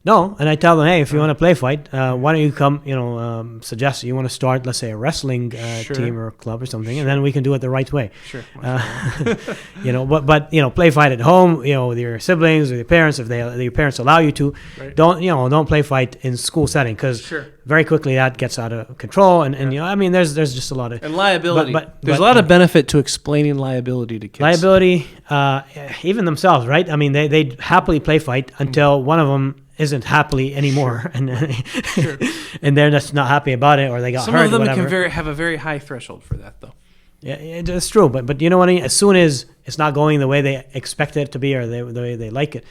No, and I tell them, hey, if you want to play fight, why don't you come, suggest you want to start, let's say, a wrestling team or club or something, and then we can do it the right way. Sure. But play fight at home, with your siblings or your parents, if your parents allow you to. Right. Don't play fight in school setting, because very quickly that gets out of control, and I mean, there's just a lot of... And liability. There's a lot of benefit to explaining liability to kids. Liability, even themselves, right? I mean, they happily play fight until one of them isn't happily anymore, and they're just not happy about it, or they got hurt. Some of them whatever. can have a very high threshold for that, though. Yeah, it's true, but you know what I mean. As soon as it's not going the way they expect it to be, or the way they like it,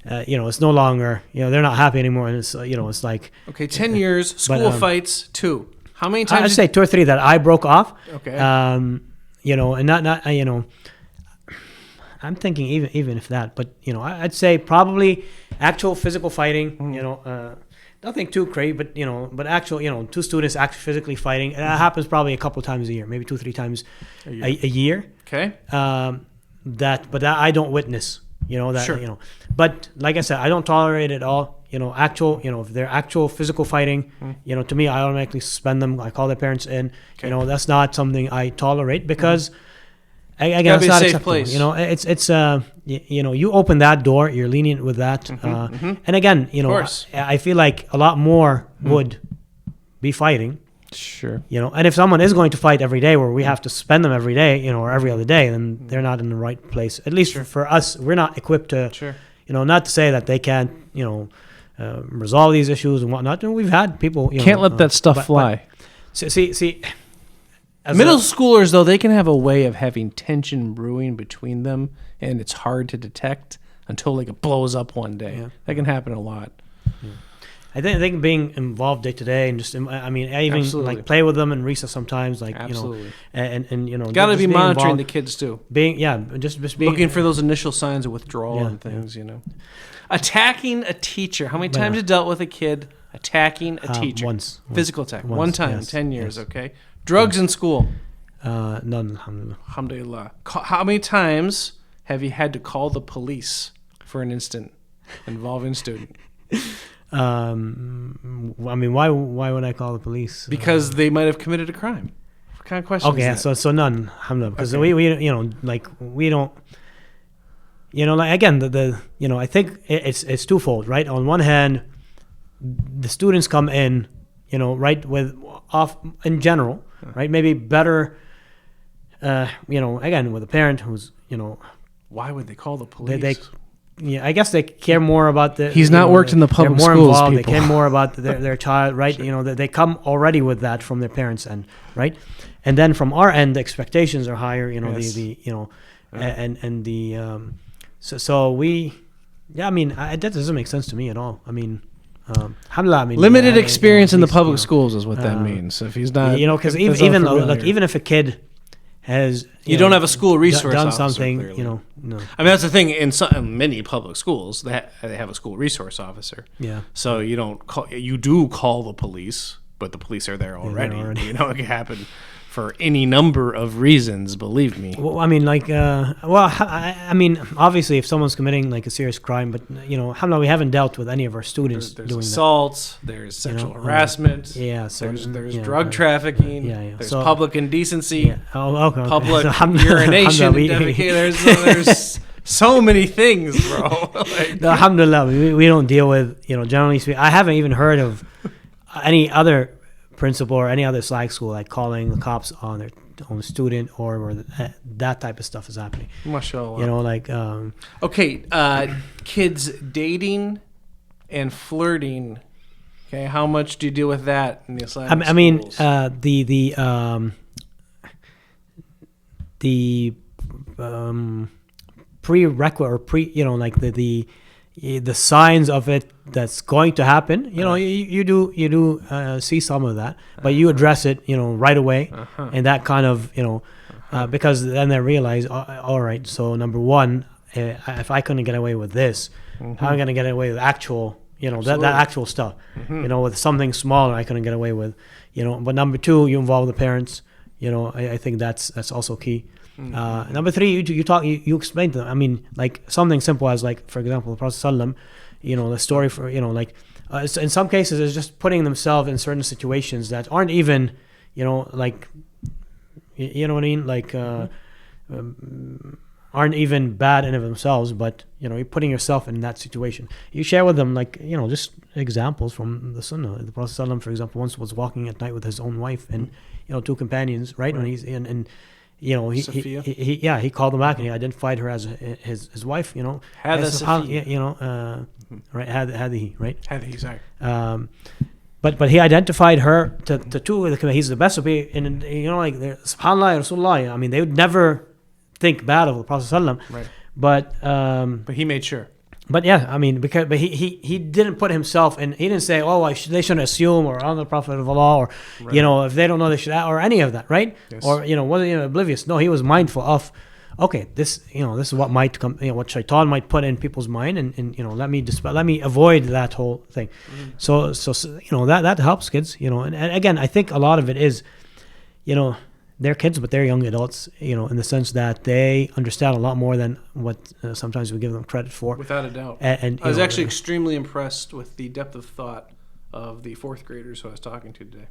it's no longer. They're not happy anymore, and it's it's like 10 years, school fights 2. How many times? I'd say 2 or 3 that I broke off. Okay. and not I'm thinking even if that, but I'd say probably actual physical fighting. Nothing too crazy, but actual two students actually physically fighting. And that happens probably a couple times a year, maybe 2-3 times a year. Okay. But that I don't witness. Sure. But like I said, I don't tolerate it all. If they're actual physical fighting, to me, I automatically suspend them. I call their parents in. Okay. That's not something I tolerate because. Again, Gotta it's be a not safe acceptable. place. It's you open that door, you're lenient with that, and again, I feel like a lot more would be fighting. Sure. And if someone is going to fight every day, where we have to spend them every day, or every other day, then they're not in the right place. At least for us, we're not equipped to. Sure. Not to say that they can't, resolve these issues and whatnot. And we've had people. Can't let that stuff fly. See. Middle schoolers, though, they can have a way of having tension brewing between them, and it's hard to detect until it blows up one day. Yeah. That can happen a lot. Yeah. I think being involved day to day and I even Absolutely. play with them in recess sometimes, Absolutely. and got to be monitoring involved, the kids too. Just being looking for those initial signs of withdrawal and things. Attacking a teacher. How many times you dealt with a kid attacking a teacher? Once. Physical attack. Once, one time. yes, 10 years. yes. Okay. Drugs in school. None, alhamdulillah. Alhamdulillah. How many times have you had to call the police for an incident involving student? Why would I call the police? Because they might have committed a crime. What kind of question Okay, is that? so none, alhamdulillah. Because Okay. we don't. Again, I think it's twofold, right? On one hand, the students come in, right, in general, right? Maybe better, again, with a parent who's, Why would they call the police? I guess they care more about the. He's not worked in the public more schools, involved, people. They care more about their child, right? Sure. They come already with that from their parents' end, right? And then from our end, the expectations are higher. Yes. And the so we, that doesn't make sense to me at all. Alhamdulillah. Limited experience in the at least, public schools is what that means. If he's not, because if even if a kid has, you don't have a school resource done officer, something, clearly. no. That's the thing. In many public schools, they have a school resource officer. Yeah. So you don't call. You do call the police, but the police are there already. already. It can happen for any number of reasons. Believe me. Well, obviously, if someone's committing a serious crime, but alhamdulillah, we haven't dealt with any of our students There's doing assaults. There's sexual harassment. Yeah. So There's drug trafficking. Yeah. There's So, public indecency. Yeah. Oh, okay. Public So, alhamdulillah, urination. alhamdulillah, There's so many things, bro. No, alhamdulillah, we don't deal with, generally speaking, I haven't even heard of any other principal or any other slag school calling the cops on their own student or where that type of stuff is happening. Mashallah. Okay, kids dating and flirting. Okay, how much do you deal with that in the Islamic schools? The prerequisite or the signs of it that's going to happen. You do see some of that, but you address it right away, and that kind of because then they realize, all right, so number one, if I couldn't get away with this, how am I going to get away with actual that actual stuff? With something smaller I couldn't get away with, but number two, you involve the parents. I think that's also key. Number three, you explain to them. Something simple as for example, the Prophet ﷺ, the story for in some cases is just putting themselves in certain situations that aren't even what I mean, aren't even bad in of themselves, but you're putting yourself in that situation. You share with them just examples from the Sunnah. The Prophet ﷺ, for example, once was walking at night with his own wife and two companions, right? When he's in he called them back and he identified her as his wife. Hada Safiya. Right? Hadihi, right? Hadihi, sorry. But he identified her to two of the. He's the best of it, and Subhanallah, Rasulullah. They would never think bad of the Prophet ﷺ, right? But he made sure. but yeah, I mean, but he didn't put himself in. He didn't say, oh, they shouldn't assume, or on the Prophet of Allah, or if they don't know, they should, or any of that, right? Yes. Or wasn't oblivious. No, he was mindful of, okay, this is what might come, what shaitan might put in people's mind, and let me avoid that whole thing. So that helps kids, and again, I think a lot of it is, they're kids, but they're young adults, in the sense that they understand a lot more than what sometimes we give them credit for. Without a doubt. And I was actually extremely impressed with the depth of thought of the fourth graders who I was talking to today.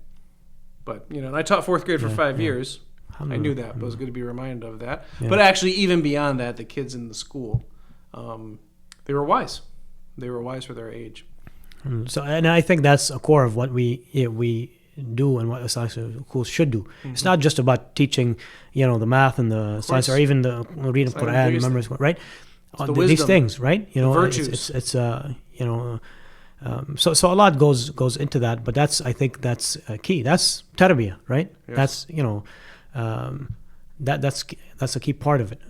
But, and I taught fourth grade for 5 years. I knew that, but I was good to be reminded of that. Yeah. But actually, even beyond that, the kids in the school, they were wise. They were wise for their age. So, and I think that's a core of what we do and what Islamic schools should do. It's not just about teaching, the math and the science, or even the reading Quran, memorizing, right? These things, right? The virtues. It's so a lot goes into that, but I think that's key. That's tarbiyah, right? Yes. That's that's a key part of it.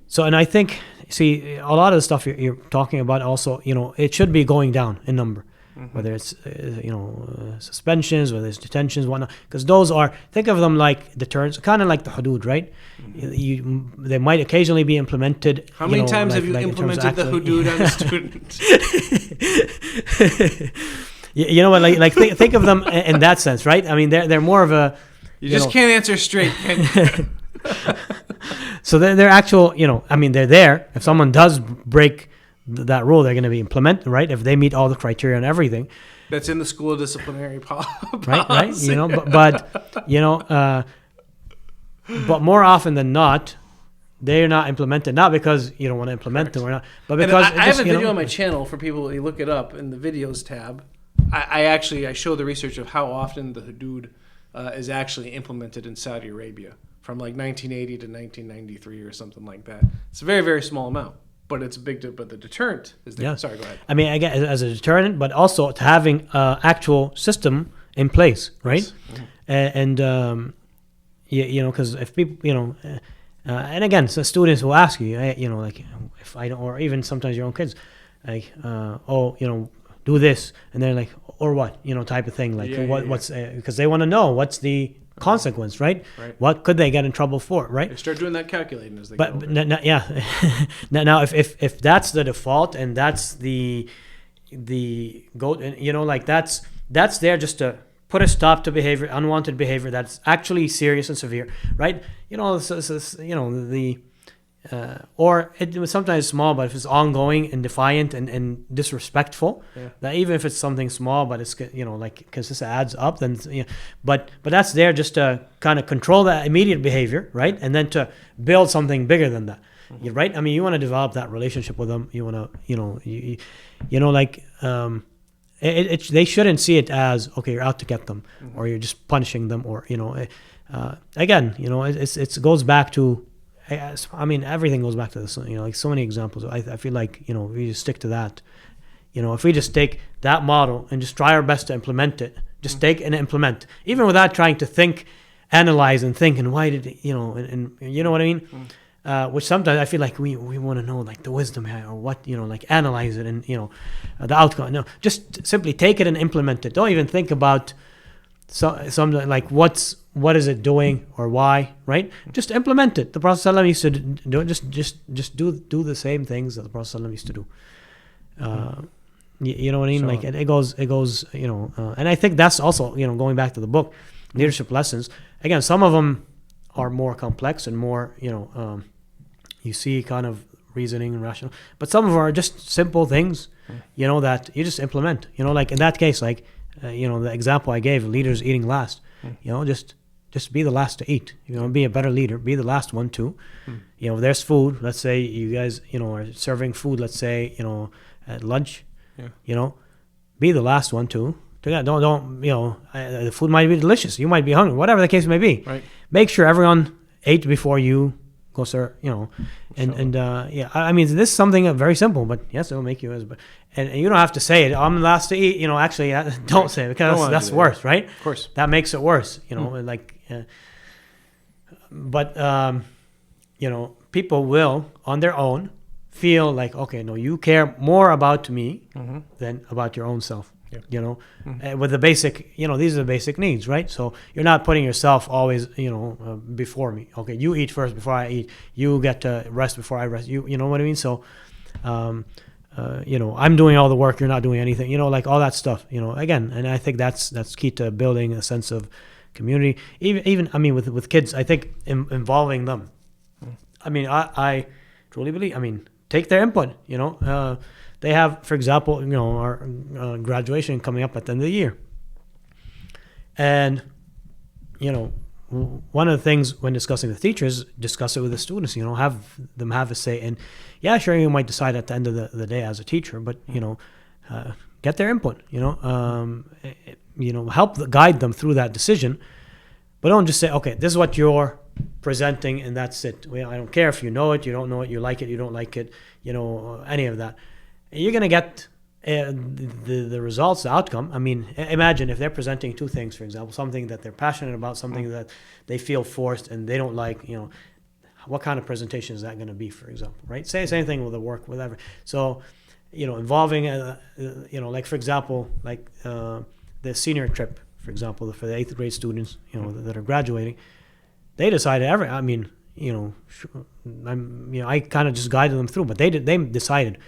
So, and I think, see, a lot of the stuff you're talking about also, it should be going down in number. Whether it's suspensions, whether it's detentions, whatnot, because those are, think of them like deterrents, kind of like the hudud, right? They might occasionally be implemented. How many times have you implemented the hudud on a student? Think of them in that sense, right? I mean, they're more of a. You just can't answer straight, can you? So they're actual, they're there. If someone does break that rule, they're going to be implemented, right? If they meet all the criteria and everything. That's in the school disciplinary policy. Right. But more often than not, they're not implemented. Not because you don't want to implement them or not, but because I have a video on my channel for people. You look it up in the videos tab. I show the research of how often the hudud is actually implemented in Saudi Arabia from like 1980 to 1993 or something like that. It's a very, very small amount. But it's big, but the deterrent is there. Yeah. Sorry, go ahead. I mean, again, as a deterrent, but also to having an actual system in place, right? Yes. Mm-hmm. Because if people, and again, so students will ask you, like if I don't, or even sometimes your own kids, like, do this, and they're like, or what, type of thing, like what's because they want to know what's the consequence, right? What could they get in trouble for, right? They start doing that calculating as they go. But now if that's the default and that's the go, like that's there just to put a stop to behavior, unwanted behavior that's actually serious and severe, right? Or it was sometimes small, but if it's ongoing and defiant and disrespectful, that even if it's something small, but it's because this adds up, then but that's there just to kind of control that immediate behavior, right? And then to build something bigger than that, right? I mean, you want to develop that relationship with them. You want to, they shouldn't see it as, okay, you're out to get them, or you're just punishing them, or again, it goes back to. I mean, everything goes back to this, like so many examples. I feel like, we just stick to that. If we just take that model and just try our best to implement it, just take and implement, even without trying to think, analyze and think, and why did it, and you know what I mean? Which sometimes I feel like we want to know, like, the wisdom here, or what, like, analyze it and, the outcome. No, just simply take it and implement it. Don't even think about something like what is it doing or why, right? Just implement it. The Prophet ﷺ used to do it. Just do the same things that the Prophet ﷺ used to do. You know what I mean? Like it goes. And I think that's also, going back to the book, leadership lessons. Again, some of them are more complex and more, you see kind of reasoning and rational, but some of them are just simple things, that you just implement. Like in that case, like. The example I gave, leaders eating last, just be the last to eat. Be a better leader. Be the last one to. If there's food, let's say you guys, are serving food, let's say, at lunch, be the last one to. Don't, the food might be delicious. You might be hungry, whatever the case may be. Right. Make sure everyone ate before you go serve, I mean, this is something very simple, but yes, it'll make you as, and you don't have to say it. I'm the last to eat. Actually, don't say it, because that's worse, right? Of course, that makes it worse. But people will on their own feel like, okay, no, you care more about me than about your own self. Yeah. You know, with the basic, you know, these are the basic needs, right? So you're not putting yourself always, you know, before me. Okay, you eat first before I eat. You get to rest before I rest. You know what I mean? So, you know, I'm doing all the work. You're not doing anything. You know, like all that stuff. You know, again, and I think that's key to building a sense of community. Even I mean, with kids, I think involving them. I mean, I truly believe. I mean, take their input. You know. They have, for example, you know, our graduation coming up at the end of the year. And, you know, one of the things when discussing with teachers, discuss it with the students, you know, have them have a say. And yeah, sure, you might decide at the end of the day as a teacher, but, you know, get their input, you know, help guide them through that decision. But don't just say, okay, this is what you're presenting and that's it. Well, I don't care if you know it, you don't know it, you like it, you don't like it, you know, any of that. You're going to get the results, the outcome. I mean, imagine if they're presenting two things, for example, something that they're passionate about, something that they feel forced and they don't like, you know, what kind of presentation is that going to be, for example, right? Same thing with the work, whatever. So, you know, involving, you know, like, for example, like the senior trip, for example, for the 8th grade students, you know, that are graduating, they decided I mean, you know, I kind of just guided them through, but they decided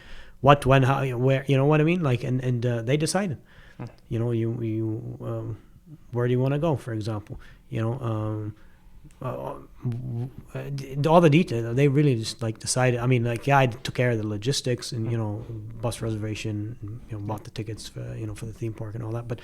what, when, how, where, you know what I mean? Like, and they decided, you know, you where do you want to go, for example, you know, all the details, they really just like decided. I mean, like, yeah, I took care of the logistics and, you know, bus reservation, and, you know, bought the tickets for, you know, for the theme park and all that, but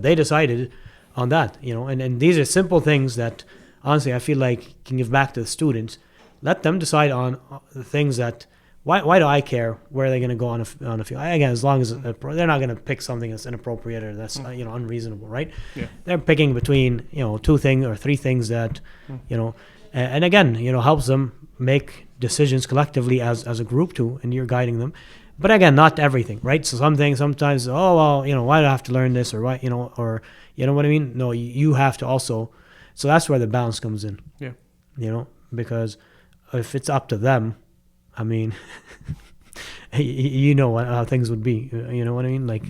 they decided on that, you know, and these are simple things that honestly, I feel like can give back to the students. Let them decide on the things that, Why do I care where they're going to go on a field? Again, as long as they're not going to pick something that's inappropriate or that's you know, unreasonable, right? Yeah. They're picking between, you know, 2 things or 3 things that, you know, and again, you know, helps them make decisions collectively as a group too, and you're guiding them. But again, not everything, right? So some things sometimes, oh well, you know, why do I have to learn this, or why, you know, or you know what I mean? No, you have to also. So that's where the balance comes in. Yeah. You know, because if it's up to them, I mean, you know how things would be. You know what I mean? Like,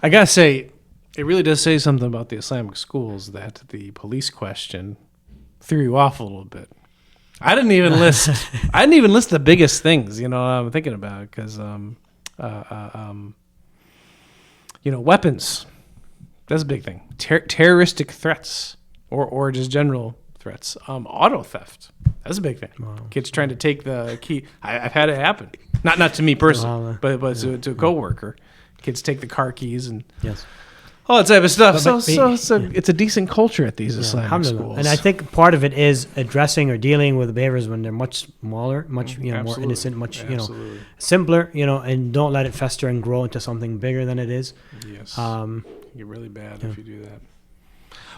I gotta say, it really does say something about the Islamic schools that the police question threw you off a little bit. I didn't even list. I didn't even list the biggest things. You know, I'm thinking about because, you know, weapons. That's a big thing. Terroristic threats, or just general threats. Auto theft. That's a big thing. Wow. Kids trying to take the key. I've had it happen. Not to me personally, but to a coworker. Kids take the car keys and all that type of stuff. So it's a decent culture at these Islamic schools. And I think part of it is addressing or dealing with behaviors when they're much smaller, much more innocent, much you know, simpler. You know, and don't let it fester and grow into something bigger than it is. Yes. You're really bad if you do that.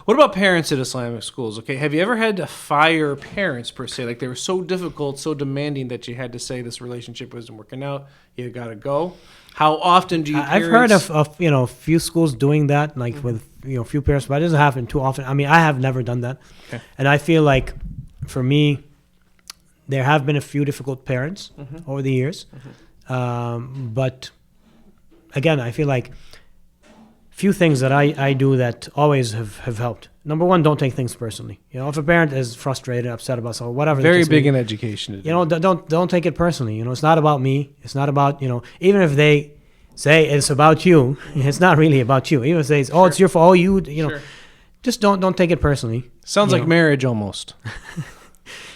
What about parents at Islamic schools? Okay, have you ever had to fire parents per se? Like they were so difficult, so demanding that you had to say this relationship wasn't working out. You got to go. How often do you? I've heard of you know, a few schools doing that, like with, you know, a few parents, but it doesn't happen too often. I mean, I have never done that, and I feel like for me, there have been a few difficult parents over the years, but again, I feel like few things that I do that always have helped. Number one, don't take things personally. You know, if a parent is frustrated, upset about something, whatever. Very big in education. You know, don't take it personally. You know, it's not about me. It's not about, you know, even if they say it's about you, it's not really about you. Even if they say, it's your fault, you know, just don't take it personally. Sounds like marriage almost.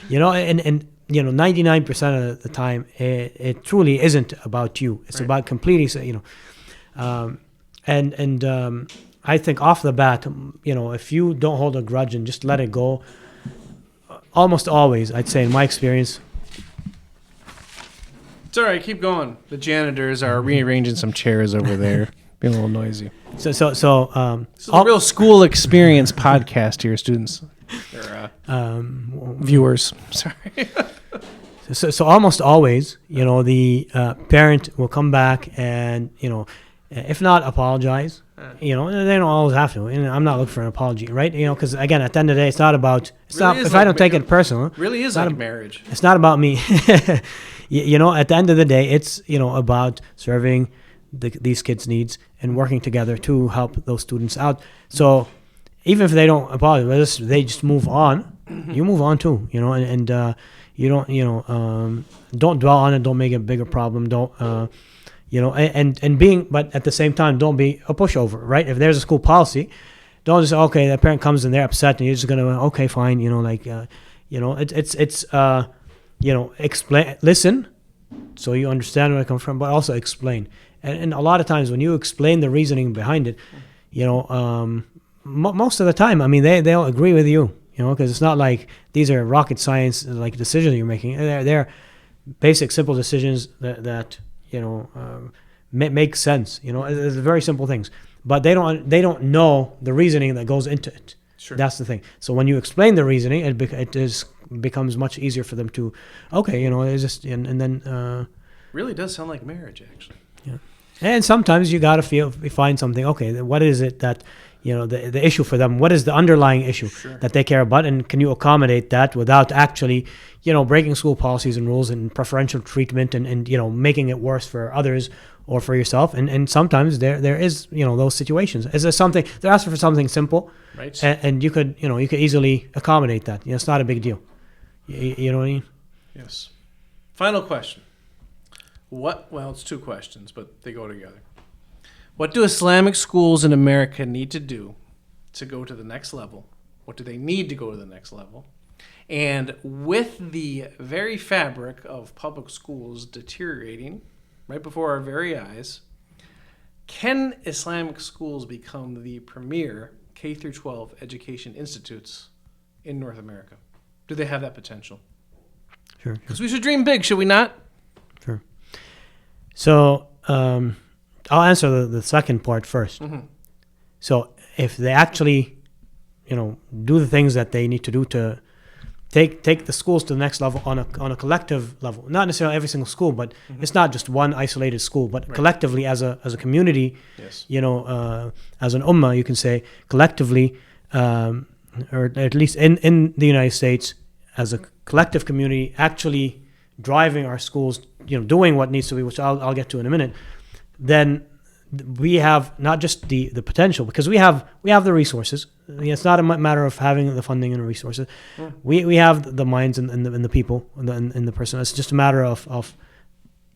You know, and you know, 99% of the time, it truly isn't about you. It's about completely, you know, And I think off the bat, you know, if you don't hold a grudge and just let it go, almost always, I'd say in my experience. It's all right. Keep going. The janitors are rearranging some chairs over there, being a little noisy. So this is a real school experience podcast here, students. Viewers. Sorry. So almost always, you know, the parent will come back and, you know, if not apologize, you know, they don't always have to. And I'm not looking for an apology, right? You know, because again, at the end of the day, it's not about. It's really not. If I don't take it personal, really is like marriage. It's not about me. At the end of the day, it's, about serving these kids' needs and working together to help those students out. So even if they don't apologize, they just move on. You move on too, and you don't, don't dwell on it. Don't make it a bigger problem. Don't, but at the same time, don't be a pushover, right? If there's a school policy, don't just, okay, the parent comes and they're upset and you're just going to, okay, fine, explain, listen, so you understand where I come from, but also explain. And a lot of times when you explain the reasoning behind it, most of the time, I mean, they'll agree with you, because it's not like these are rocket science like decisions you're making. They're basic, simple decisions that make sense. It's very simple things, but they don't know the reasoning that goes into it. Sure. That's the thing. So when you explain the reasoning, it becomes much easier for them to, okay, it's just, and then really does sound like marriage, actually. Yeah. And sometimes you gotta find something. Okay, what is it that the issue for them? What is the underlying issue that they care about, and can you accommodate that without actually breaking school policies and rules and preferential treatment and making it worse for others or for yourself? And sometimes there is those situations. Is there something they're asking for, something simple, right? And you could easily accommodate that. It's not a big deal. You know what I mean? Yes. Final question. Well, it's two questions, but they go together. What do Islamic schools in America need to do to go to the next level? What do they need to go to the next level? And with the very fabric of public schools deteriorating right before our very eyes, can Islamic schools become the premier K-12 education institutes in North America? Do they have that potential? Sure. Because we should dream big, should we not? Sure. So I'll answer the second part first. Mm-hmm. So if they actually, do the things that they need to do to take the schools to the next level on a collective level, not necessarily every single school, but it's not just one isolated school, but collectively as a community, yes. As an ummah, you can say collectively, or at least in the United States, as a collective community, actually driving our schools, doing what needs to be, which I'll get to in a minute, then we have not just the potential, because we have the resources. It's not a matter of having the funding and the resources. We have the minds and the people and the person. It's just a matter of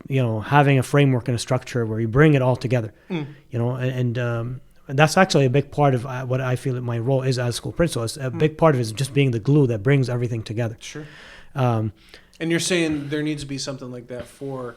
having a framework and a structure where you bring it all together. And that's actually a big part of what I feel that my role is as school principal. It's a big part of it is just being the glue that brings everything together. Sure. And you're saying there needs to be something like that for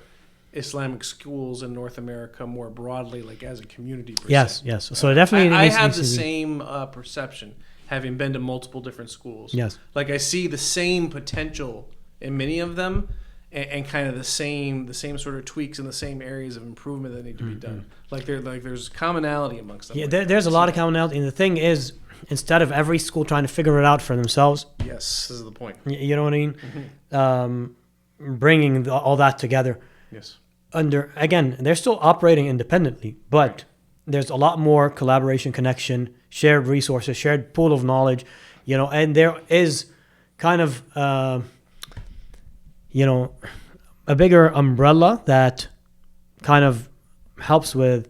Islamic schools in North America more broadly, like as a community. Yes. So definitely, I have the same perception, having been to multiple different schools. Yes. Like I see the same potential in many of them, and kind of the same sort of tweaks in the same areas of improvement that need to be done. There's commonality amongst them. Yeah, there's a lot of commonality, and the thing is, instead of every school trying to figure it out for themselves. Yes, this is the point. You know what I mean? Mm-hmm. Bringing all that together. Yes. Again, they're still operating independently, but there's a lot more collaboration, connection, shared resources, shared pool of knowledge, and there is kind of, a bigger umbrella that kind of helps with,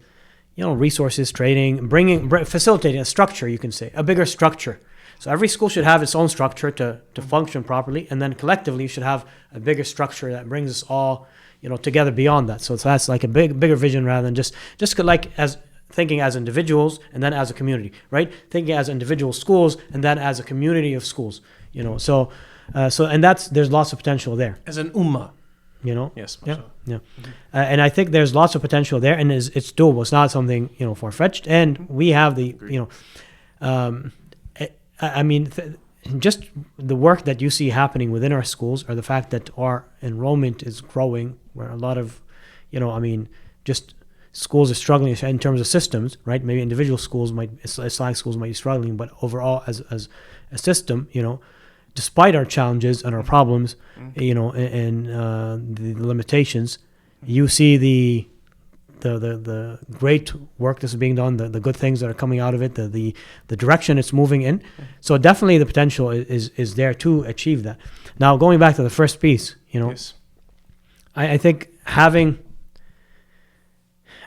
resources, training, facilitating a structure, you can say, a bigger structure. So every school should have its own structure to function properly, and then collectively you should have a bigger structure that brings us all together beyond that. So that's like a bigger vision rather than just like as thinking as individuals and then as a community, right? Thinking as individual schools and then as a community of schools, So and there's lots of potential there. As an ummah. Yes. Yeah. Mm-hmm. And I think there's lots of potential there, and it's doable. It's not something far-fetched, and we have the just the work that you see happening within our schools, or the fact that our enrollment is growing, where a lot of, just schools are struggling in terms of systems, right? Maybe individual schools Islamic schools might be struggling, but overall as a system, despite our challenges and our problems, and the limitations, you see the great work that's being done, the good things that are coming out of it, the direction it's moving in. So definitely the potential is there to achieve that. Now, going back to the first piece, Yes. I think having,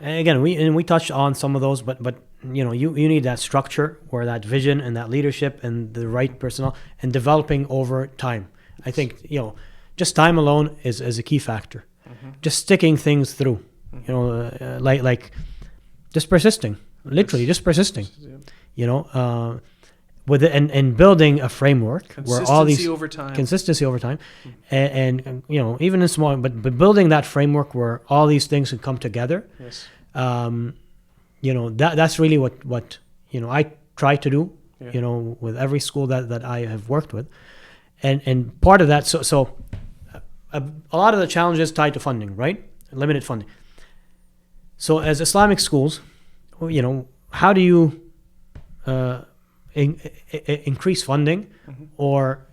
again, we touched on some of those, but you need that structure or that vision and that leadership and the right personnel and developing over time. I think just time alone is a key factor. Just sticking things through, like just persisting, literally just persisting. With it and building a framework where all these consistency over time, and even in small, but building that framework where all these things can come together. Yes. That's really what I try to do. With every school that I have worked with, and part of that. So a lot of the challenges tied to funding, right? Limited funding. So as Islamic schools, how do you increase funding or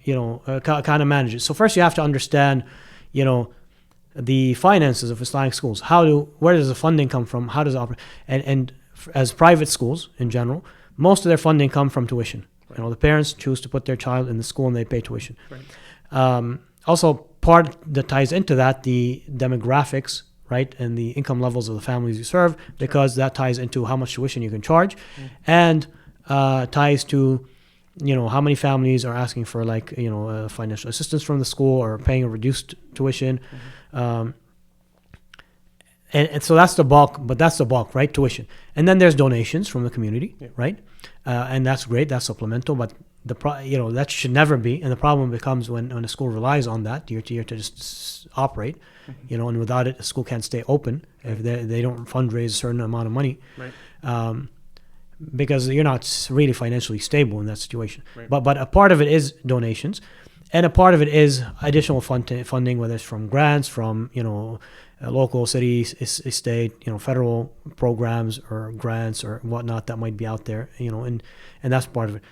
kind of manage it? So first you have to understand the finances of Islamic schools. Where does the funding come from? How does it operate? And as private schools in general, most of their funding come from tuition. Right. The parents choose to put their child in the school and they pay tuition. Right. Also, part that ties into that, the demographics, right, and the income levels of the families you serve, because that ties into how much tuition you can charge, and ties to how many families are asking for financial assistance from the school or paying a reduced tuition. And so that's the bulk, right? Tuition. And then there's donations from the community, right? And that's great, that's supplemental, but that should never be. And the problem becomes when a school relies on that year to year to just operate, and without it, a school can't stay open if they don't fundraise a certain amount of money. Right. Because you're not really financially stable in that situation. Right. But a part of it is donations, and a part of it is additional funding, whether it's from grants, from local, city, state, federal programs or grants or whatnot that might be out there, and that's part of it.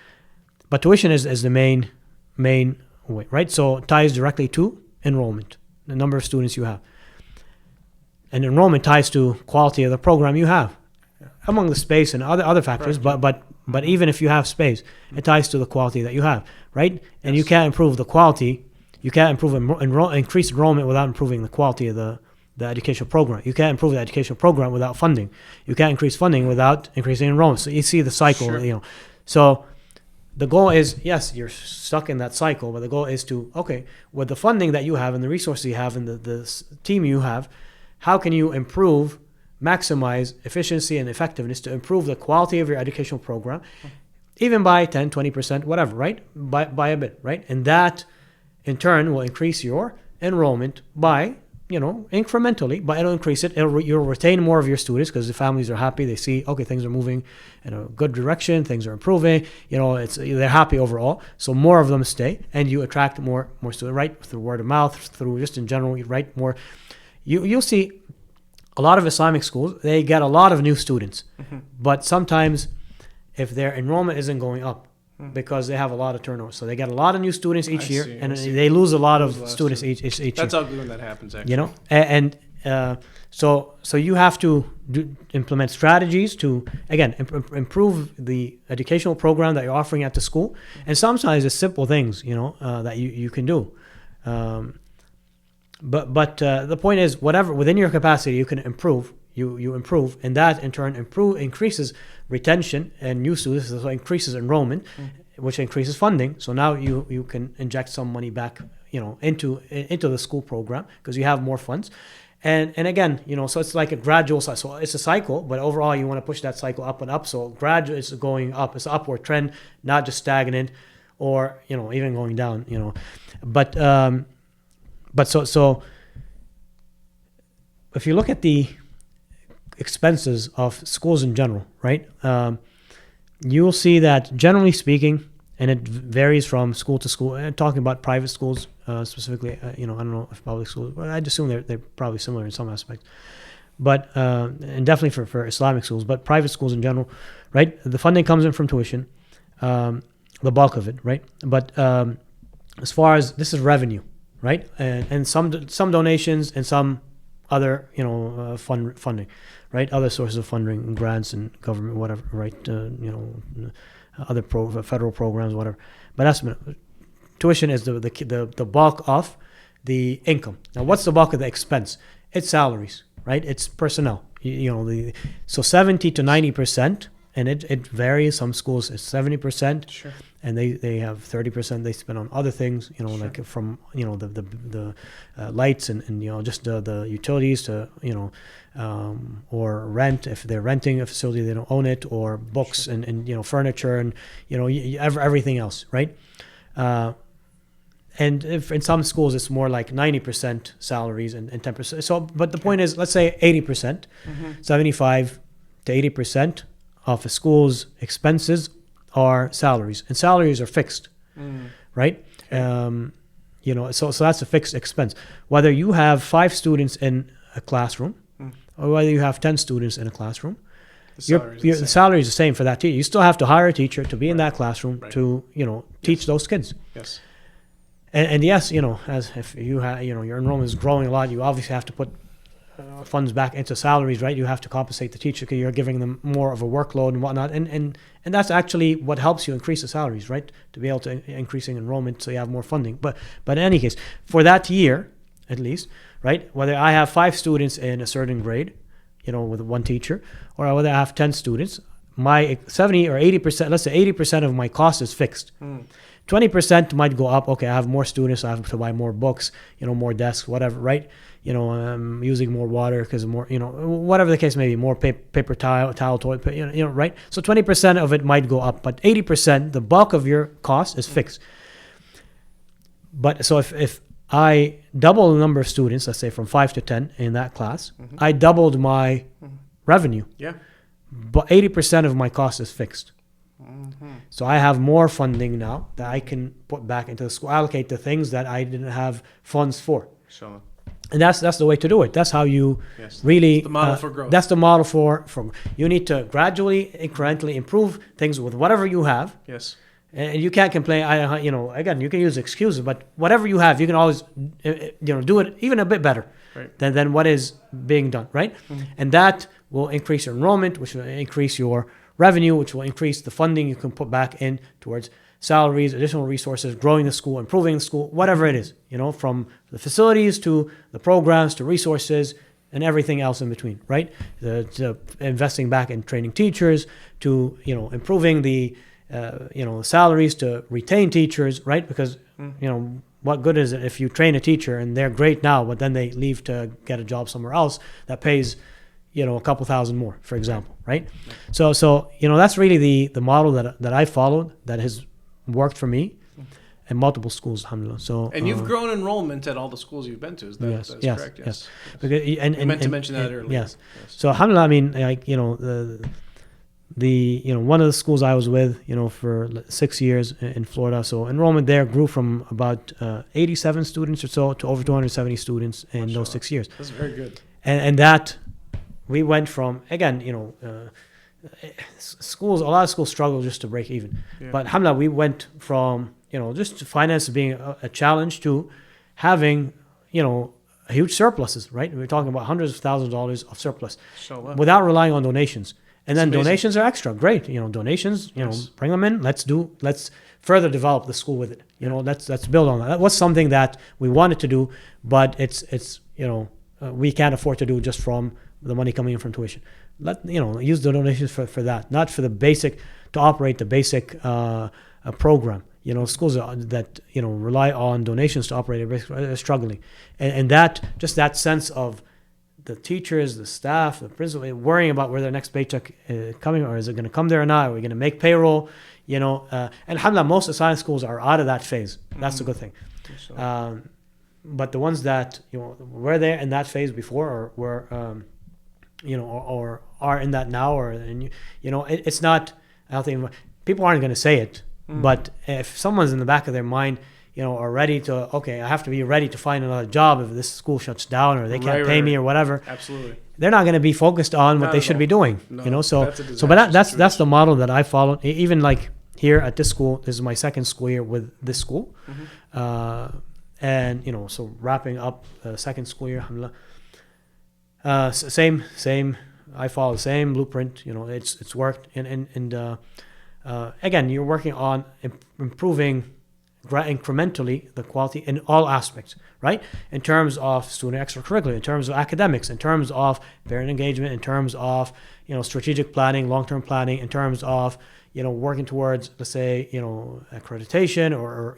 But tuition is the main way, right? So it ties directly to enrollment, the number of students you have, and enrollment ties to quality of the program you have. Among the space and other factors, right. but even if you have space, it ties to the quality that you have, right? And you can't improve the quality, you can't improve increase enrollment without improving the quality of the educational program. You can't improve the educational program without funding. You can't increase funding without increasing enrollment. So you see the cycle, Sure. So the goal is, yes, you're stuck in that cycle, but the goal is to, okay, with the funding that you have and the resources you have and the team you have, how can you maximize efficiency and effectiveness to improve the quality of your educational program, even by 10, 20%, whatever, right? By a bit, right? And that, in turn, will increase your enrollment by, incrementally, but it'll increase it. You'll retain more of your students because the families are happy. They see, okay, things are moving in a good direction. Things are improving. They're happy overall. So more of them stay, and you attract more students, right? Through word of mouth, through just in general, right? More. You'll see a lot of Islamic schools, they get a lot of new students, but sometimes if their enrollment isn't going up because they have a lot of turnover, so they get a lot of new students each year, and they lose a lot of students each year. That's ugly when that happens, actually. So you have to implement strategies to, again, improve the educational program that you're offering at the school, and sometimes it's simple things, that you can do. But the point is, whatever within your capacity you can improve, you improve, and that in turn increases retention and new students, so increases enrollment, which increases funding. So now you can inject some money back, into the school program because you have more funds, and again, so it's like a gradual cycle. So it's a cycle, but overall you want to push that cycle up and up. So gradually it's going up, it's an upward trend, not just stagnant, or even going down. But so if you look at the expenses of schools in general, right, you'll see that generally speaking, and it varies from school to school. And talking about private schools specifically, I don't know if public schools, but I'd assume they're probably similar in some aspects. But and definitely for Islamic schools, but private schools in general, right, the funding comes in from tuition, the bulk of it, right. But as far as this is revenue. Right, and some donations and some other funding, right? Other sources of funding, grants and government, whatever, right? Other federal programs, whatever. But that's tuition is the bulk of the income. Now, what's the bulk of the expense? It's salaries, right? It's personnel. So 70 to 90%, and it varies. Some schools it's 70%, Sure. and they have 30% they spend on other things, sure. Like from the lights and just the utilities to or rent if they're renting a facility, they don't own it, or books, sure. and furniture and everything else, right? And if in some schools it's more like 90% salaries and 10%. So, but the point is, let's say 80%, 75 to 80% of a school's expenses are salaries, and salaries are fixed, right? Okay. So that's a fixed expense. Whether you have 5 students in a classroom, or whether you have 10 students in a classroom, the salary is the same for that teacher. You still have to hire a teacher to be in that classroom to teach those kids. Yes. And yes, as if you have, your enrollment is growing a lot, you obviously have to put funds back into salaries, right? You have to compensate the teacher because you're giving them more of a workload and whatnot. And that's actually what helps you increase the salaries, right? To be able to increasing enrollment so you have more funding. But in any case, for that year, at least, right? Whether I have 5 students in a certain grade, with one teacher, or whether I have 10 students, my 70 or 80%, let's say 80% of my cost is fixed. 20% might go up. Okay, I have more students, I have to buy more books, more desks, whatever, right? I'm using more water because more, whatever the case may be, more paper towel, toilet, right? So 20% of it might go up, but 80%, the bulk of your cost is fixed. But so if I double the number of students, let's say from 5 to 10 in that class, I doubled my revenue. Yeah. But 80% of my cost is fixed. So I have more funding now that I can put back into the school, allocate the things that I didn't have funds for. Sure. And that's the way to do it. That's how you really... It's the model for growth. That's the model for... You need to gradually, incrementally improve things with whatever you have. Yes. And you can't complain. Again, you can use excuses, but whatever you have, you can always, do it even a bit better than what is being done, right? And that will increase your enrollment, which will increase your revenue, which will increase the funding you can put back in towards salaries, additional resources, growing the school, improving the school, whatever it is, from the facilities to the programs to resources and everything else in between, right? To investing back in training teachers, to, improving the, salaries, to retain teachers, right? Because, what good is it if you train a teacher and they're great now, but then they leave to get a job somewhere else that pays, a couple thousand more, for example, right? So that's really the model that I followed that has worked for me in multiple schools, alhamdulillah. So and you've grown enrollment at all the schools you've been to. Is that yes, correct? Yes. Because, you meant to mention that earlier. Yes. So alhamdulillah, I mean, one of the schools I was with, for 6 years in Florida. So enrollment there grew from about 87 students or so to over 270 students in those 6 years. That's very good. And that we went from, again, schools, a lot of schools struggle just to break even. Yeah. But alhamdulillah, we went from, just finance being a challenge to having, huge surpluses, right? We're talking about hundreds of thousands of dollars of surplus without relying on donations. And then donations are extra. Great. Donations, bring them in. Let's further develop the school with it. Let's build on that. That was something that we wanted to do, but it's we can't afford to do just from the money coming in from tuition. Use the donations for that, not for the basic, to operate the basic program. Schools that rely on donations to operate are struggling, and that sense of the teachers, the staff, the principal worrying about where their next paycheck is coming, or is it going to come there or not? Are we going to make payroll? And alhamdulillah, most of the science schools are out of that phase. That's a good thing. But the ones that were there in that phase before, or were or are in that now, it's not. I don't think people aren't going to say it, but if someone's in the back of their mind, are ready to, I have to be ready to find another job if this school shuts down or they can't pay me or whatever. Absolutely. They're not going to be focused on what they should be doing. That's the model that I followed. Even like here at this school, this is my second school year with this school, and so wrapping up the second school year, alhamdulillah. Same. I follow the same blueprint. It's worked, and again, you're working on improving incrementally the quality in all aspects, right? In terms of student extracurricular, in terms of academics, in terms of parent engagement, in terms of, strategic planning, long-term planning, in terms of, working towards, let's say, accreditation or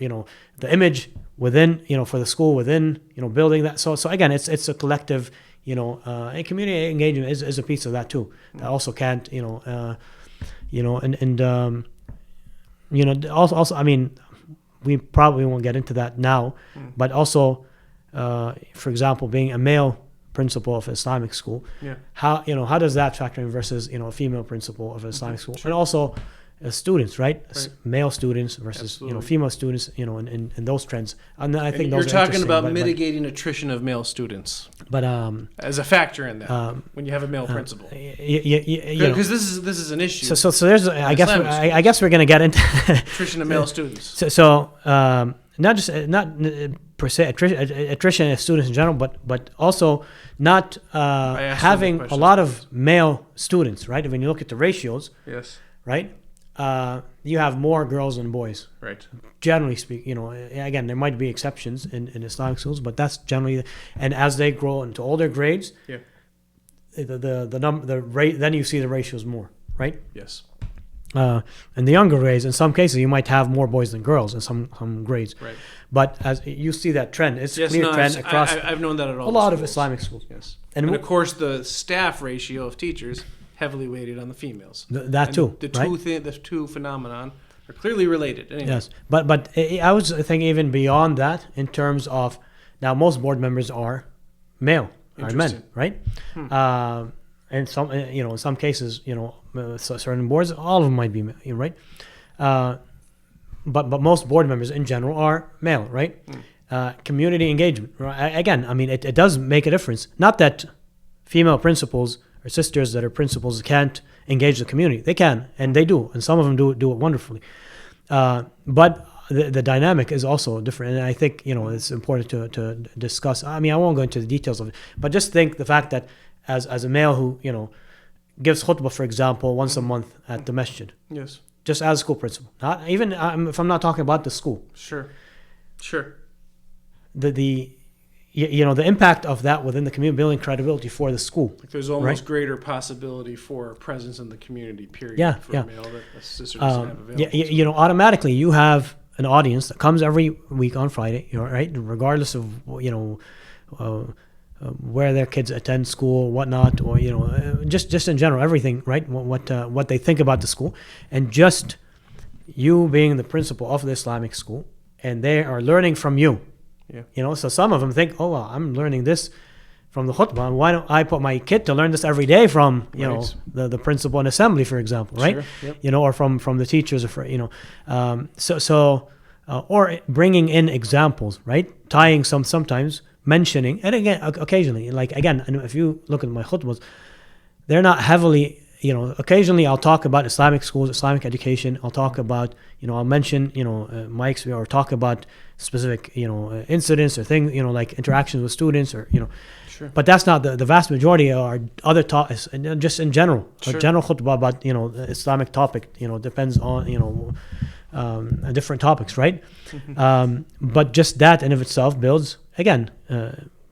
the image within, for the school within, building that. So again, it's a collective, and community engagement is a piece of that too. That also can't, also, I mean, we probably won't get into that now, but also, for example, being a male principal of an Islamic school, how does that factor in versus, a female principal of an Islamic school? And also students, right? Male students versus, female students, and those trends. And I think you're those are talking about mitigating attrition of male students. But as a factor in that, when you have a male principal, because this is an issue. So there's, I guess we're going to get into attrition of male students. So not per se attrition of students in general, but also not having a lot of male students, right? When you look at the ratios, yes, right, you have more girls than boys, right? Generally speaking, again, there might be exceptions in Islamic schools, but that's generally. And as they grow into older grades, the rate, then you see the ratios more, right? Yes. In the younger grades, in some cases, you might have more boys than girls in some grades. Right. But as you see that trend, it's a clear trend across. I've known that at all a lot of Islamic schools. Yes. And of course, the staff ratio of teachers heavily weighted on the females. That too. The two phenomenon are clearly related. Anyway. Yes, but I was thinking even beyond that in terms of now most board members are male, are men, right? And some, in some cases, certain boards, all of them might be male, right? But most board members in general are male, right? Community engagement, right? Again, I mean, it does make a difference. Not that female principals or sisters that are principals can't engage the community. They can, and they do, and some of them do it wonderfully. But the dynamic is also different, and I think it's important to discuss. I mean, I won't go into the details of it, but just think the fact that as a male who gives khutbah, for example, once a month at the masjid. Yes. Just as a school principal, not even if I'm not talking about the school. Sure. The impact of that within the community, building credibility for the school. Like there's almost greater possibility for presence in the community. Period. For a male that a sister doesn't have available. Automatically you have an audience that comes every week on Friday. Right, regardless of where their kids attend school, whatnot, or just in general, everything, right? What they think about the school, and just you being the principal of the Islamic school, and they are learning from you. Yeah. So some of them think, oh well, I'm learning this from the khutbah. Why don't I put my kid to learn this every day from the principal in assembly, for example, right? Sure. Yep. Or from the teachers, or bringing in examples, right? Tying sometimes. Mentioning, and again, occasionally, and if you look at my khutbahs, they're not heavily, occasionally I'll talk about Islamic schools, Islamic education. I'll talk about, I'll mention, my experience, or talk about specific, incidents or things, like interactions with students or, Sure. But that's not the vast majority are other topics, just in general. Sure. A general khutbah about, the Islamic topic, depends on, different topics, right? But just that in of itself builds, again,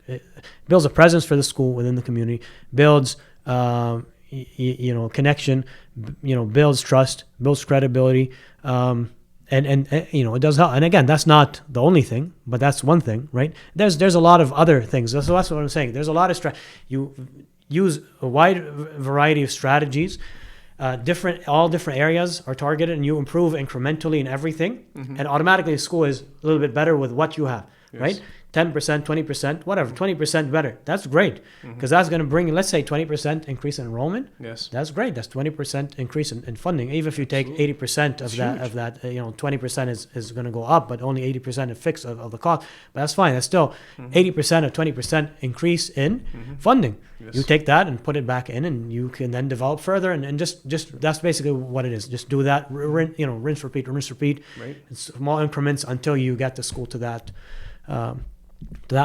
it builds a presence for the school within the community, builds, connection, builds trust, builds credibility, and it does help. And again, that's not the only thing, but that's one thing, right? There's a lot of other things. That's what I'm saying. There's a lot of you use a wide variety of strategies. All different areas are targeted, and you improve incrementally in everything, and automatically the school is a little bit better with what you have, right? 10%, 20%, whatever, 20% better. That's great, because that's going to bring, let's say, 20% increase in enrollment. Yes, that's great. That's 20% increase in funding. Even if you take 80% of that, 20% is going to go up, but only 80% is fixed of the cost. But that's fine. That's still 80% of 20% increase in funding. Yes. You take that and put it back in, and you can then develop further, and just that's basically what it is. Just do that, rinse, repeat, right. In small increments until you get the school to that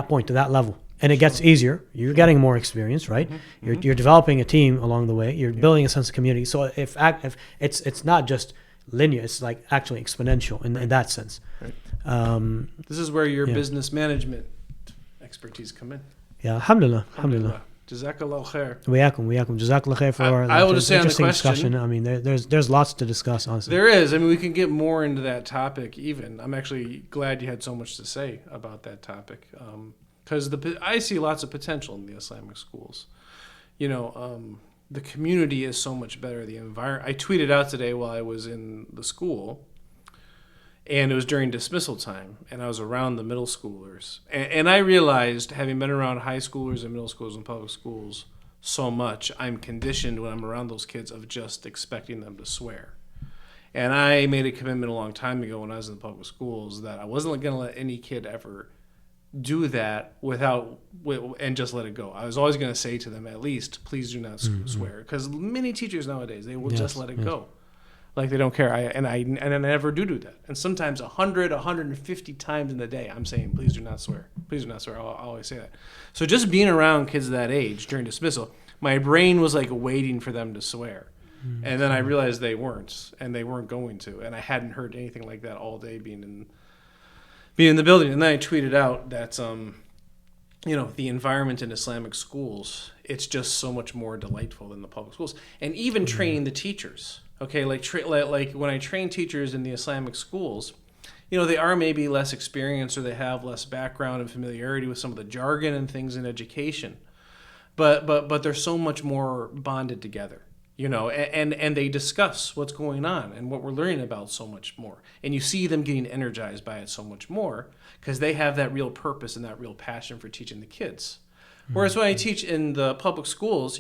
point, to that level. And it gets easier. You're getting more experience, right? You're developing a team along the way. You're building a sense of community. So if it's not just linear, it's like actually exponential in that sense. Right. This is where your business management expertise come in. Yeah, alhamdulillah. Jazakallah khair. Wayakum. Jazakallah khair for I will just say on the interesting question, discussion. I mean, there's lots to discuss, honestly. There is. I mean, we can get more into that topic even. I'm actually glad you had so much to say about that topic. Because I see lots of potential in the Islamic schools. You know, the community is so much better. The environment. I tweeted out today while I was in the school, and it was during dismissal time, and I was around the middle schoolers. And I realized, having been around high schoolers and middle schools and public schools so much, I'm conditioned when I'm around those kids of just expecting them to swear. And I made a commitment a long time ago when I was in the public schools that I wasn't going to let any kid ever do that and just let it go. I was always going to say to them, at least, please do not swear. Because many teachers nowadays, they will just let it go. Like they don't care. I never do that. And sometimes 100, 150 times in the day, I'm saying, please do not swear. Please do not swear. I'll always say that. So just being around kids that age during dismissal, my brain was like waiting for them to swear. And then I realized they weren't, and they weren't going to. And I hadn't heard anything like that all day being in the building. And then I tweeted out that, the environment in Islamic schools, it's just so much more delightful than the public schools. And even training the teachers. Okay, like when I train teachers in the Islamic schools, they are maybe less experienced or they have less background and familiarity with some of the jargon and things in education, but they're so much more bonded together, and they discuss what's going on and what we're learning about so much more, and you see them getting energized by it so much more because they have that real purpose and that real passion for teaching the kids. Whereas when I teach in the public schools,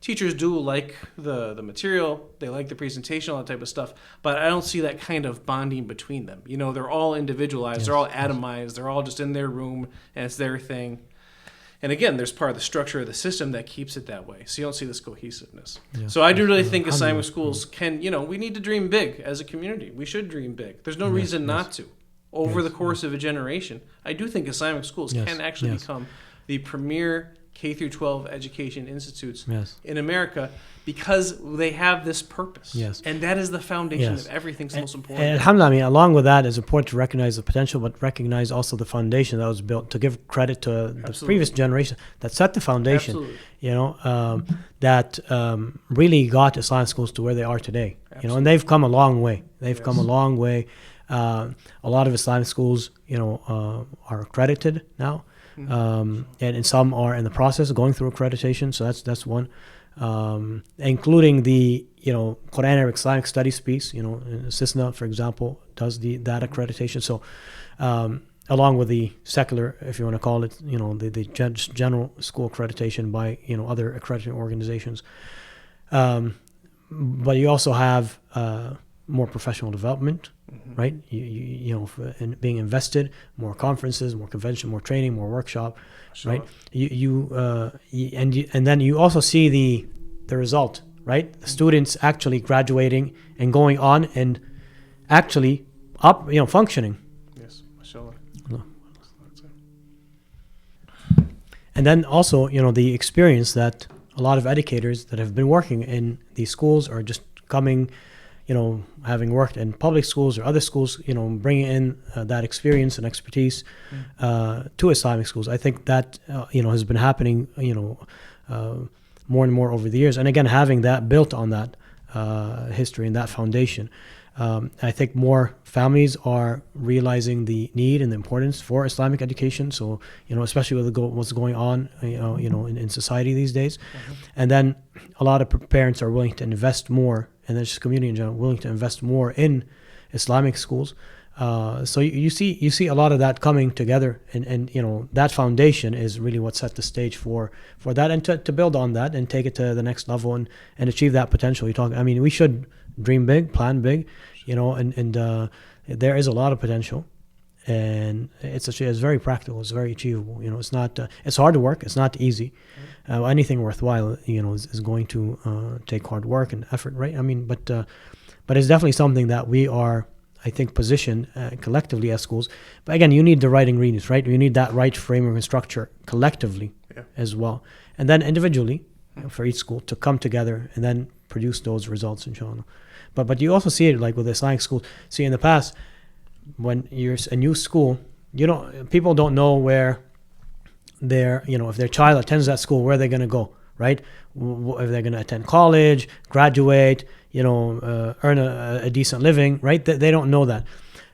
teachers do like the material, they like the presentation, all that type of stuff, but I don't see that kind of bonding between them. They're all individualized, they're all atomized, they're all just in their room, and it's their thing. And again, there's part of the structure of the system that keeps it that way, so you don't see this cohesiveness. Yeah. So I do really think Islamic schools can, we need to dream big as a community. We should dream big. There's no reason not to. Over the course of a generation, I do think Islamic schools can actually become the premier K through 12 education institutes in America because they have this purpose. Yes. And that is the foundation of everything that's most important. And alhamdulillah, along with that, it's important to recognize the potential, but recognize also the foundation that was built, to give credit to the previous generation that set the foundation, that really got Islamic schools to where they are today. And they've come a long way. They've come a long way. A lot of Islamic schools, are accredited now. And some are in the process of going through accreditation, so that's one, including the Quran Arabic Islamic Studies piece. SISNA, for example, does that accreditation. So along with the secular, if you want to call it, the general school accreditation by other accrediting organizations. But you also have more professional development. Right, and being invested, more conferences, more convention, more training, more workshop, right? And then you also see the result, right? The students actually graduating and going on and actually functioning. Yes, mashallah. And then also, the experience that a lot of educators that have been working in these schools or just coming, having worked in public schools or other schools, bringing in that experience and expertise to Islamic schools. I think that, has been happening, more and more over the years. And again, having that built on that history and that foundation, I think more families are realizing the need and the importance for Islamic education. So, especially with what's going on, in society these days. And then a lot of parents are willing to invest more, and there's just community in general willing to invest more in Islamic schools. So you see a lot of that coming together, and that foundation is really what set the stage for that, and to build on that and take it to the next level and achieve that potential. We should dream big, plan big, and there is a lot of potential, and it's very practical, it's very achievable. It's not it's hard to work, it's not easy. Anything worthwhile, is going to take hard work and effort, right? But it's definitely something that we are, I think, positioned collectively as schools. But again, you need the right ingredients, right? You need that right framework and structure collectively as well. And then individually, for each school to come together and then produce those results, inshallah. But you also see it like with the Islamic schools. See, in the past, when you're a new school, people don't know where if their child attends that school, where they're going to go, right? If they're going to attend college, graduate, earn a decent living, right? They don't know that.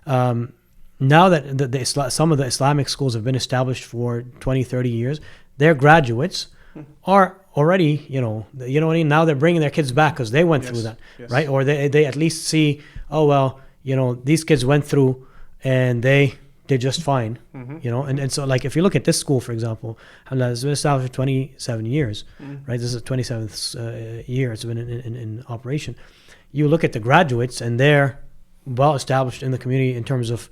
Now that some of the Islamic schools have been established for 20, 30 years, their graduates are already, what I mean? Now they're bringing their kids back because they went through that, right? Or they at least see, oh, well, these kids went through and they did just fine, and so like if you look at this school, for example, it's been established for 27 years, right? This is the 27th year it's been in operation. You look at the graduates and they're well established in the community in terms of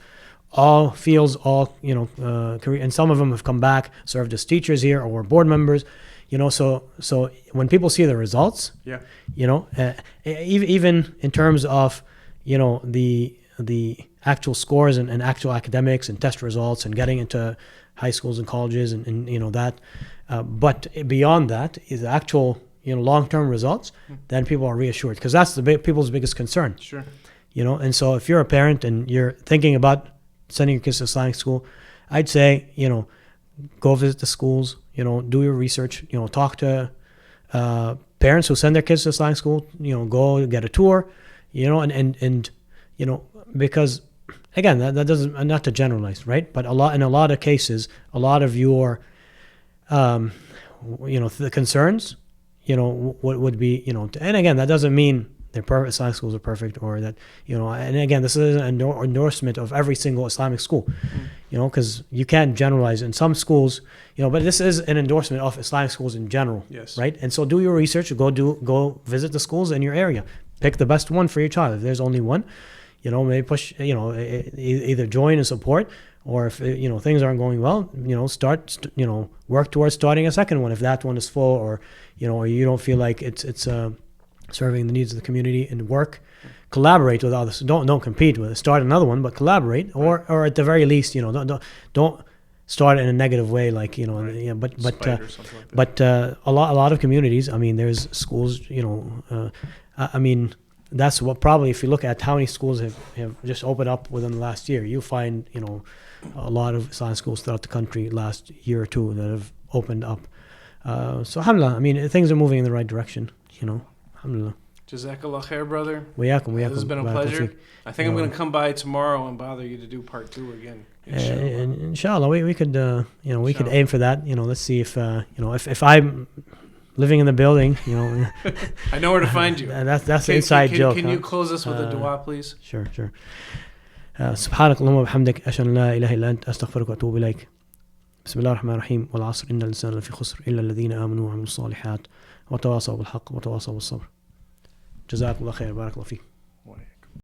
all fields, all career, and some of them have come back, served as teachers here or board members, so when people see the results, even in terms of the actual scores and actual academics and test results and getting into high schools and colleges and that, but beyond that is the actual long-term results, then people are reassured, because that's people's biggest concern. Sure. And so if you're a parent and you're thinking about sending your kids to Islamic school, I'd say, go visit the schools, do your research, talk to parents who send their kids to Islamic school, go get a tour, and because again, that doesn't, not to generalize, right? But in a lot of cases, a lot of your, the concerns, would be, and again, that doesn't mean they're perfect, Islamic schools are perfect, or that, and again, this is an endorsement of every single Islamic school, because you can't generalize in some schools, but this is an endorsement of Islamic schools in general, right? And so do your research, go visit the schools in your area, pick the best one for your child. If there's only one, maybe push, either join and support, or if, things aren't going well, work towards starting a second one if that one is full, or you don't feel like it's serving the needs of the community, and work, collaborate with others. Don't compete with it. Start another one, but collaborate, or at the very least, don't start it in a negative way, like but a lot of communities. I mean, there's schools. I mean, that's what probably, if you look at how many schools have just opened up within the last year, you find a lot of Islamic schools throughout the country last year or two that have opened up. So alhamdulillah, I mean, things are moving in the right direction. Alhamdulillah. Jazakallah khair, brother. Wayakum. This has been a pleasure. I think I'm going to come by tomorrow and bother you to do part 2 again. Inshallah, we could, we could aim for that. Let's see if I'm living in the building, I know where to find you. That's the inside joke. Can you close us with a dua, please? Sure. سبحانك اللهم وبحمدك أشهد أن لا إله إلا أنت أستغفرك وأتوب إليك. بسم الله الرحمن الرحيم. والعصر إن الإنسان لفي خسر إلا الذين آمنوا وعملوا الصالحات وتواصوا بالحق وتواصوا بالصبر. جزاكم الله خير. بارك الله فيك.